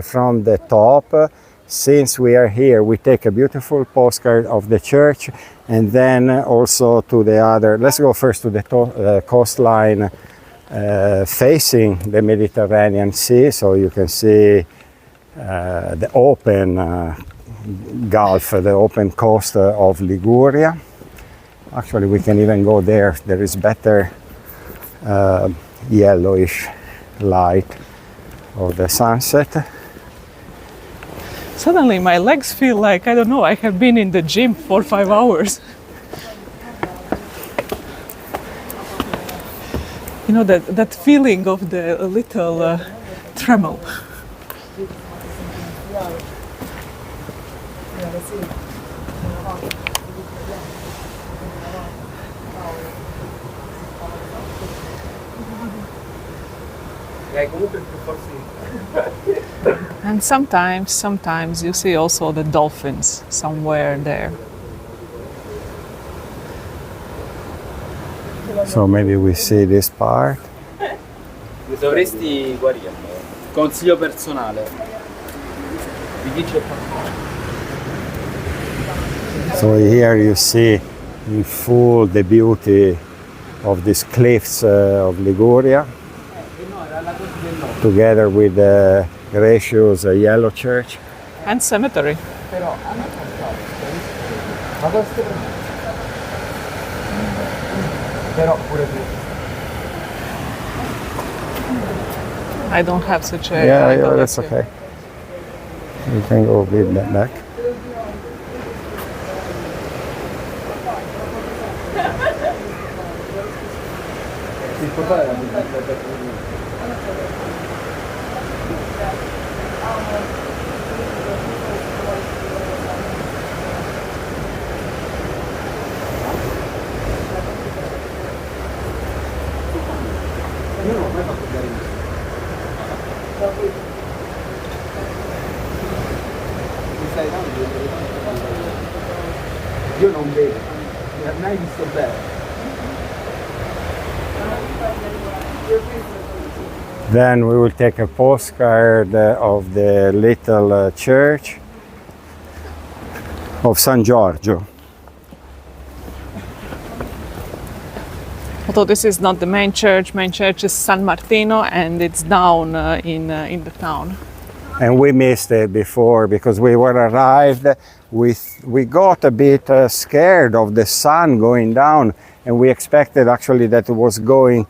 A: from the top. Since we are here, we take a beautiful postcard of the church, and then also to the other. Let's go first to the coastline facing the Mediterranean Sea, so you can see the open Gulf, the open coast of Liguria. Actually, we can even go there. There is better yellowish light of the sunset.
B: Suddenly my legs feel like, I don't know, I have been in the gym for 5 hours. You know, that feeling of the little tremor. And sometimes you see also the dolphins somewhere there.
A: So maybe we see this part.
E: Dovresti guarirlo. Consiglio personale. Di chi c'è parlato.
A: So here you see in full the beauty of these cliffs of Liguria, together with the gracious yellow church.
B: And cemetery. I don't have such a...
A: Yeah, that's okay. You can go with that back.
E: Io non vedo, mi ha mai visto bene.
A: Then we will take a postcard of the little church of San Giorgio.
B: Although this is not the main church is San Martino, and it's down in the town.
A: And we missed it before because we were arrived. We got a bit scared of the sun going down, and we expected actually that it was going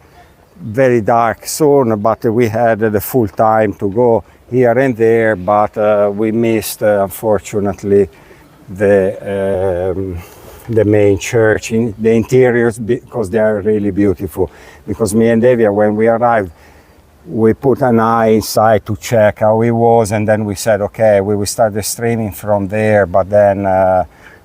A: very dark soon, but we had the full time to go here and there, but we missed unfortunately the main church, in the interiors, because they are really beautiful. Because me and Evija, when we arrived, we put an eye inside to check how it was, and then we said, okay, we will start the streaming from there, but then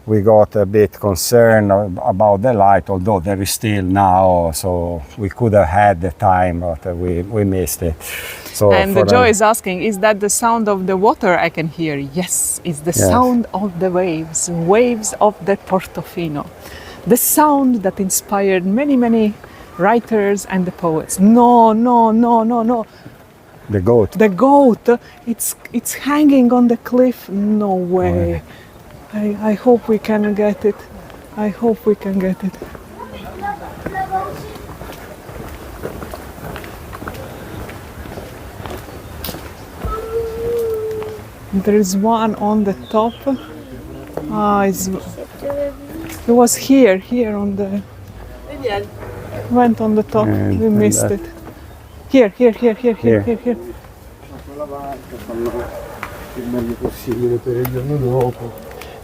A: we got a bit concerned about the light, although there is still now, so we could have had the time, but we missed it. So
B: and Joe is asking, is that the sound of the water I can hear? Yes, it's the sound of the waves of the Portofino. The sound that inspired many, many writers and the poets. No.
A: The goat.
B: The goat, it's hanging on the cliff. No way. I hope we can get it. I hope we can get it. There is one on the top. It was here on the... Went on the top, we missed it. Here.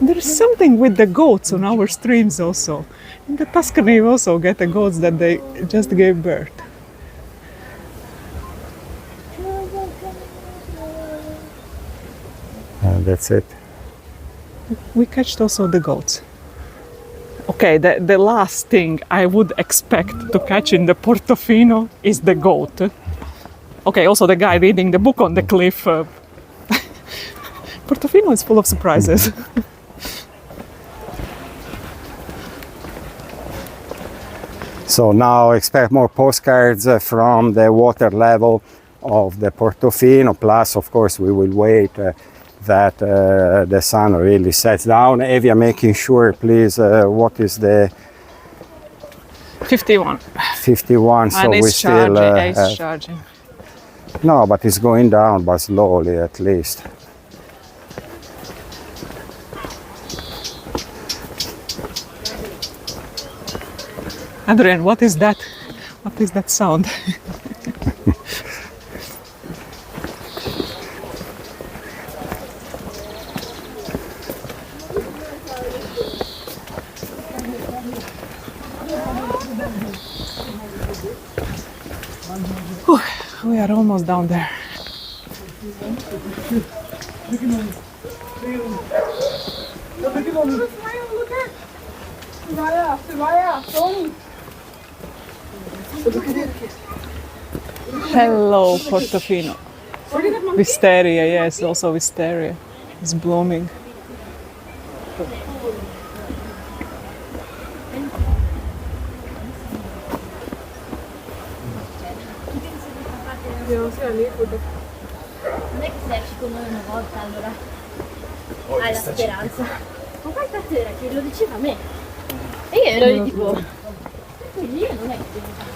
B: There is something with the goats on our streams also. In the Tuscany we also get the goats that they just gave birth.
A: That's it.
B: We catched also the goats. Okay, the last thing I would expect to catch in the Portofino is the goat. Okay, also the guy reading the book on the cliff. Portofino is full of surprises.
A: So now expect more postcards from the water level of the Portofino. Plus, of course, we will wait that the sun really sets down. Evija, making sure, please, what is the
B: 51.
A: 51, so
B: and
A: we still
B: it's charging.
A: No, but it's going down, but slowly at least.
B: Adrian, what is that? What is that sound? Whew, we are almost down there. Hello, Portofino. Wisteria, yes, also wisteria. It's blooming.
D: Non è che se esci con noi una volta allora hai la speranza. Ma poi tanto era che lo diceva a me. E io ero lì tipo. Quindi io non è che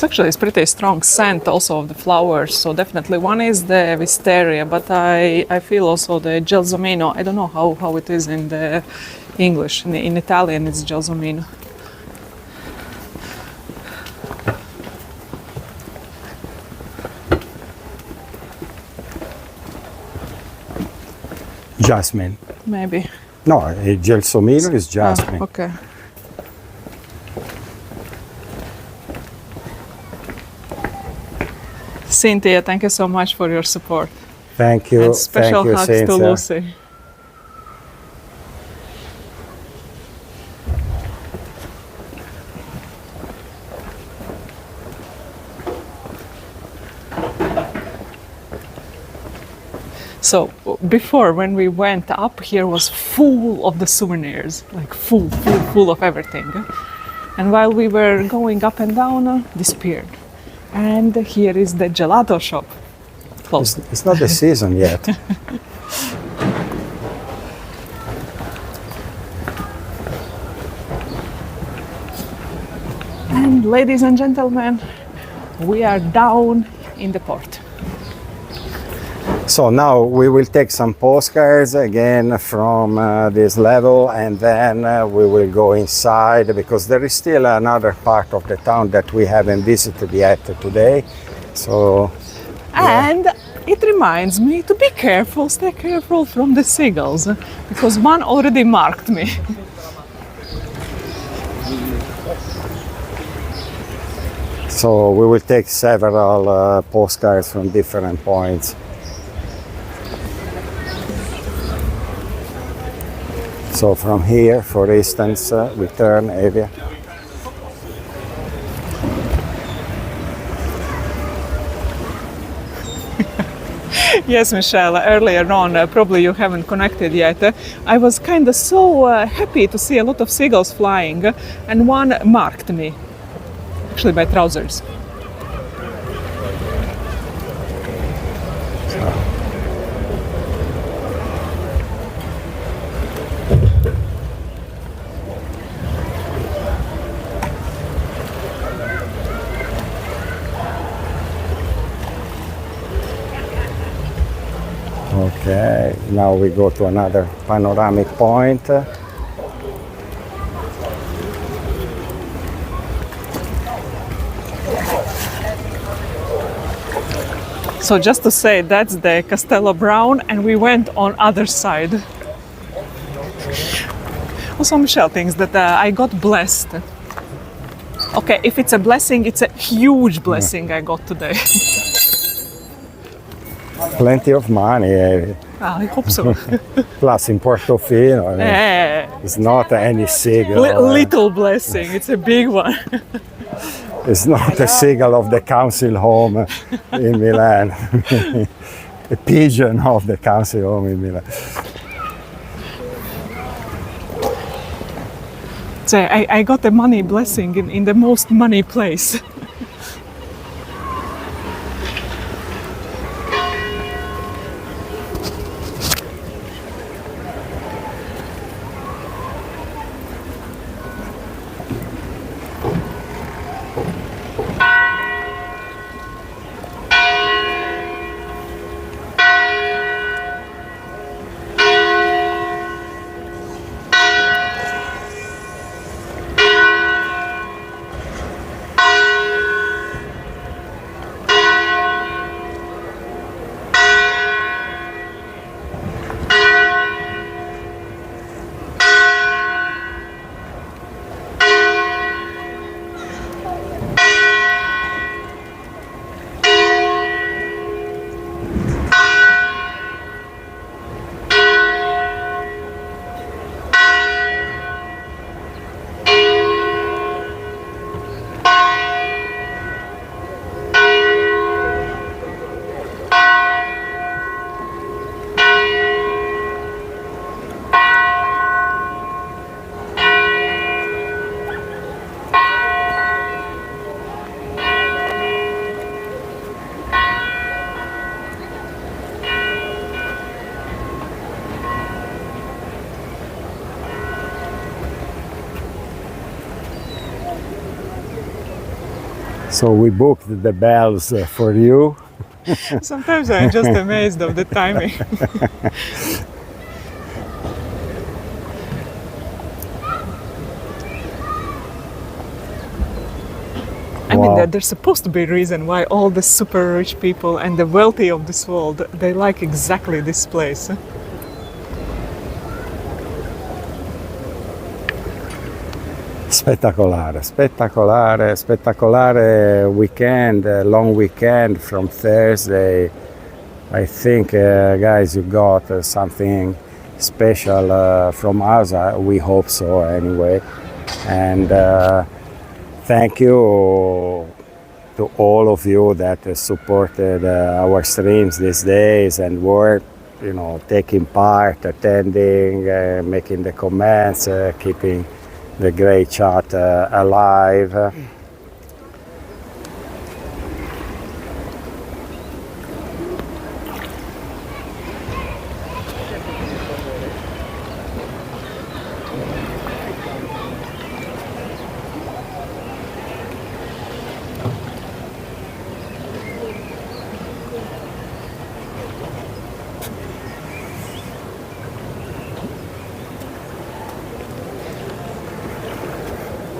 B: It's pretty strong scent also of the flowers, so definitely one is the wisteria, but I feel also the gelsomino. I don't know how it is in the English. In Italian it's gelsomino.
A: Jasmine.
B: Maybe.
A: No, gelsomino is jasmine.
B: Ah, okay. Cynthia, thank you so much for your support.
A: Thank you.
B: And special
A: Thank you,
B: hugs to
A: Cynthia.
B: Lucy. So before, when we went up, here was full of the souvenirs, like full of everything. And while we were going up and down, disappeared. And here is the gelato shop, closed.
A: It's not the season yet.
B: And ladies and gentlemen, we are down in the port.
A: So now we will take some postcards again from this level, and then we will go inside, because there is still another part of the town that we haven't visited yet today. So
B: And it reminds me to be careful, stay careful from the seagulls, because one already marked me.
A: So we will take several postcards from different points. So from here, for instance, we turn Evija.
B: Yes, Michelle, earlier on, probably you haven't connected yet, I was kind of so happy to see a lot of seagulls flying, and one marked me, actually by trousers.
A: Okay, now we go to another panoramic point.
B: So just to say, that's the Castello Brown, and we went on other side. Also, Michelle thinks that I got blessed. Okay, if it's a blessing, it's a huge blessing I got today.
A: Plenty of money,
B: I hope so.
A: plus in Portofino. I mean, it's not any seagull.
B: Little blessing, it's a big one.
A: It's not a seagull of the council home in Milan. A pigeon of the council home in Milan.
B: So I got a money blessing in the most money place.
A: So we booked the bells for you.
B: Sometimes I'm just amazed of the timing. I mean,
A: Wow.
B: there's supposed to be a reason why all the super rich people and the wealthy of this world, they like exactly this place.
A: Spettacolare, spettacolare, spettacolare weekend, long weekend from Thursday. I think, guys, you got something special from us. We hope so, anyway. And thank you to all of you that supported our streams these days and were, taking part, attending, making the comments, keeping the great chat alive.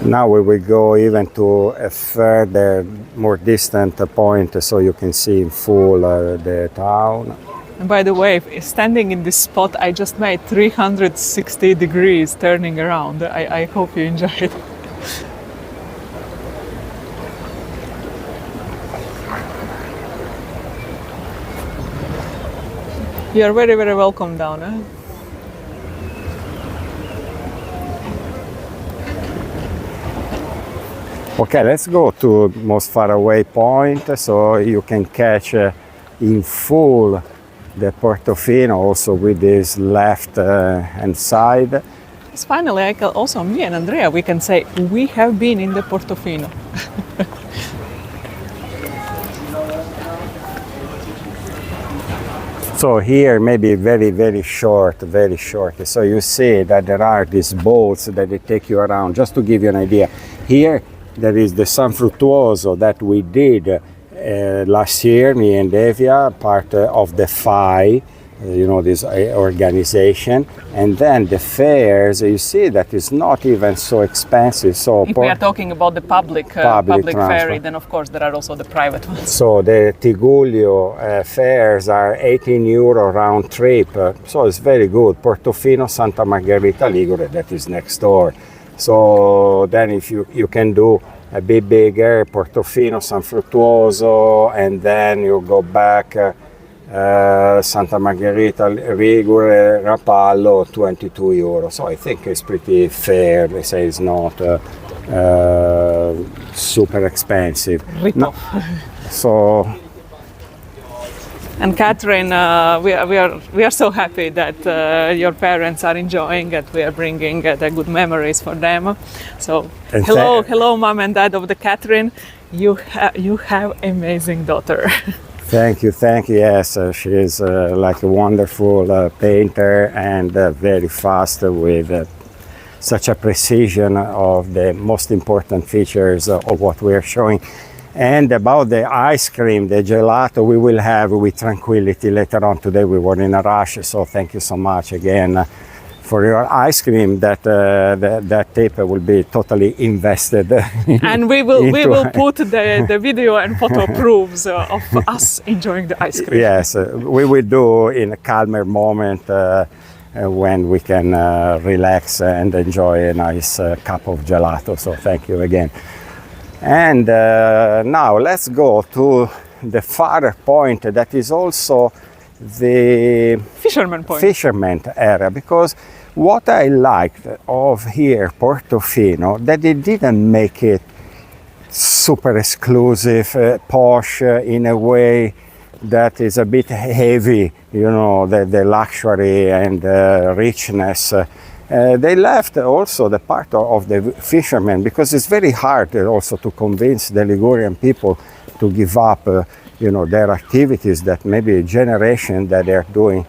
A: Now we will go even to a further, more distant point so you can see in full the town.
B: And by the way, standing in this spot, I just made 360 degrees turning around. I hope you enjoyed it. You are very, very welcome down.
A: Okay, let's go to most far away point so you can catch in full the Portofino also with this left hand side.
B: Yes, finally, me and Andrea, we can say we have been in the Portofino.
A: So here maybe very, very short, very short. So you see that there are these boats that they take you around. Just to give you an idea, here there is the San Fruttuoso that we did last year, me and Evija, part of the FAI, this organization. And then the fares, you see that it's not even so expensive. So
B: if we are talking about the public ferry, then of course there are also the private ones.
A: So the Tigullio fares are 18 euro round trip. So it's very good. Portofino, Santa Margherita Ligure, that is next door. So then if you can do a bit bigger, Portofino, San Fruttuoso, and then you go back Santa Margherita, Ligure, Rapallo, 22 euro. So I think it's pretty fair. They say it's not super expensive.
B: No.
A: So.
B: And Catherine, we are so happy that your parents are enjoying it. We are bringing the good memories for them. So hello, mom and dad of the Catherine. You have amazing daughter.
A: Thank you. Yes, she is like a wonderful painter and very fast with such a precision of the most important features of what we are showing. And about the ice cream, the gelato, we will have with tranquility later on today. We were in a rush, so thank you so much again for your ice cream. That tip will be totally invested.
B: And we will put the video and photo proofs of us enjoying the ice cream.
A: Yes, we will do in a calmer moment when we can relax and enjoy a nice cup of gelato. So thank you again. And now let's go to the farther point that is also the fisherman area, because what I liked of here, Portofino, that they didn't make it super exclusive, posh in a way that is a bit heavy, the luxury and richness. They left also the part of the fishermen, because it's very hard also to convince the Ligurian people to give up their activities that maybe a generation that they're doing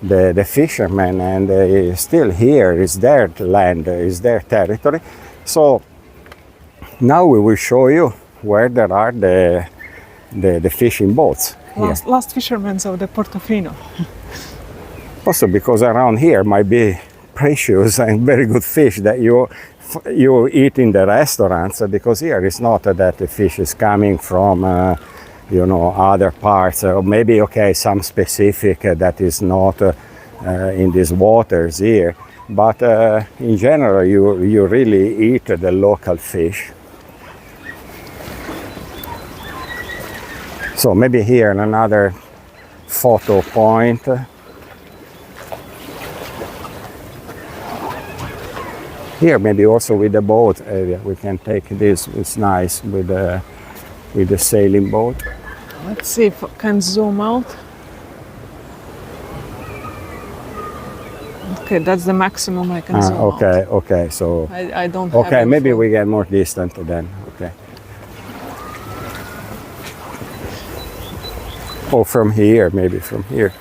A: the fishermen, and still here is their land, is their territory. So now we will show you where there are the fishing boats. Here.
B: Last fishermen of the Portofino.
A: Also because around here might be precious and very good fish that you eat in the restaurants, because here it's not that the fish is coming from you know, other parts, or maybe okay, some specific that is not in these waters here, but in general you really eat the local fish. So maybe here another photo point. Here maybe also with the boat area we can take this. It's nice with the sailing boat.
B: Let's see if I can zoom out. Okay, that's the maximum I can zoom out.
A: Okay, so
B: I don't
A: okay,
B: have
A: maybe
B: info.
A: we get more distant then. Okay. Oh, from here, maybe from here.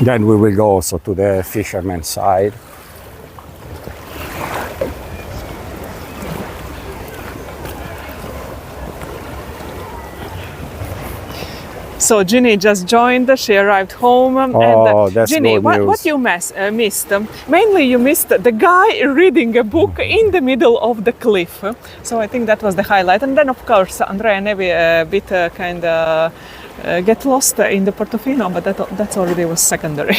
A: Then we will go also to the fisherman's side.
B: So Ginny just joined, she arrived home.
A: Oh, that's
B: Ginny,
A: good news.
B: what you missed? Mainly you missed the guy reading a book in the middle of the cliff. So I think that was the highlight. And then of course Andrea and Evija a bit kind of get lost in the Portofino, but that already was secondary.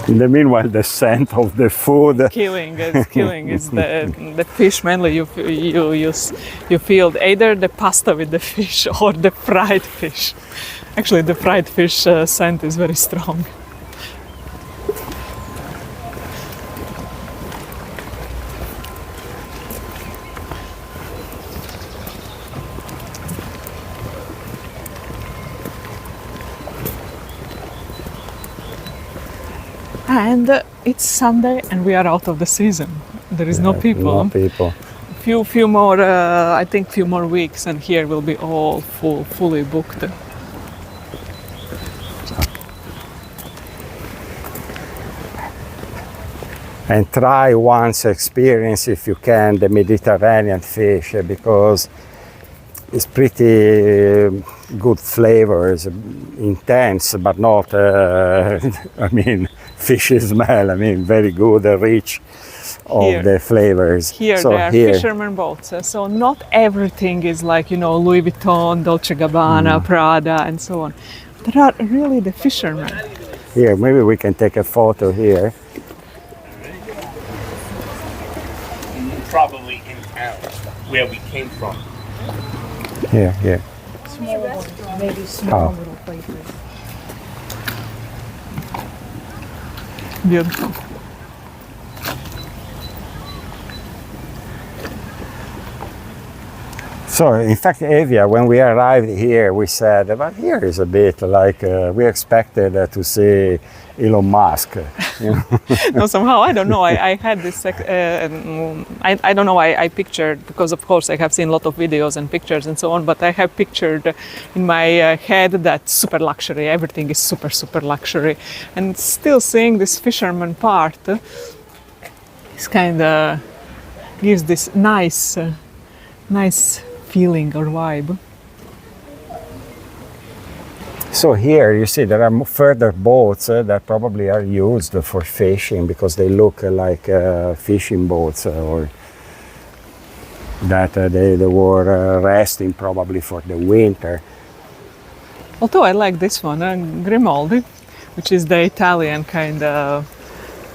A: In the meanwhile, the scent of the food.
B: Killing is the fish. Mainly you feel either the pasta with the fish or the fried fish. Actually, the fried fish scent is very strong. And it's Sunday and we are out of the season. There is no people.
A: No people.
B: Few more, I think few more weeks and here will be all fully booked.
A: And try once, experience if you can the Mediterranean fish, because it's pretty good flavors, intense, but not, I mean, fishy smell, I mean, very good, rich of
B: Here.
A: the flavors.
B: Here
A: So
B: there are
A: here,
B: fishermen boats, so not everything is like, you know, Louis Vuitton, Dolce Gabbana, Prada and so on. There are really the fishermen.
A: here, maybe we can take a photo here.
E: Probably in town where we came from.
A: Here.
C: Maybe small
A: Oh.
C: little places.
B: Beautiful.
A: So, in fact, Evija, when we arrived here, we said, but here is a bit like we expected to see Elon Musk. You know?
B: No, somehow, I don't know, I had this, I don't know, I pictured, because of course I have seen a lot of videos and pictures and so on, but I have pictured in my head that super luxury, everything is super luxury. And still seeing this fisherman part is kind of gives this nice feeling or vibe.
A: So here you see there are further boats that probably are used for fishing because they look like fishing boats or that they were resting probably for the winter.
B: Although I like this one, Grimaldi, which is the Italian kind of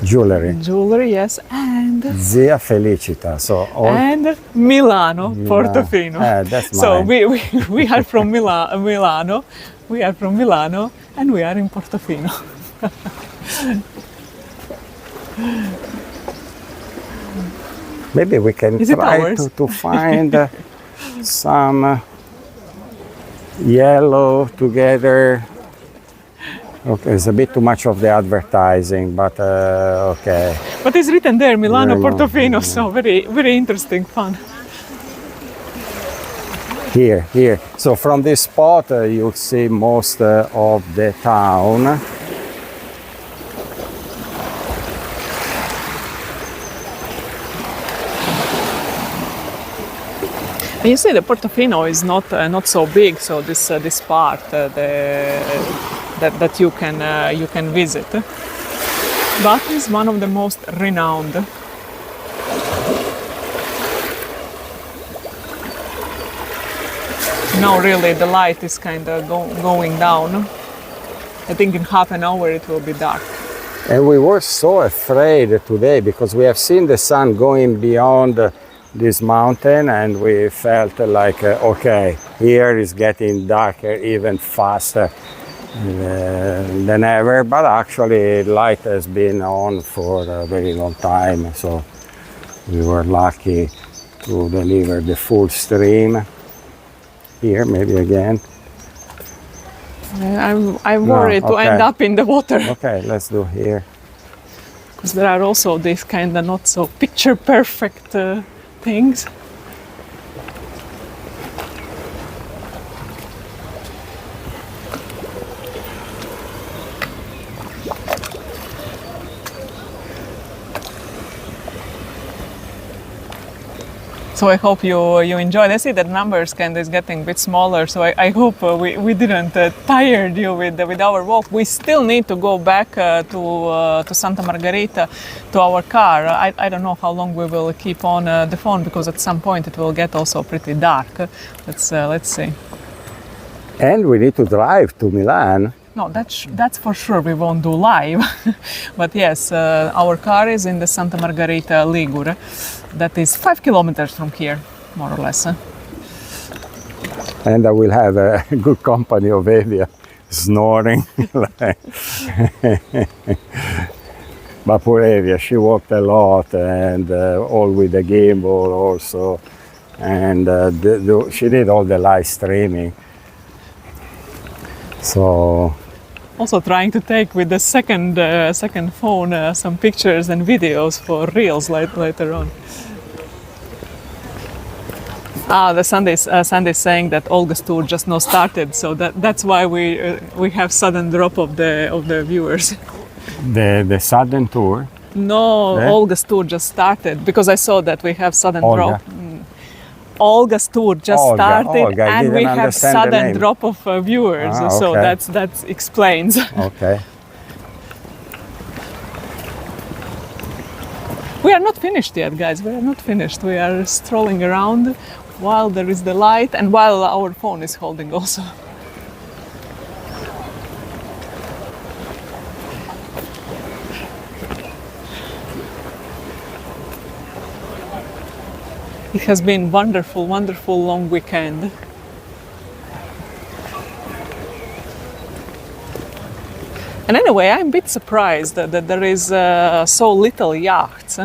A: Jewelry,
B: yes, and
A: Zia Felicita. So
B: and Milano, Portofino.
A: That's
B: so
A: mine.
B: we are from Milano. We are from Milano, and we are in Portofino.
A: Maybe we can try to find some yellow together. Okay, it's a bit too much of the advertising, but okay.
B: But it's written there, Milano, Portofino, so very, very interesting, fun.
A: Here. So from this spot, you'll see most of the town.
B: And you see, the Portofino is not so big, so this part that you can visit, but is one of the most renowned. Now really the light is kind of going down. I think in half an hour it will be dark.
A: And we were so afraid today because we have seen the sun going beyond this mountain and we felt like, okay, here is getting darker even faster than ever, but actually light has been on for a very long time, so we were lucky to deliver the full stream. Here, maybe again.
B: I'm worried to end up in the water.
A: Okay, let's do here.
B: Because there are also these kind of not so picture perfect things. So I hope you enjoyed. I see that numbers is getting a bit smaller, so I hope we didn't tire you with our walk. We still need to go back to Santa Margherita to our car. I don't know how long we will keep on the phone because at some point it will get also pretty dark. Let's see.
A: And we need to drive to Milan.
B: No, that's for sure we won't do live. But yes, our car is in the Santa Margherita Liguria. That is 5 kilometers from here, more or less.
A: And I will have a good company of Evija snoring. But poor Evija, she walked a lot and all with the gimbal also. And she did all the live streaming. So
B: also trying to take with the second phone some pictures and videos for reels later on. The Sunday's saying that Olga's tour just now started, so that's why we have sudden drop of the viewers.
A: The sudden tour?
B: No, Olga's tour just started because I saw that we have sudden drop. Olga's tour just started and we have sudden drop of viewers, so that explains.
A: Okay.
B: We are not finished yet, guys. We are not finished. We are strolling around while there is the light and while our phone is holding also. It has been wonderful, wonderful long weekend. And anyway, I'm a bit surprised that there is so little yachts.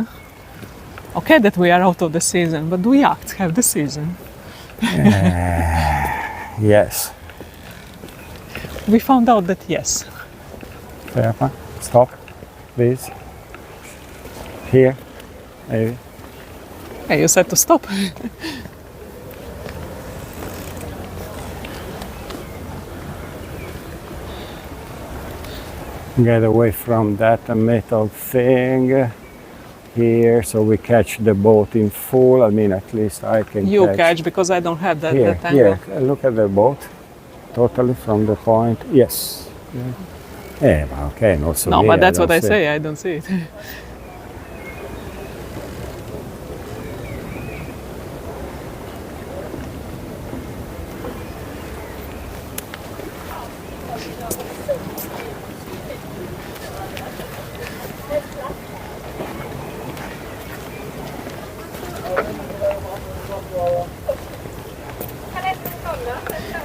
B: Okay, that we are out of the season, but do yachts have the season?
A: Yes.
B: We found out that yes.
A: Stop, please. Here, maybe.
B: Hey, you said to stop.
A: Get away from that metal thing here, so we catch the boat in full. I mean, at least I can
B: You catch because I don't have that angle.
A: Here, look at the boat. totally from the point. Yes. Okay, not so
B: No,
A: big,
B: but that's what I
A: don't see.
B: say. I don't see it.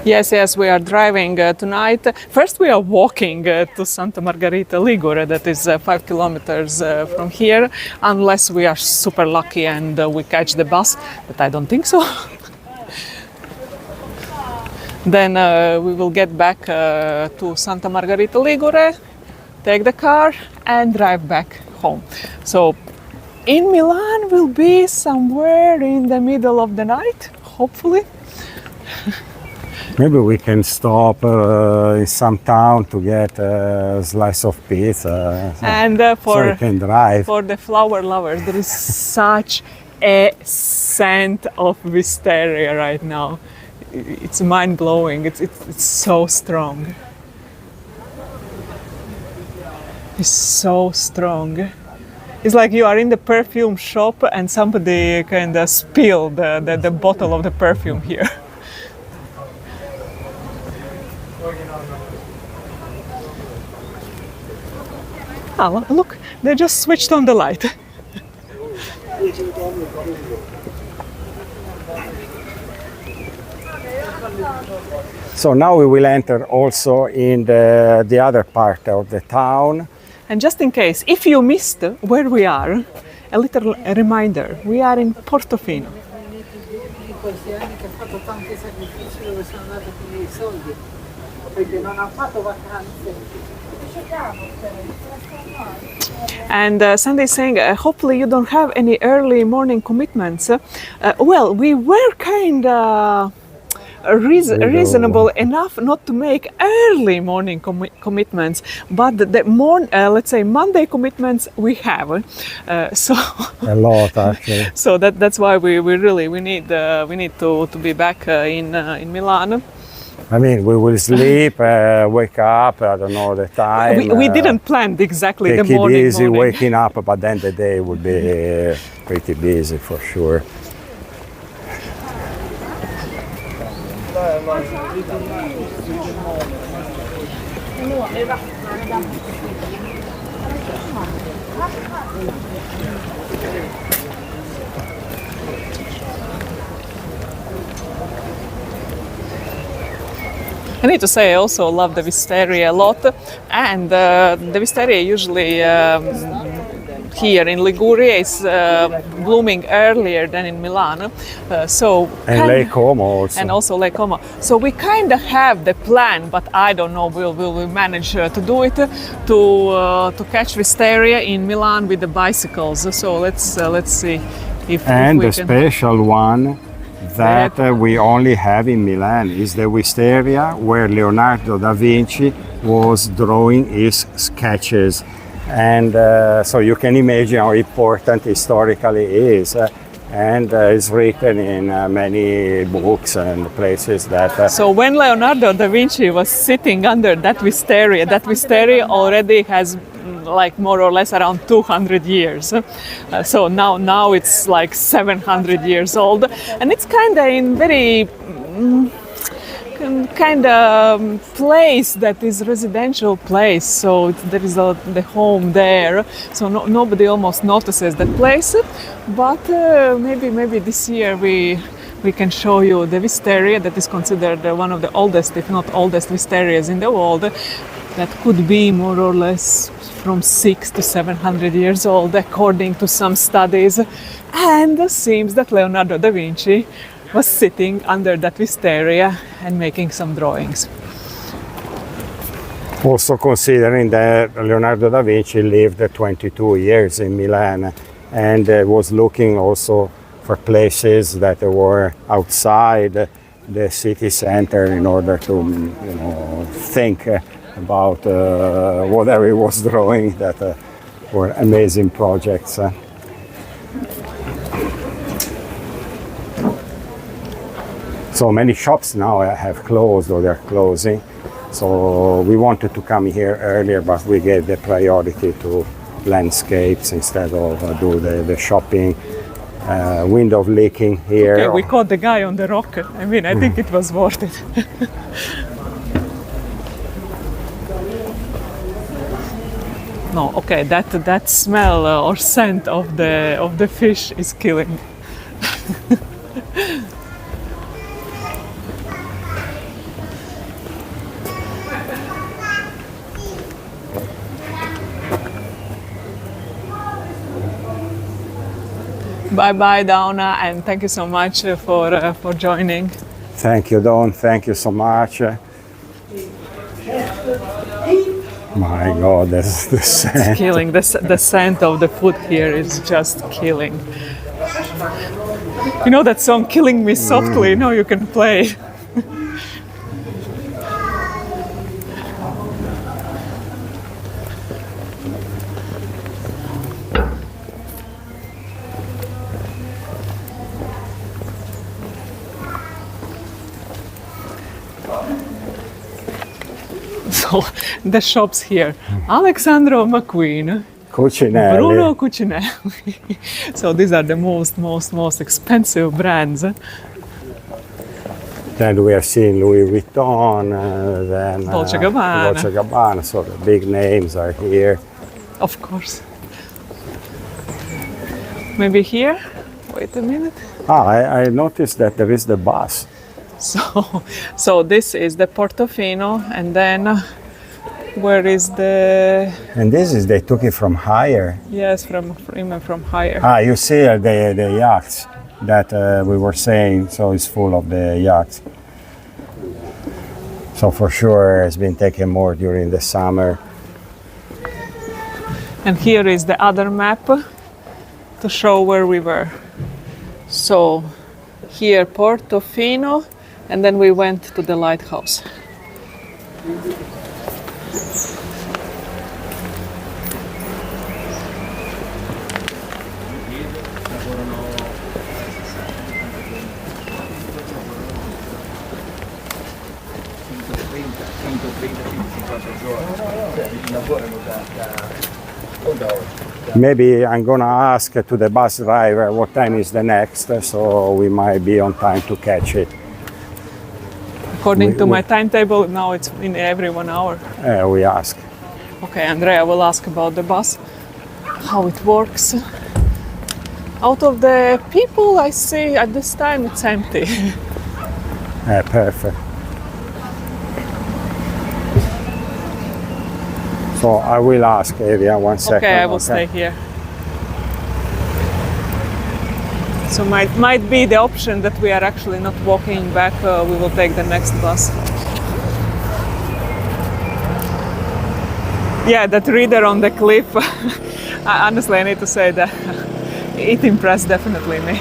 B: Yes, we are driving tonight. First, we are walking to Santa Margherita Ligure, that is 5 kilometers from here, unless we are super lucky and we catch the bus, but I don't think so. Then we will get back to Santa Margherita Ligure, take the car, and drive back home. So, in Milan, we'll be somewhere in the middle of the night, hopefully.
A: Maybe we can stop in some town to get a slice of pizza.
B: And
A: so we can drive.
B: for the flower lovers, there is such a scent of wisteria right now. It's mind-blowing. It's so strong. It's so strong. It's like you are in the perfume shop and somebody kind of spilled the bottle of the perfume here. Ah, look, they just switched on the light.
A: So now we will enter also in the other part of the town.
B: And just in case, if you missed where we are, a little reminder, we are in Portofino.
F: Questi anni che ha fatto tanti sacrifici dove sono andati tutti i soldi, perché non ha fatto vacanze.
B: And Sandy is saying, hopefully you don't have any early morning commitments. Well, we were kind of reasonable enough not to make early morning commitments, but the let's say Monday commitments we have. So
A: A lot, actually.
B: so that's why we need to be back in Milan.
A: I mean, we will sleep, wake up, I don't know the time.
B: We didn't plan exactly
A: take
B: the morning.
A: it easy,
B: morning.
A: waking up, but then the day will be pretty busy for sure.
B: I need to say I also love the wisteria a lot, and the wisteria usually here in Liguria is blooming earlier than in Milan.
A: And Lake Como also.
B: And also Lake Como. So we kind of have the plan, but I don't know will we manage to do it to catch wisteria in Milan with the bicycles. So let's see if
A: And
B: we
A: the
B: can.
A: special one that we only have in Milan is the wisteria where Leonardo da Vinci was drawing his sketches. And so you can imagine how important historically it is. And it's written in many books and places that...
B: So when Leonardo da Vinci was sitting under that wisteria already has like more or less around 200 years. So now it's like 700 years old, and it's kind of in very kind of place that is residential place. So there is the home there. So nobody almost notices that place. But maybe this year we can show you the wisteria that is considered one of the oldest, if not oldest, wisterias in the world. That could be more or less from 600 to 700 years old, according to some studies. And it seems that Leonardo da Vinci was sitting under that wisteria and making some drawings.
A: Also considering that Leonardo da Vinci lived 22 years in Milan and was looking also for places that were outside the city center in order to think about whatever he was drawing, that were amazing projects. So many shops now have closed or they're closing. So we wanted to come here earlier, but we gave the priority to landscapes instead of do the shopping. Window licking here.
B: Okay, we caught the guy on the rock. I mean, I think it was worth it. No, okay, that smell or scent of the fish is killing. Bye bye, Donna, and thank you so much for joining.
A: Thank you, Dawn. Thank you so much. My God, that's the scent.
B: It's killing. The scent of the food here is just killing. You know that song "Killing Me Softly"? No, you can play. So the shops here: Alexandro McQueen,
A: Cucinelli.
B: Bruno Cucinelli. So these are the most expensive brands.
A: Then we are seeing Louis Vuitton, then
B: Dolce Gabbana.
A: Dolce Gabbana. So the big names are here.
B: Of course. Maybe here? Wait a minute.
A: I noticed that there is the bus.
B: So this is the Portofino, and then where is the?
A: And this is, they took it from higher.
B: Yes, even from higher.
A: You see the yachts that we were saying, so it's full of the yachts. So for sure it's been taken more during the summer.
B: And here is the other map to show where we were. So here Portofino, and then we went to the lighthouse.
A: Maybe I'm gonna ask to the bus driver what time is the next, so we might be on time to catch it.
B: According to my timetable, now it's in every 1 hour.
A: We ask.
B: Okay, Andrea will ask about the bus, how it works. Out of the people I see at this time, it's empty.
A: Perfect. So I will ask Evija 1 second.
B: Okay, I will stay here. So might be the option that we are actually not walking back. We will take the next bus. Yeah, that reader on the cliff. Honestly, I need to say that it impressed definitely me.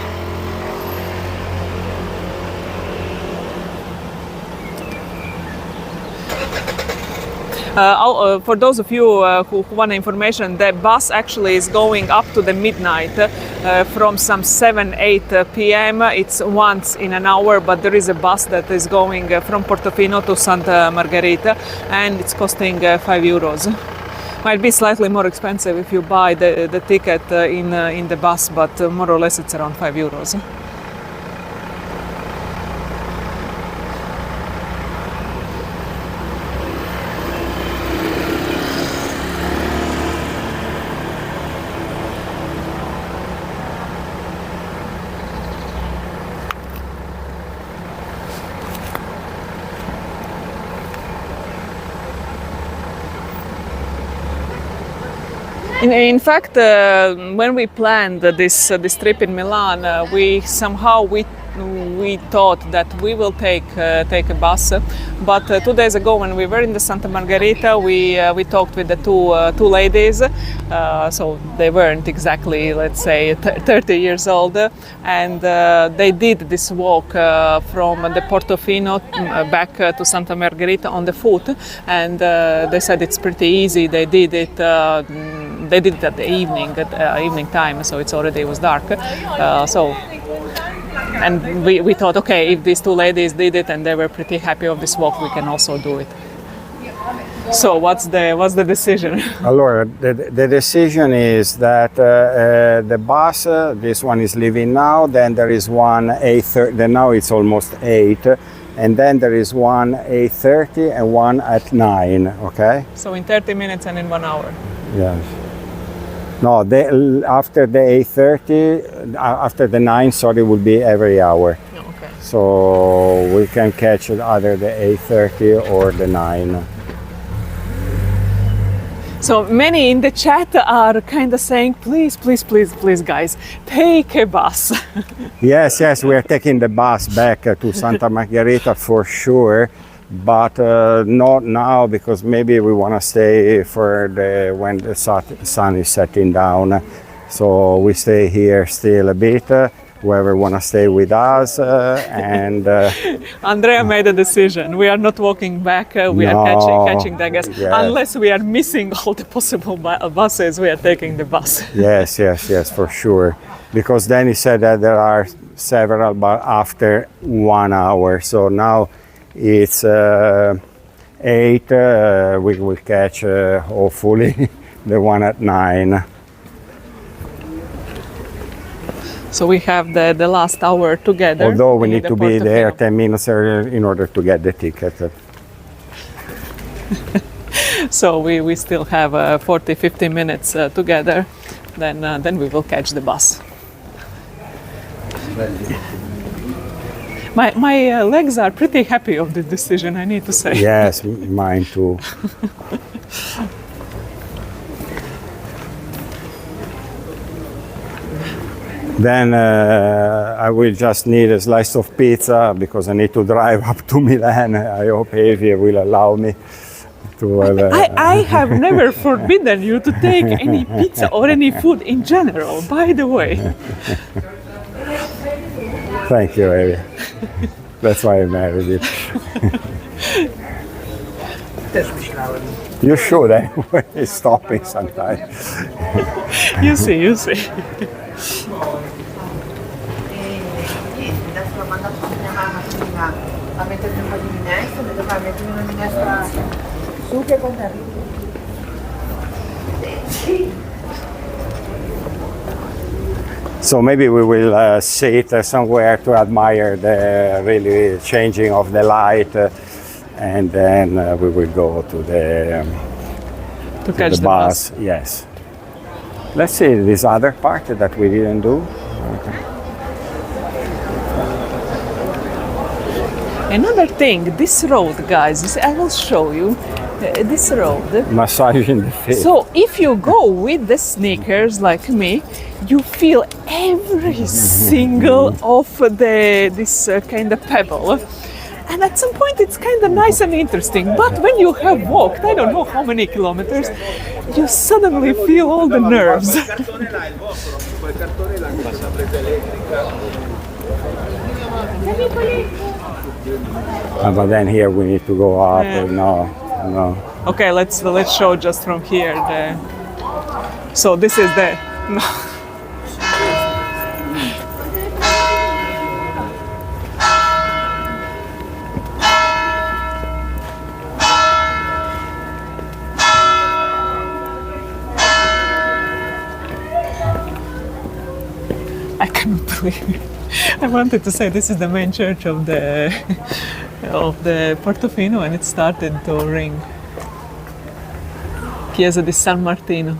B: For those of you who want information, the bus actually is going up to the midnight from some 7-8 p.m. It's once in an hour, but there is a bus that is going from Portofino to Santa Margherita, and it's costing €5. Might be slightly more expensive if you buy the ticket in the bus, but more or less it's around €5. In fact, when we planned this trip in Milan, we thought that we will take a bus. But 2 days ago, when we were in the Santa Margherita, we talked with the two ladies. So they weren't exactly, let's say, 30 years old, and they did this walk from the Portofino back to Santa Margherita on the foot, and they said it's pretty easy. They did it. They did it at the evening time, so it was dark. So And we thought, okay, if these two ladies did it and they were pretty happy of this walk, we can also do it. So what's the decision?
A: Allora, the decision is that the bus, this one is leaving now, then there is one 8:30, then now it's almost 8, and then there is one 8:30 and one at 9, okay?
B: So in 30 minutes and in 1 hour.
A: Yes. No, after the 8:30, after the 9, sorry, will be every hour.
B: Okay.
A: So we can catch either the 8:30 or the 9.
B: So many in the chat are kind of saying, please, please, please, please, guys, take a bus.
A: Yes, we are taking the bus back to Santa Margherita for sure, but not now because maybe we want to stay for when the sun is setting down. So we stay here still a bit. Whoever want to stay with us and
B: Andrea made a decision. We are not walking back. We are catching the gas.
A: Yes.
B: Unless we are missing all the possible buses, we are taking the bus.
A: yes, for sure. Because then he said that there are several, but after 1 hour. So now it's 8. We will catch hopefully the one at 9.
B: So we have the last hour together.
A: Although we need to be there
B: Portofino.
A: 10 minutes earlier in order to get the ticket.
B: So we still have 40-50 minutes together. Then we will catch the bus. My legs are pretty happy of the decision, I need to say.
A: Yes, mine too. Then I will just need a slice of pizza because I need to drive up to Milan. I hope Evija will allow me to have
B: I have never forbidden you to take any pizza or any food in general, by the way.
A: Thank you, Evija. That's why I married you. You should anyway, stopping sometimes.
B: You see.
F: A mettermi un po' di minestra, mi tocca mettermi una minestra su che con
A: So maybe we will sit somewhere to admire the really changing of the light, and then we will go to the
B: To catch the
A: bus. Yes. Let's see this other part that we didn't do.
B: Another thing, this road, guys, I will show you this road.
A: Massaging the feet.
B: So if you go with the sneakers like me, you feel every single of this kind of pebble. And at some point it's kind of nice and interesting. But when you have walked, I don't know how many kilometers, you suddenly feel all the nerves.
A: But then here we need to go up.
B: Yeah.
A: No.
B: Okay, let's show just from here. So this is the. I cannot believe it. I wanted to say this is the main church of the Portofino, and it started to ring. Chiesa di San Martino.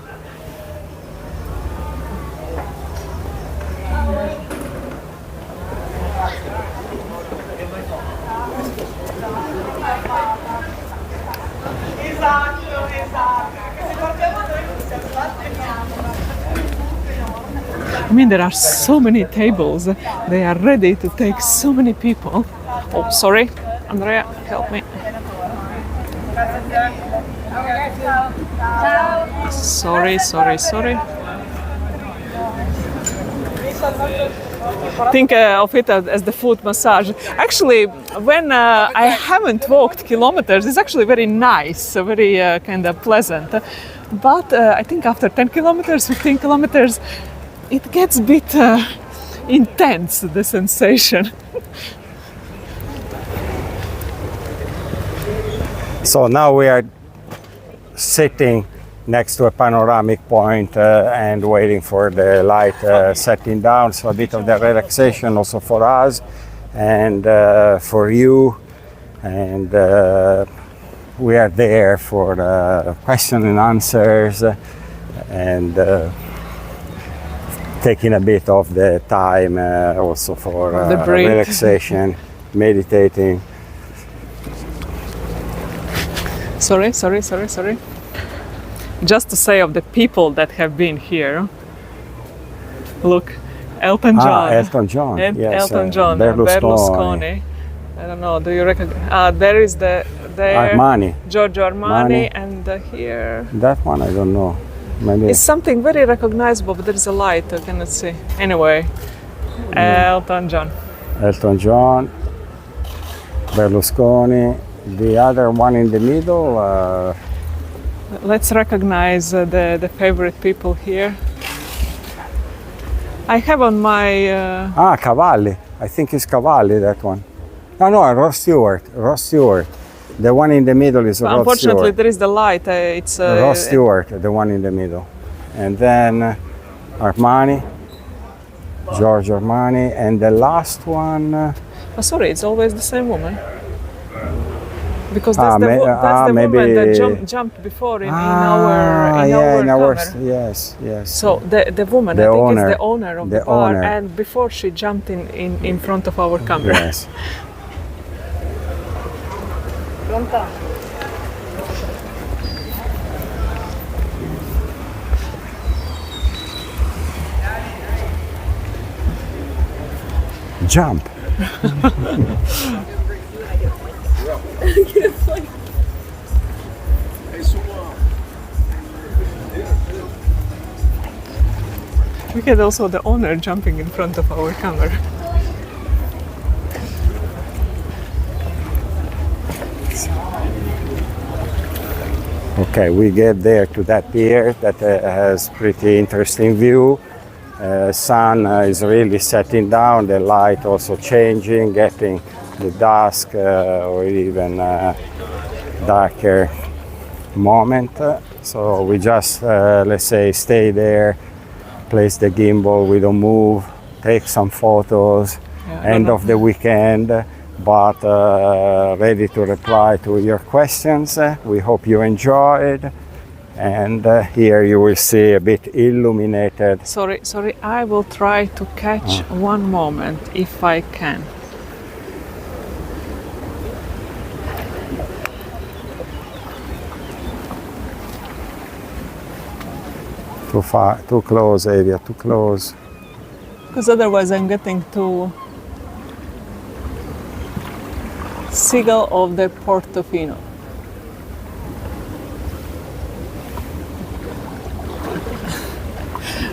B: I mean, there are so many tables. They are ready to take so many people. Oh, sorry, Andrea, help me. Sorry. Think of it as the foot massage. Actually, when I haven't walked kilometers, it's actually very nice, very kind of pleasant. But I think after 10 kilometers, 15 kilometers, it gets a bit intense, the sensation.
A: So now we are sitting next to a panoramic point and waiting for the light setting down. So a bit of the relaxation also for us and for you. And we are there for question and answers and taking a bit of the time also for
B: The break.
A: relaxation, meditating.
B: Sorry. Just to say of the people that have been here. Look, Elton John.
A: Elton John. Yes,
B: Elton John.
A: Berlusconi.
B: I don't know. Do you recognize? There is there.
A: Armani.
B: Giorgio Armani, and here.
A: That one I don't know. Maybe.
B: It's something very recognizable, but there is a light I cannot see. Anyway, Elton John.
A: Elton John, Berlusconi. The other one in the middle.
B: Let's recognize the favorite people here. I have on my.
A: Cavalli. I think it's Cavalli, that one. No, Ross Stewart. The one in the middle is Ross
B: Unfortunately,
A: Stewart.
B: there is the light. It's
A: Ross Stewart, the one in the middle. And then Armani, Giorgio Armani, and the last one.
B: Oh, sorry, it's always the same woman. Because that's the
A: maybe
B: woman that jumped before in our cover.
A: Yes.
B: So the woman,
A: The
B: I think,
A: owner.
B: is the owner of the bar,
A: owner.
B: and before she jumped in front of our camera.
A: Yes.
D: Pronto?
A: Jump.
B: We had also the owner jumping in front of our camera.
A: Okay, we get there to that pier that has pretty interesting view. Sun is really setting down, the light also changing, getting the dusk or even darker moment. So we just, let's say, stay there, place the gimbal, we don't move, take some photos, end of the weekend, but ready to reply to your questions. We hope you enjoyed. And here you will see a bit illuminated.
B: Sorry, I will try to catch one moment if I can.
A: Too far, too close, Evija, too close.
B: Because otherwise I'm getting to Seagull of the Portofino.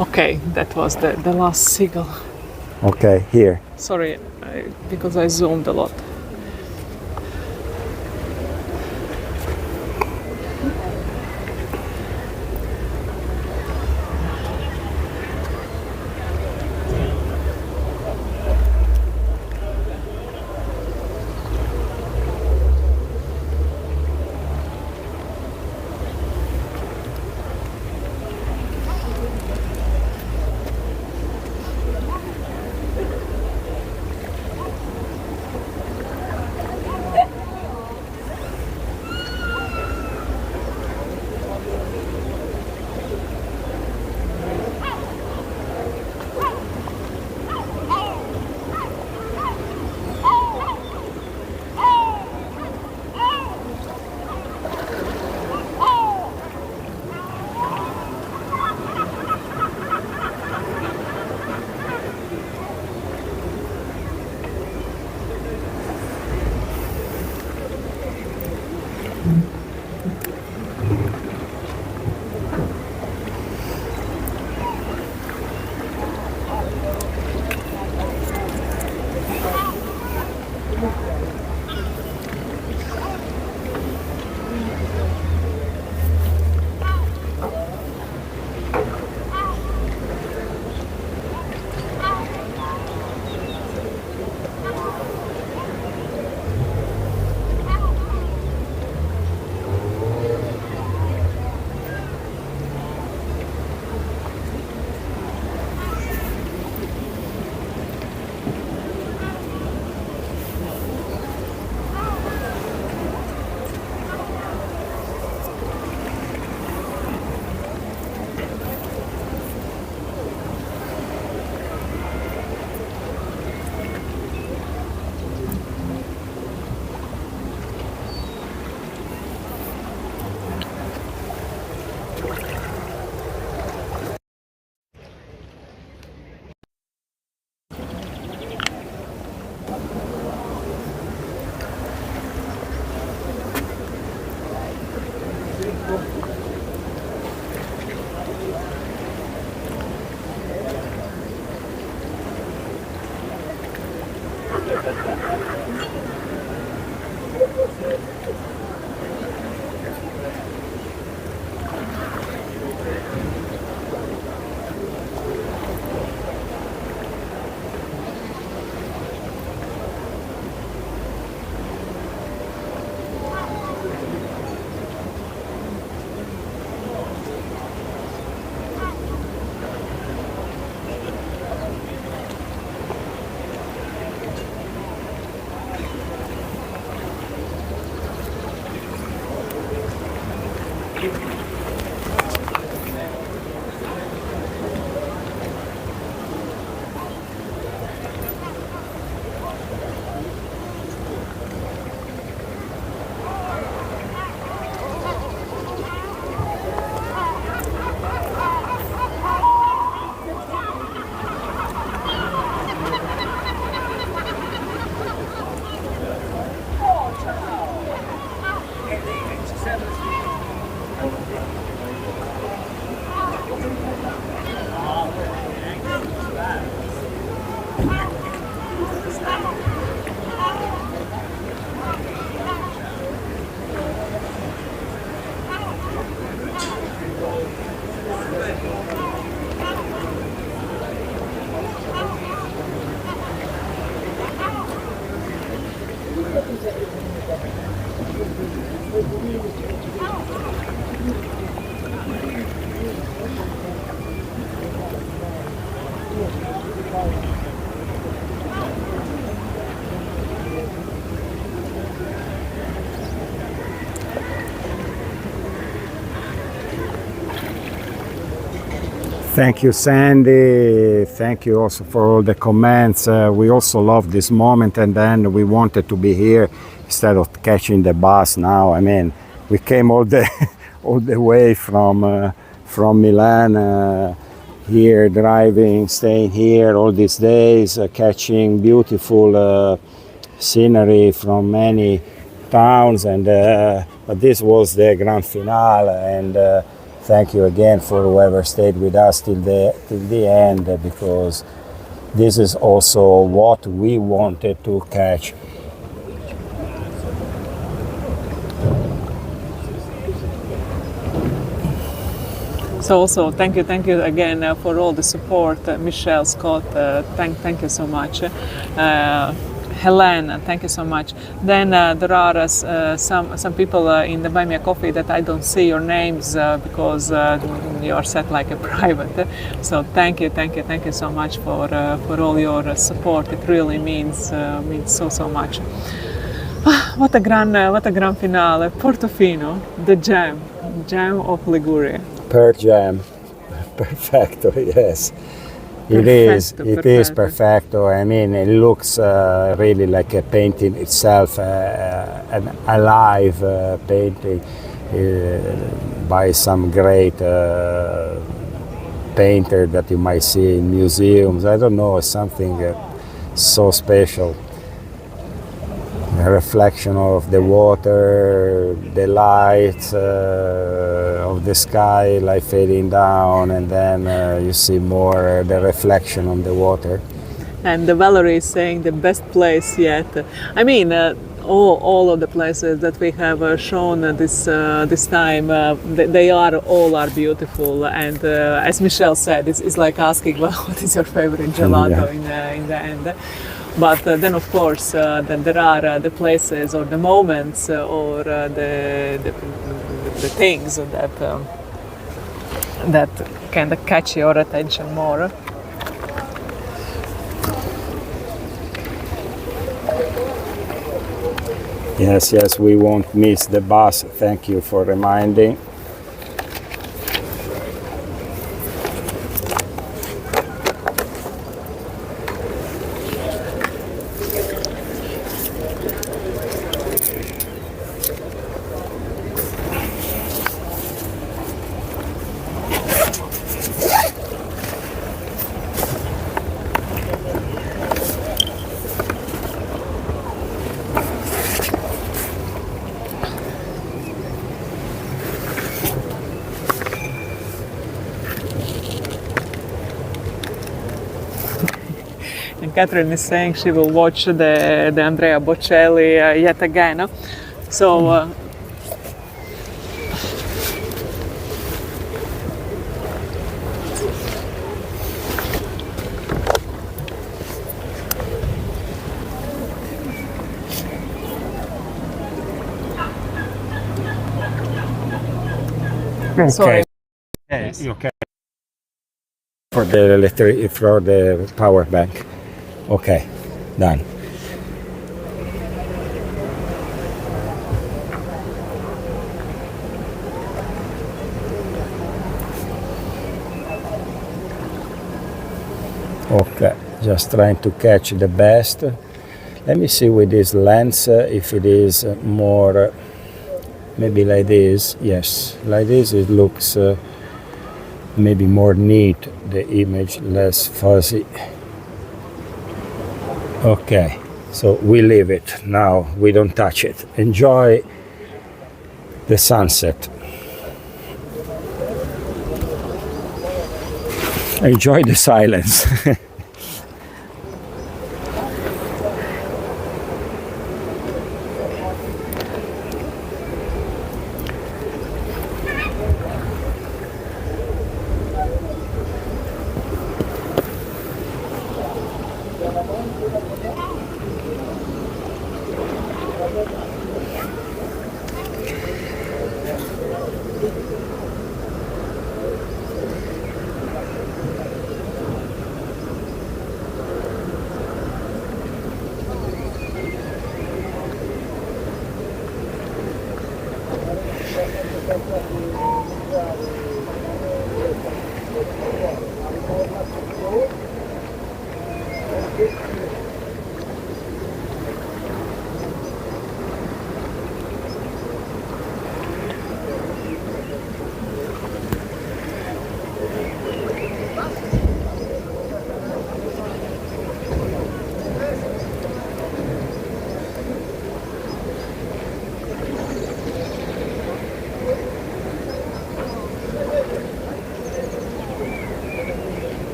B: Okay, that was the last seagull.
A: Okay, here.
B: Sorry, because I zoomed a lot.
A: Thank you, Sandy. Thank you also for all the comments. We also love this moment, and then we wanted to be here instead of catching the bus now. I mean, we came all the all the way from Milan here, driving, staying here all these days, catching beautiful scenery from many towns, and but this was the grand finale, and thank you again for whoever stayed with us till the end, because this is also what we wanted to catch.
B: So also thank you again for all the support. Michelle, Scott, thank you so much. Helen, thank you so much. Then there are some people in the Buy Me a Coffee that I don't see your names because you are set like a private. So thank you so much for all your support. It really means so much. What a gran finale! Portofino, the jam of Liguria.
A: Per jam, perfecto, yes. It is perfecto. I mean, it looks really like a painting itself, an alive painting by some great painter that you might see in museums. I don't know, it's something so special. A reflection of the water, the light of the sky, like fading down, and then you see more the reflection on the water.
B: And Valerie is saying the best place yet. I mean, all of the places that we have shown this time, they all are beautiful. And as Michelle said, it's like asking, well, what is your favorite gelato in the end? But then, of course, then there are the places or the moments or the things that kind of catch your attention more.
A: Yes, we won't miss the bus. Thank you for reminding.
B: And Catherine is saying she will watch the Andrea Bocelli yet again. So sorry.
A: Yes. Okay. For the power bank. Okay, done. Okay, just trying to catch the best. Let me see with this lens if it is more, maybe like this. Yes, like this it looks maybe more neat, the image less fuzzy. Okay, so we leave it now, we don't touch it. Enjoy the sunset. Enjoy the silence.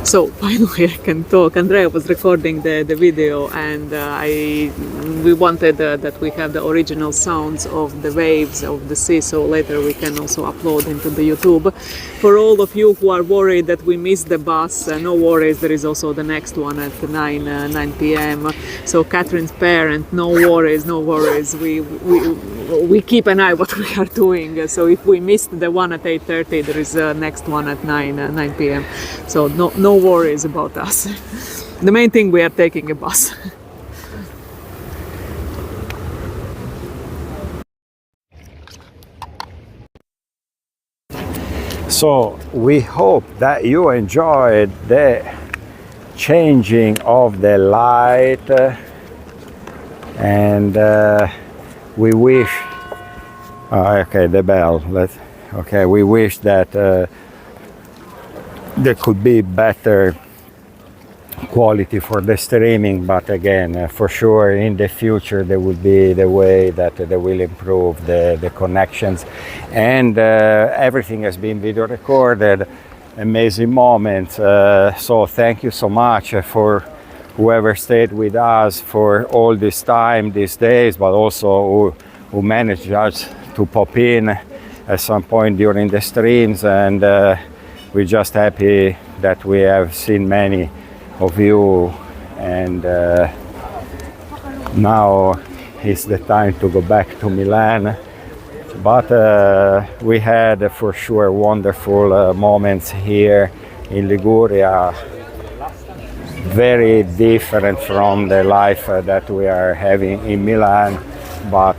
B: So finally I can talk. Andrea was recording the video, and we wanted that we have the original sounds of the waves of the sea, so later we can also upload into the YouTube. For all of you who are worried that we missed the bus, no worries, there is also the next one at 9 p.m. So Catherine's parent, no worries, no worries. We keep an eye what we are doing. So if we missed the one at 8:30, there is a next one at 9 p.m. So no worries about us. The main thing, we are taking a bus.
A: So we hope that you enjoyed the changing of the light, and we wish okay, the bell, okay, we wish that there could be better quality for the streaming, but again, for sure in the future there will be the way that they will improve the connections, and everything has been video recorded. Amazing moments. So thank you so much for whoever stayed with us for all this time, these days, but also who managed just to pop in at some point during the streams, and we're just happy that we have seen many of you, and now it's the time to go back to Milan. But we had for sure wonderful moments here in Liguria, very different from the life that we are having in Milan, but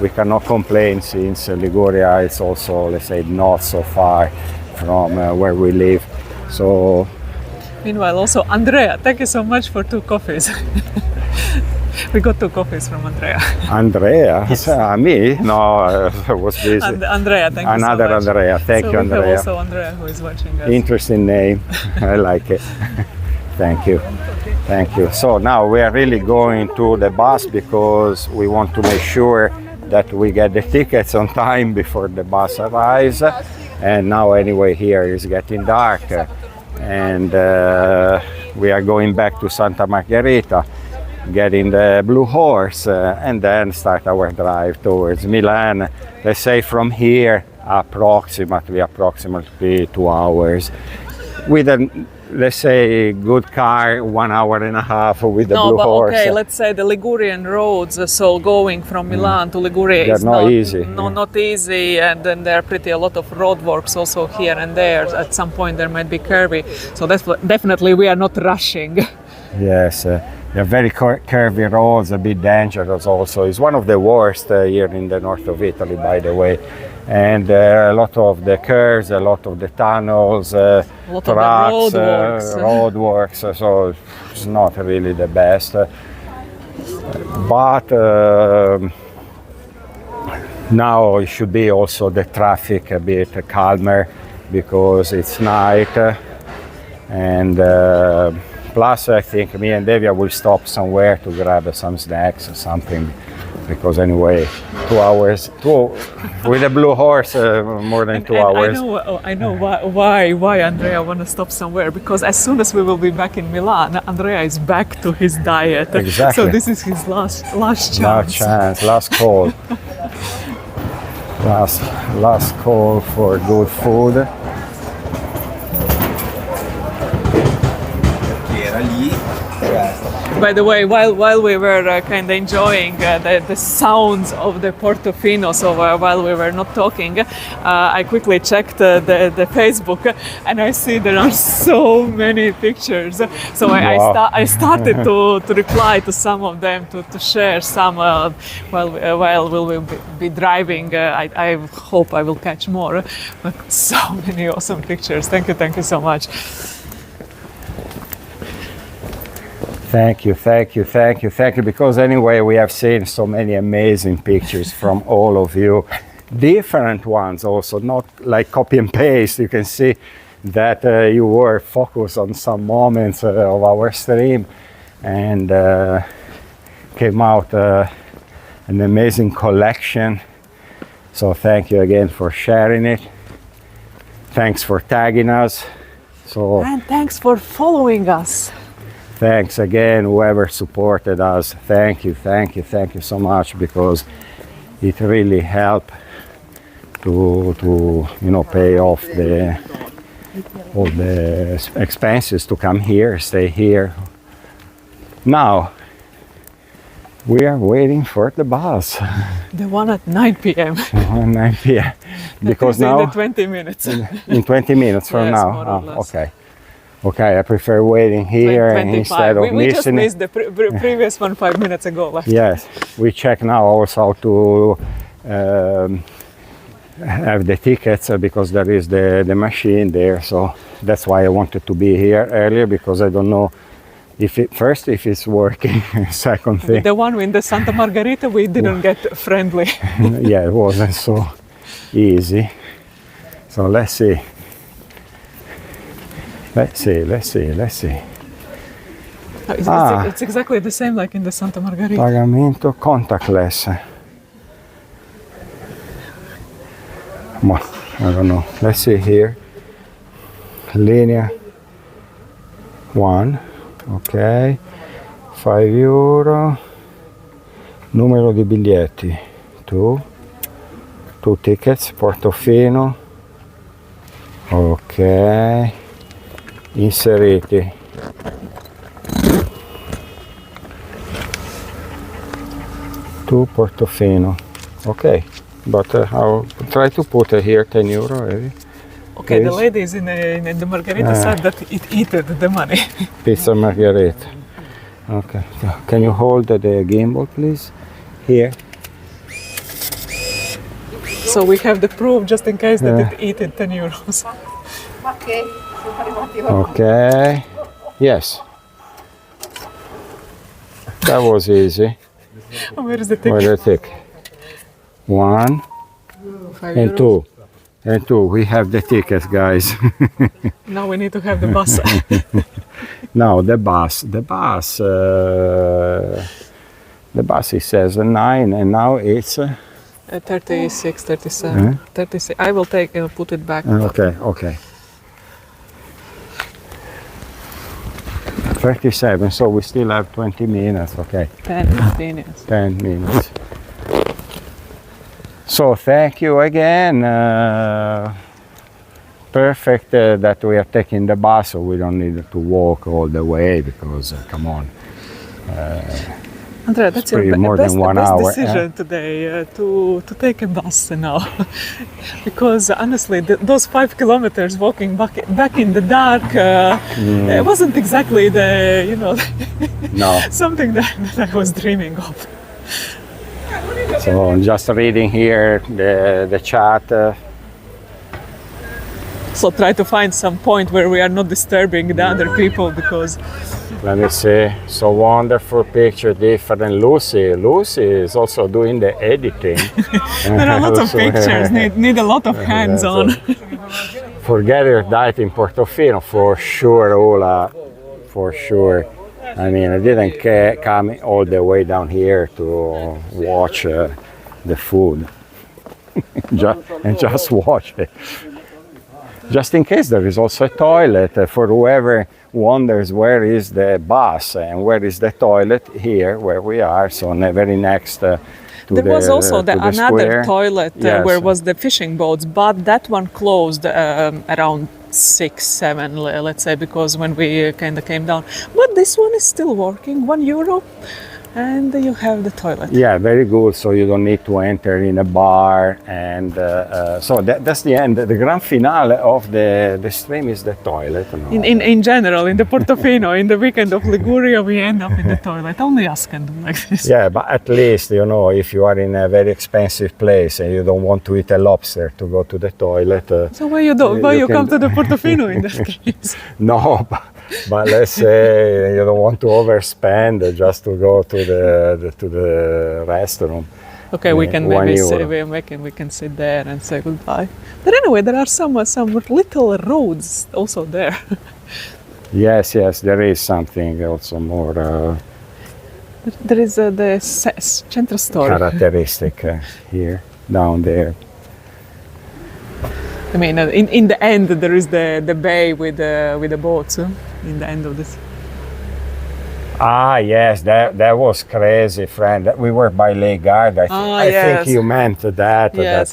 A: we cannot complain since Liguria is also, let's say, not so far from where we live. So
B: meanwhile, also Andrea, thank you so much for 2 coffees. We got 2 coffees from Andrea.
A: Andrea? Yes. Me? No, I was busy.
B: Andrea, thank you
A: Another
B: so much.
A: Andrea, thank you, Andrea.
B: We have also Andrea who is watching us.
A: Interesting name, I like it. Thank you, thank you. So now we are really going to the bus because we want to make sure that we get the tickets on time before the bus arrives. And now anyway here is getting dark and we are going back to Santa Margherita, getting the Blue Horse and then start our drive towards Milan. Let's say from here approximately 2 hours with a, let's say, good car, 1 hour and a half with the Blue Horse.
B: Okay, let's say the Ligurian roads, so going from Milan to Liguria is
A: not easy.
B: Not easy, and then there are pretty a lot of roadworks also here and there. At some point there might be curvy, so that's definitely we are not rushing.
A: Yes, they're very curvy roads, a bit dangerous also. It's one of the worst here in the north of Italy, by the way. And a lot of the curves, a lot of the tunnels, tracks, roadworks, so it's not really the best. But now it should be also the traffic a bit calmer because it's night. And plus I think me and Evija will stop somewhere to grab some snacks or something. Because anyway, 2 hours with a Blue Horse, more than 2 hours.
B: I know why Andrea want to stop somewhere, because as soon as we will be back in Milan, Andrea is back to his diet.
A: Exactly.
B: So this is his last chance.
A: Last call. last call for good food.
B: By the way, while we were kind of enjoying the sounds of the Portofino, so while we were not talking, I quickly checked the Facebook, and I see there are so many pictures. So
A: wow.
B: I started to reply to some of them to share some while we'll be driving. I hope I will catch more, but so many awesome pictures. Thank you so much.
A: Thank you, because anyway we have seen so many amazing pictures from all of you, different ones also, not like copy and paste. You can see that you were focused on some moments of our stream and came out an amazing collection. So thank you again for sharing it. Thanks for tagging us.
B: And thanks for following us.
A: Thanks again, whoever supported us. Thank you so much, because it really helped to pay off all the expenses to come here, stay here. Now we are waiting for the bus.
B: The one at 9 p.m.
A: 9 p.m. Because now
B: in the 20 minutes.
A: in 20 minutes from
B: yes,
A: now.
B: More or less.
A: Okay, I prefer waiting here instead of
B: we just
A: listening.
B: missed the previous one 5 minutes ago left.
A: Yes, we check now also how to have the tickets because there is the machine there. So that's why I wanted to be here earlier, because I don't know if it's working. Second thing.
B: The one in the Santa Margherita, we didn't get friendly.
A: Yeah, it wasn't so easy. So let's see.
B: It's exactly the same like in the Santa Margherita.
A: Pagamento contactless. Well, I don't know. Let's see here. Linea 1. Ok. €5. Numero di biglietti. 2 tickets. Portofino. Ok. Inseriti. to Portofino. Okay, but I'll try to put here 10 euro.
B: Okay, the
A: Please.
B: ladies in the margarita said that it eated the money.
A: Pizza margherita. Okay, so can you hold the gimbal, please? Here.
B: So we have the proof just in case that it eaten 10 euros.
A: Okay. Yes. That was easy.
B: Where is the
A: Where
B: ticket?
A: the ticket? 1
B: 5
A: and
B: euros.
A: 2. And 2. We have the tickets, guys.
B: Now we need to have the bus.
A: Now the bus. The bus it says 9, and now it's
B: 36, 37, 36. I will take put it back.
A: okay. 37. So we still have 20 minutes. Okay.
B: 10, 15 yes.
A: 10 minutes. So thank you again. Perfect that we are taking the bus, so we don't need to walk all the way because come on.
B: Andrea, that's
A: pretty
B: your
A: more
B: best,
A: than 1
B: best
A: hour,
B: decision today to take a bus now. Because honestly, those 5 kilometers walking back in the dark it wasn't exactly the
A: No.
B: something that I was dreaming of.
A: So I'm just reading here the chat.
B: So try to find some point where we are not disturbing the other people because
A: Let me see. So wonderful picture, different. Lucy is also doing the editing.
B: there are lots of pictures, need a lot of hands on.
A: Forget your diet in Portofino, for sure, Ola, for sure. I mean, I didn't come all the way down here to watch the food. just watch it. Just in case, there is also a toilet for whoever wonders where is the bus and where is the toilet. Here where we are, so very next to
B: there was also another
A: square.
B: toilet
A: Yes.
B: where was the fishing boats, but that one closed around 6, 7, let's say, because when we kind of came down. But this one is still working, €1, and you have the toilet.
A: Yeah, very good. So you don't need to enter in a bar, and so that's the end. The grand finale of the stream is the toilet. No?
B: In general, in the Portofino, in the weekend of Liguria, we end up in the toilet. Only us can do like this.
A: Yeah, but at least, if you are in a very expensive place and you don't want to eat a lobster to go to the toilet.
B: So why you come to the Portofino in that case?
A: No, but let's say you don't want to overspend just to go to the restaurant.
B: Okay, we can maybe
A: €1.
B: we can sit there and say goodbye. But anyway, there are some little roads also there.
A: Yes, there is something also more
B: There is the Centro Store.
A: characteristic here, down there.
B: I mean, in the end, there is the bay with the boats. In the end of this.
A: Ah, yes, that was crazy, friend. We were by Lake Guard. I think you meant that.
B: Yes.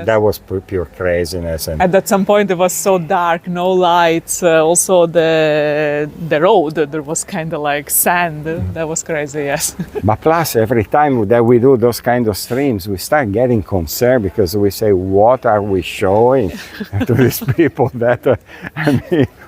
A: That was pure craziness. And
B: And at some point, it was so dark, no lights. Also, the road, there was kind of like sand. That was crazy, yes.
A: But plus, every time that we do those kind of streams, we start getting concerned because we say, what are we showing to these people that,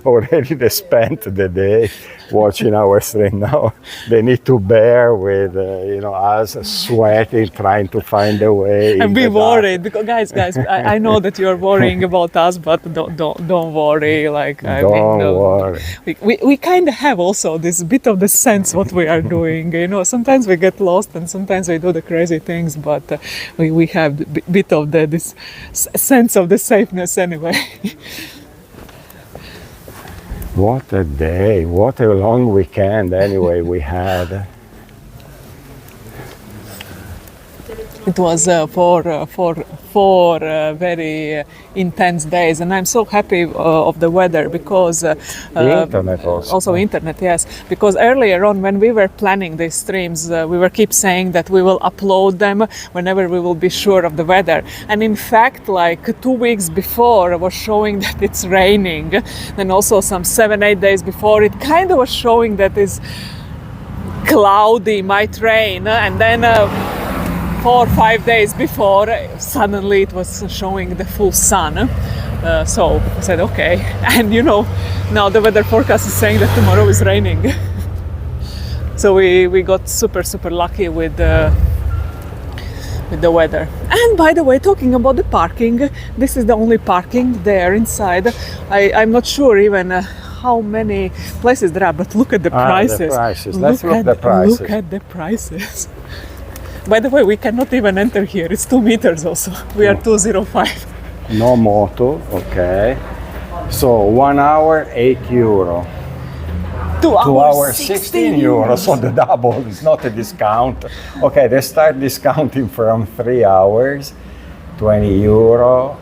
A: already they spent the day watching our stream now. They need to bear with, us sweating, trying to find a way.
B: And be worried because, guys, I know that you're worrying about us, but don't worry.
A: Don't worry.
B: We kind of have also this bit of the sense what we are doing. Sometimes we get lost and sometimes we do the crazy things, but we have a bit of this sense of the safeness anyway.
A: What a day, what a long weekend anyway we had.
B: It was four very intense days, and I'm so happy of the weather because
A: Internet also.
B: Internet, yes. Because earlier on, when we were planning these streams, we were keep saying that we will upload them whenever we will be sure of the weather. And in fact, like 2 weeks before, I was showing that it's raining. Then also some 7-8 days before, it kind of was showing that it's cloudy, might rain, and then. 4 or 5 days before, suddenly it was showing the full sun. So I said, okay. And you know, now the weather forecast is saying that tomorrow is raining. So we got super lucky with the weather. And by the way, talking about the parking, this is the only parking there inside. I'm not sure even how many places there are, but look at the prices.
A: The prices. Let's look at the prices.
B: Look at the prices. By the way, we cannot even enter here. It's 2 meters also. We are 205.
A: No moto, okay. So 1 hour, €8.
B: 2
A: 2 hours, 16 euros, so the double is not a discount. Okay, they start discounting from 3 hours, €20,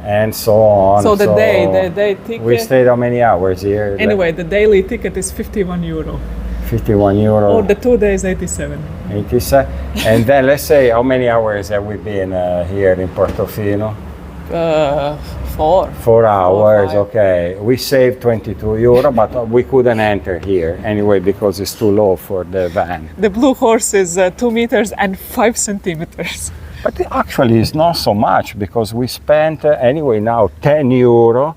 A: and so on.
B: So the day ticket.
A: We stayed how many hours here?
B: Anyway, the daily ticket is €51.
A: €51.
B: Or the 2 days, 87.
A: 87. And then let's say, how many hours have we been here in Portofino?
B: 4.
A: 4 hours,
B: 5.
A: okay. We saved €22, but we couldn't enter here anyway because it's too low for the van.
B: The Blue Horse is 2 meters and 5 centimeters.
A: But actually it's not so much because we spent anyway now €10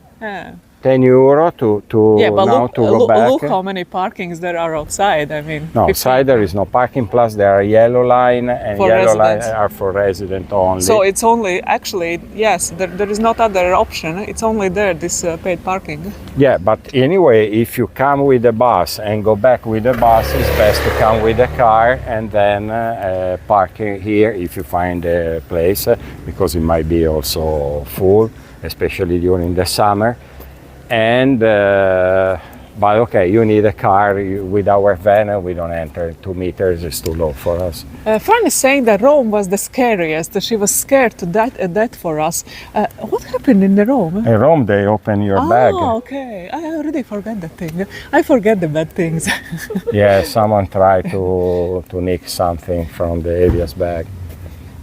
A: to
B: Yeah, but
A: now
B: look,
A: to go back.
B: look how many parkings there are outside. I mean,
A: No,
B: 15.
A: outside there is no parking, plus there are yellow line, and
B: For
A: yellow line
B: residents.
A: are for resident only.
B: So it's only, actually, yes, there is not other option. It's only there, this paid parking.
A: Yeah, but anyway, if you come with the bus and go back with the bus, it's best to come with the car and then parking here if you find a place, because it might be also full, especially during the summer. And but okay, you need a car. With our van, we don't enter. 2 meters is too low for us.
B: Fran is saying that Rome was the scariest. She was scared to death for us. What happened in the Rome?
A: In Rome, they open your bag.
B: Oh, okay. I already forgot that thing. I forget the bad things.
A: Yeah, someone tried to nick something from the Evia's bag.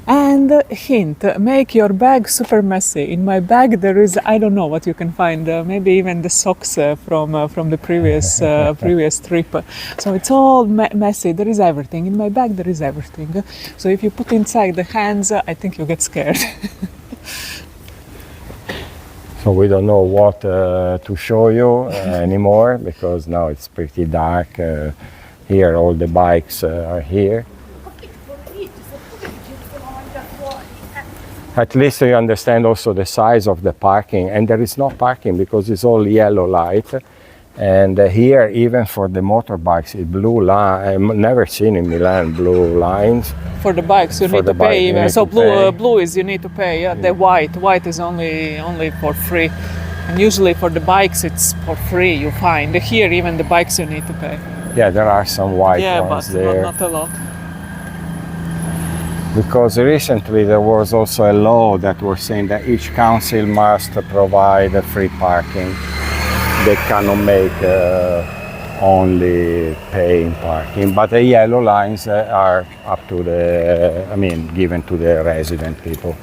B: And hint, make your bag super messy. In my bag there is, I don't know what you can find, maybe even the socks from the previous trip. So it's all messy, there is everything. In my bag there is everything. So if you put inside the hands, I think you get scared.
A: So we don't know what to show you anymore because now it's pretty dark. Here all the bikes are here. At least you understand also the size of the parking, and there is no parking because it's all yellow light. And here, even for the motorbikes, it's blue line. I've never seen in Milan blue lines.
B: For the bikes, you
A: For
B: need
A: the
B: to
A: bike,
B: pay.
A: you
B: Even.
A: need
B: So
A: to pay.
B: blue is you need to pay. Yeah, the white is only for free. And usually for the bikes it's for free. You find here even the bikes you need to pay.
A: Yeah, there are some white
B: Yeah,
A: ones
B: but
A: there.
B: not a lot.
A: Because recently there was also a law that was saying that each council must provide a free parking. They cannot make only paying parking, but the yellow lines are up to given to the resident people.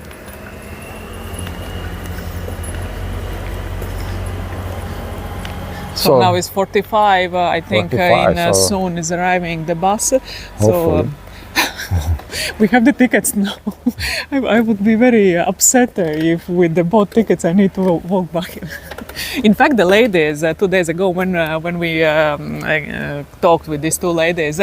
B: So now it's 45. I think
A: 45, so
B: soon is arriving the bus.
A: hopefully.
B: So we have the tickets now. I would be very upset if with the both tickets I need to walk back. In fact, the ladies 2 days ago when we talked with these two ladies,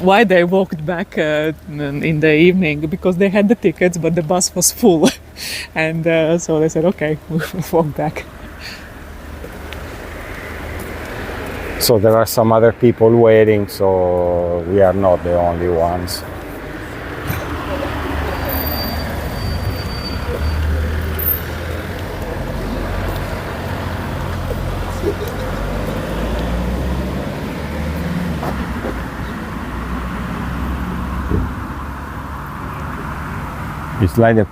B: why they walked back in the evening, because they had the tickets but the bus was full, and so they said, okay, we'll walk back.
A: So there are some other people waiting, so we are not the only ones. It's like the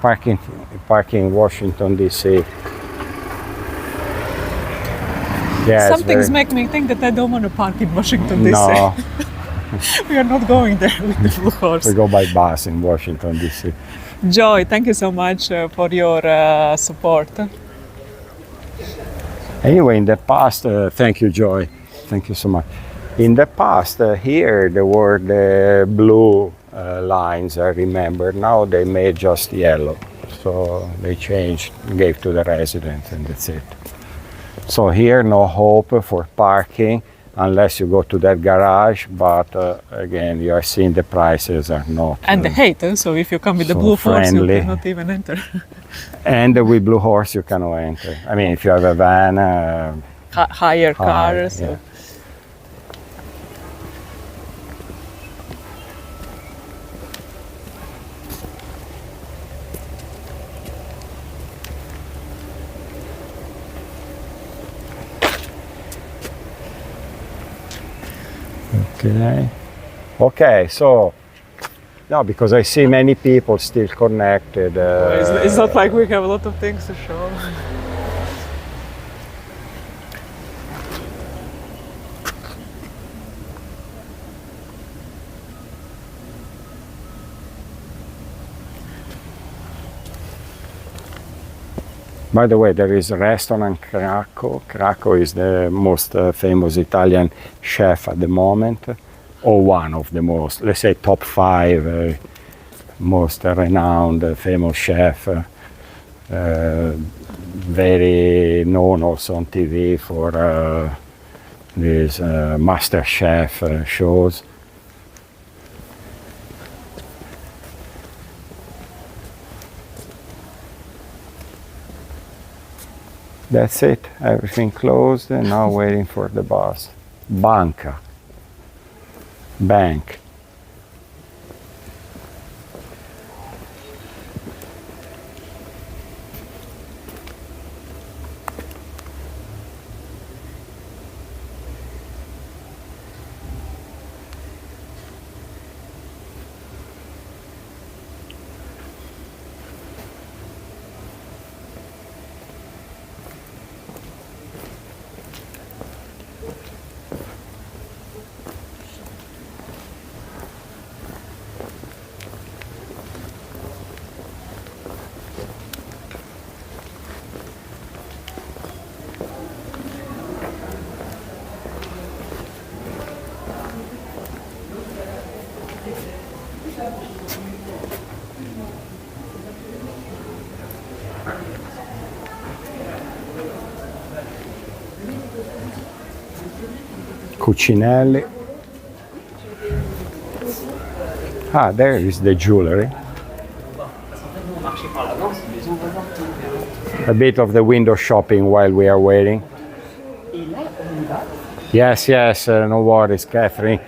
A: parking in Washington, D.C. Yeah,
B: Some things make me think that I don't want to park in Washington, D.C.
A: No,
B: We are not going there with the Blue Horse.
A: we go by bus in Washington, D.C.
B: Joy, thank you so much for your support.
A: Anyway, in the past, thank you, Joy. Thank you so much. In the past, here there were the blue lines, I remember. Now they made just yellow. So they changed, gave to the residents, and that's it. So here, no hope for parking unless you go to that garage, but again, you are seeing the prices are not.
B: And the height, so if you come with the
A: so
B: blue horse, you
A: friendly.
B: cannot even enter.
A: And with Blue Horse, you cannot enter. I mean, if you have a van,
B: Higher cars.
A: yeah. Okay. Okay, so no, because I see many people still connected.
B: It's not like we have a lot of things to show.
A: By the way, there is a restaurant Krakow. Krakow is the most famous Italian chef at the moment, or one of the most, let's say top 5 most renowned famous chef. Very known also on TV for these master chef shows. That's it, everything closed and now waiting for the bus. Banca. Bank. Cucinelli. Ah, there is the jewelry. A bit of the window shopping while we are waiting. Yes, yes, no worries, Catherine.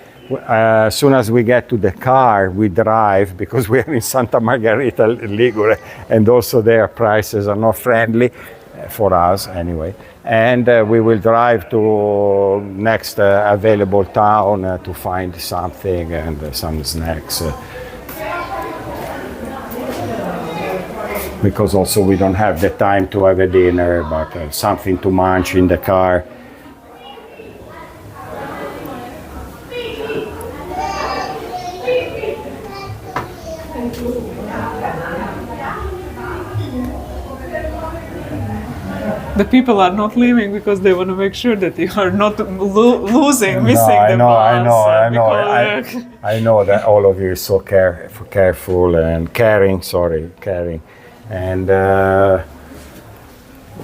A: As soon as we get to the car, we drive because we are in Santa Margherita, Ligure, and also their prices are not friendly for us anyway. And we will drive to next available town to find something and some snacks. Because also we don't have the time to have a dinner, but something to munch in the car.
B: The people are not leaving because they want to make sure that you are not losing, missing the bus.
A: I know that all of you are so careful and caring. And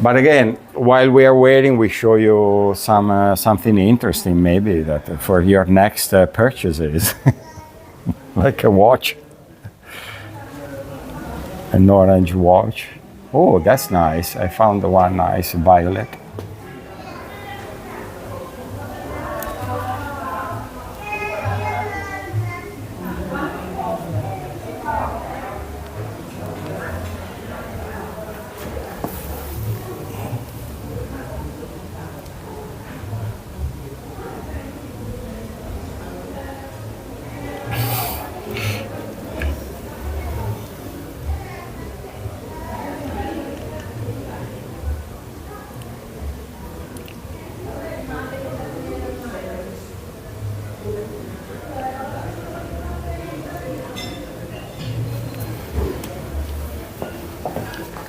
A: but again, while we are waiting, we show you something interesting, maybe that for your next purchases, like a watch, an orange watch. Oh, that's nice. I found one nice, violet.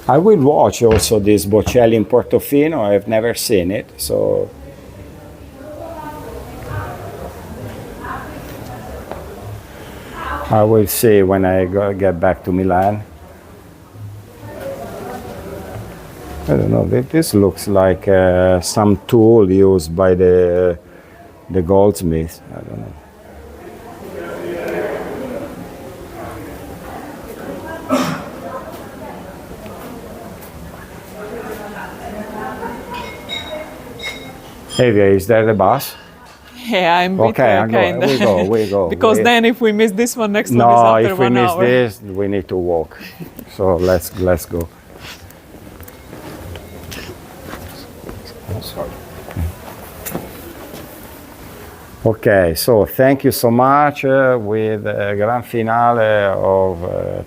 A: I will watch also this Bocelli in Portofino. I've never seen it, so I will see when I get back to Milan. I don't know, this looks like some tool used by the goldsmith. I don't know. Evija, is there the bus?
B: Yeah, I'm
A: Okay,
B: kind of.
A: we go.
B: Because then if we miss this one, next one is
A: No,
B: after
A: if we
B: 1
A: miss
B: hour.
A: this, we need to walk. So let's go. Sorry. Okay, so thank you so much with the grand finale of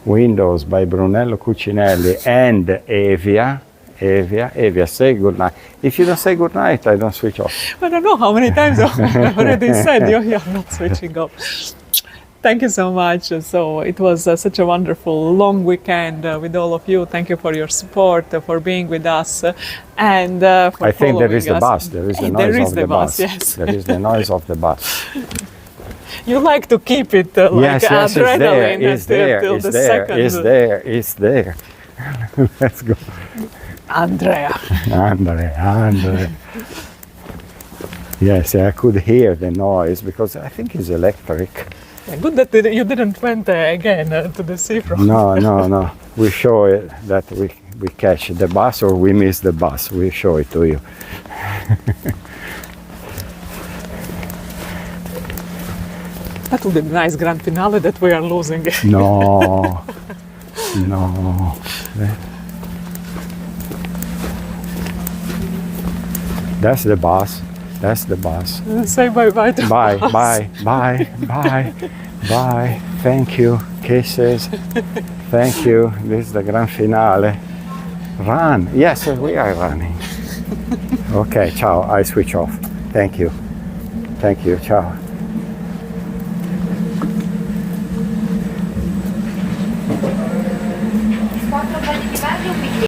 A: Windows by Brunello Cucinelli and Evija. Evija, say good night. If you don't say good night, I don't switch off.
B: I don't know how many times I've already said you're not switching off. Thank you so much. So it was such a wonderful long weekend with all of you. Thank you for your support, for being with us, and for
A: I think there is the
B: us.
A: bus. There is the noise
B: There is
A: of
B: the
A: the
B: bus,
A: bus.
B: yes.
A: There is the noise of the bus.
B: You like to keep it like
A: Yes, it's there.
B: adrenaline
A: It's there.
B: till
A: It's
B: the
A: there.
B: second.
A: It's there. It's there. Let's go.
B: Andrea.
A: Andre. Yes, I could hear the noise because I think it's electric.
B: Yeah, good that you didn't went again to the seafront.
A: No. We show it that we catch the bus or we miss the bus. We show it to you.
B: That would be a nice grand finale that we are losing.
A: No. That's the bus. That's the bus.
B: Say bye-bye to
A: Bye,
B: us.
A: bye. Thank you. Kisses. Thank you. This is the grand finale. Run. Yes, we are running. Okay, ciao. I switch off. Thank you. Ciao.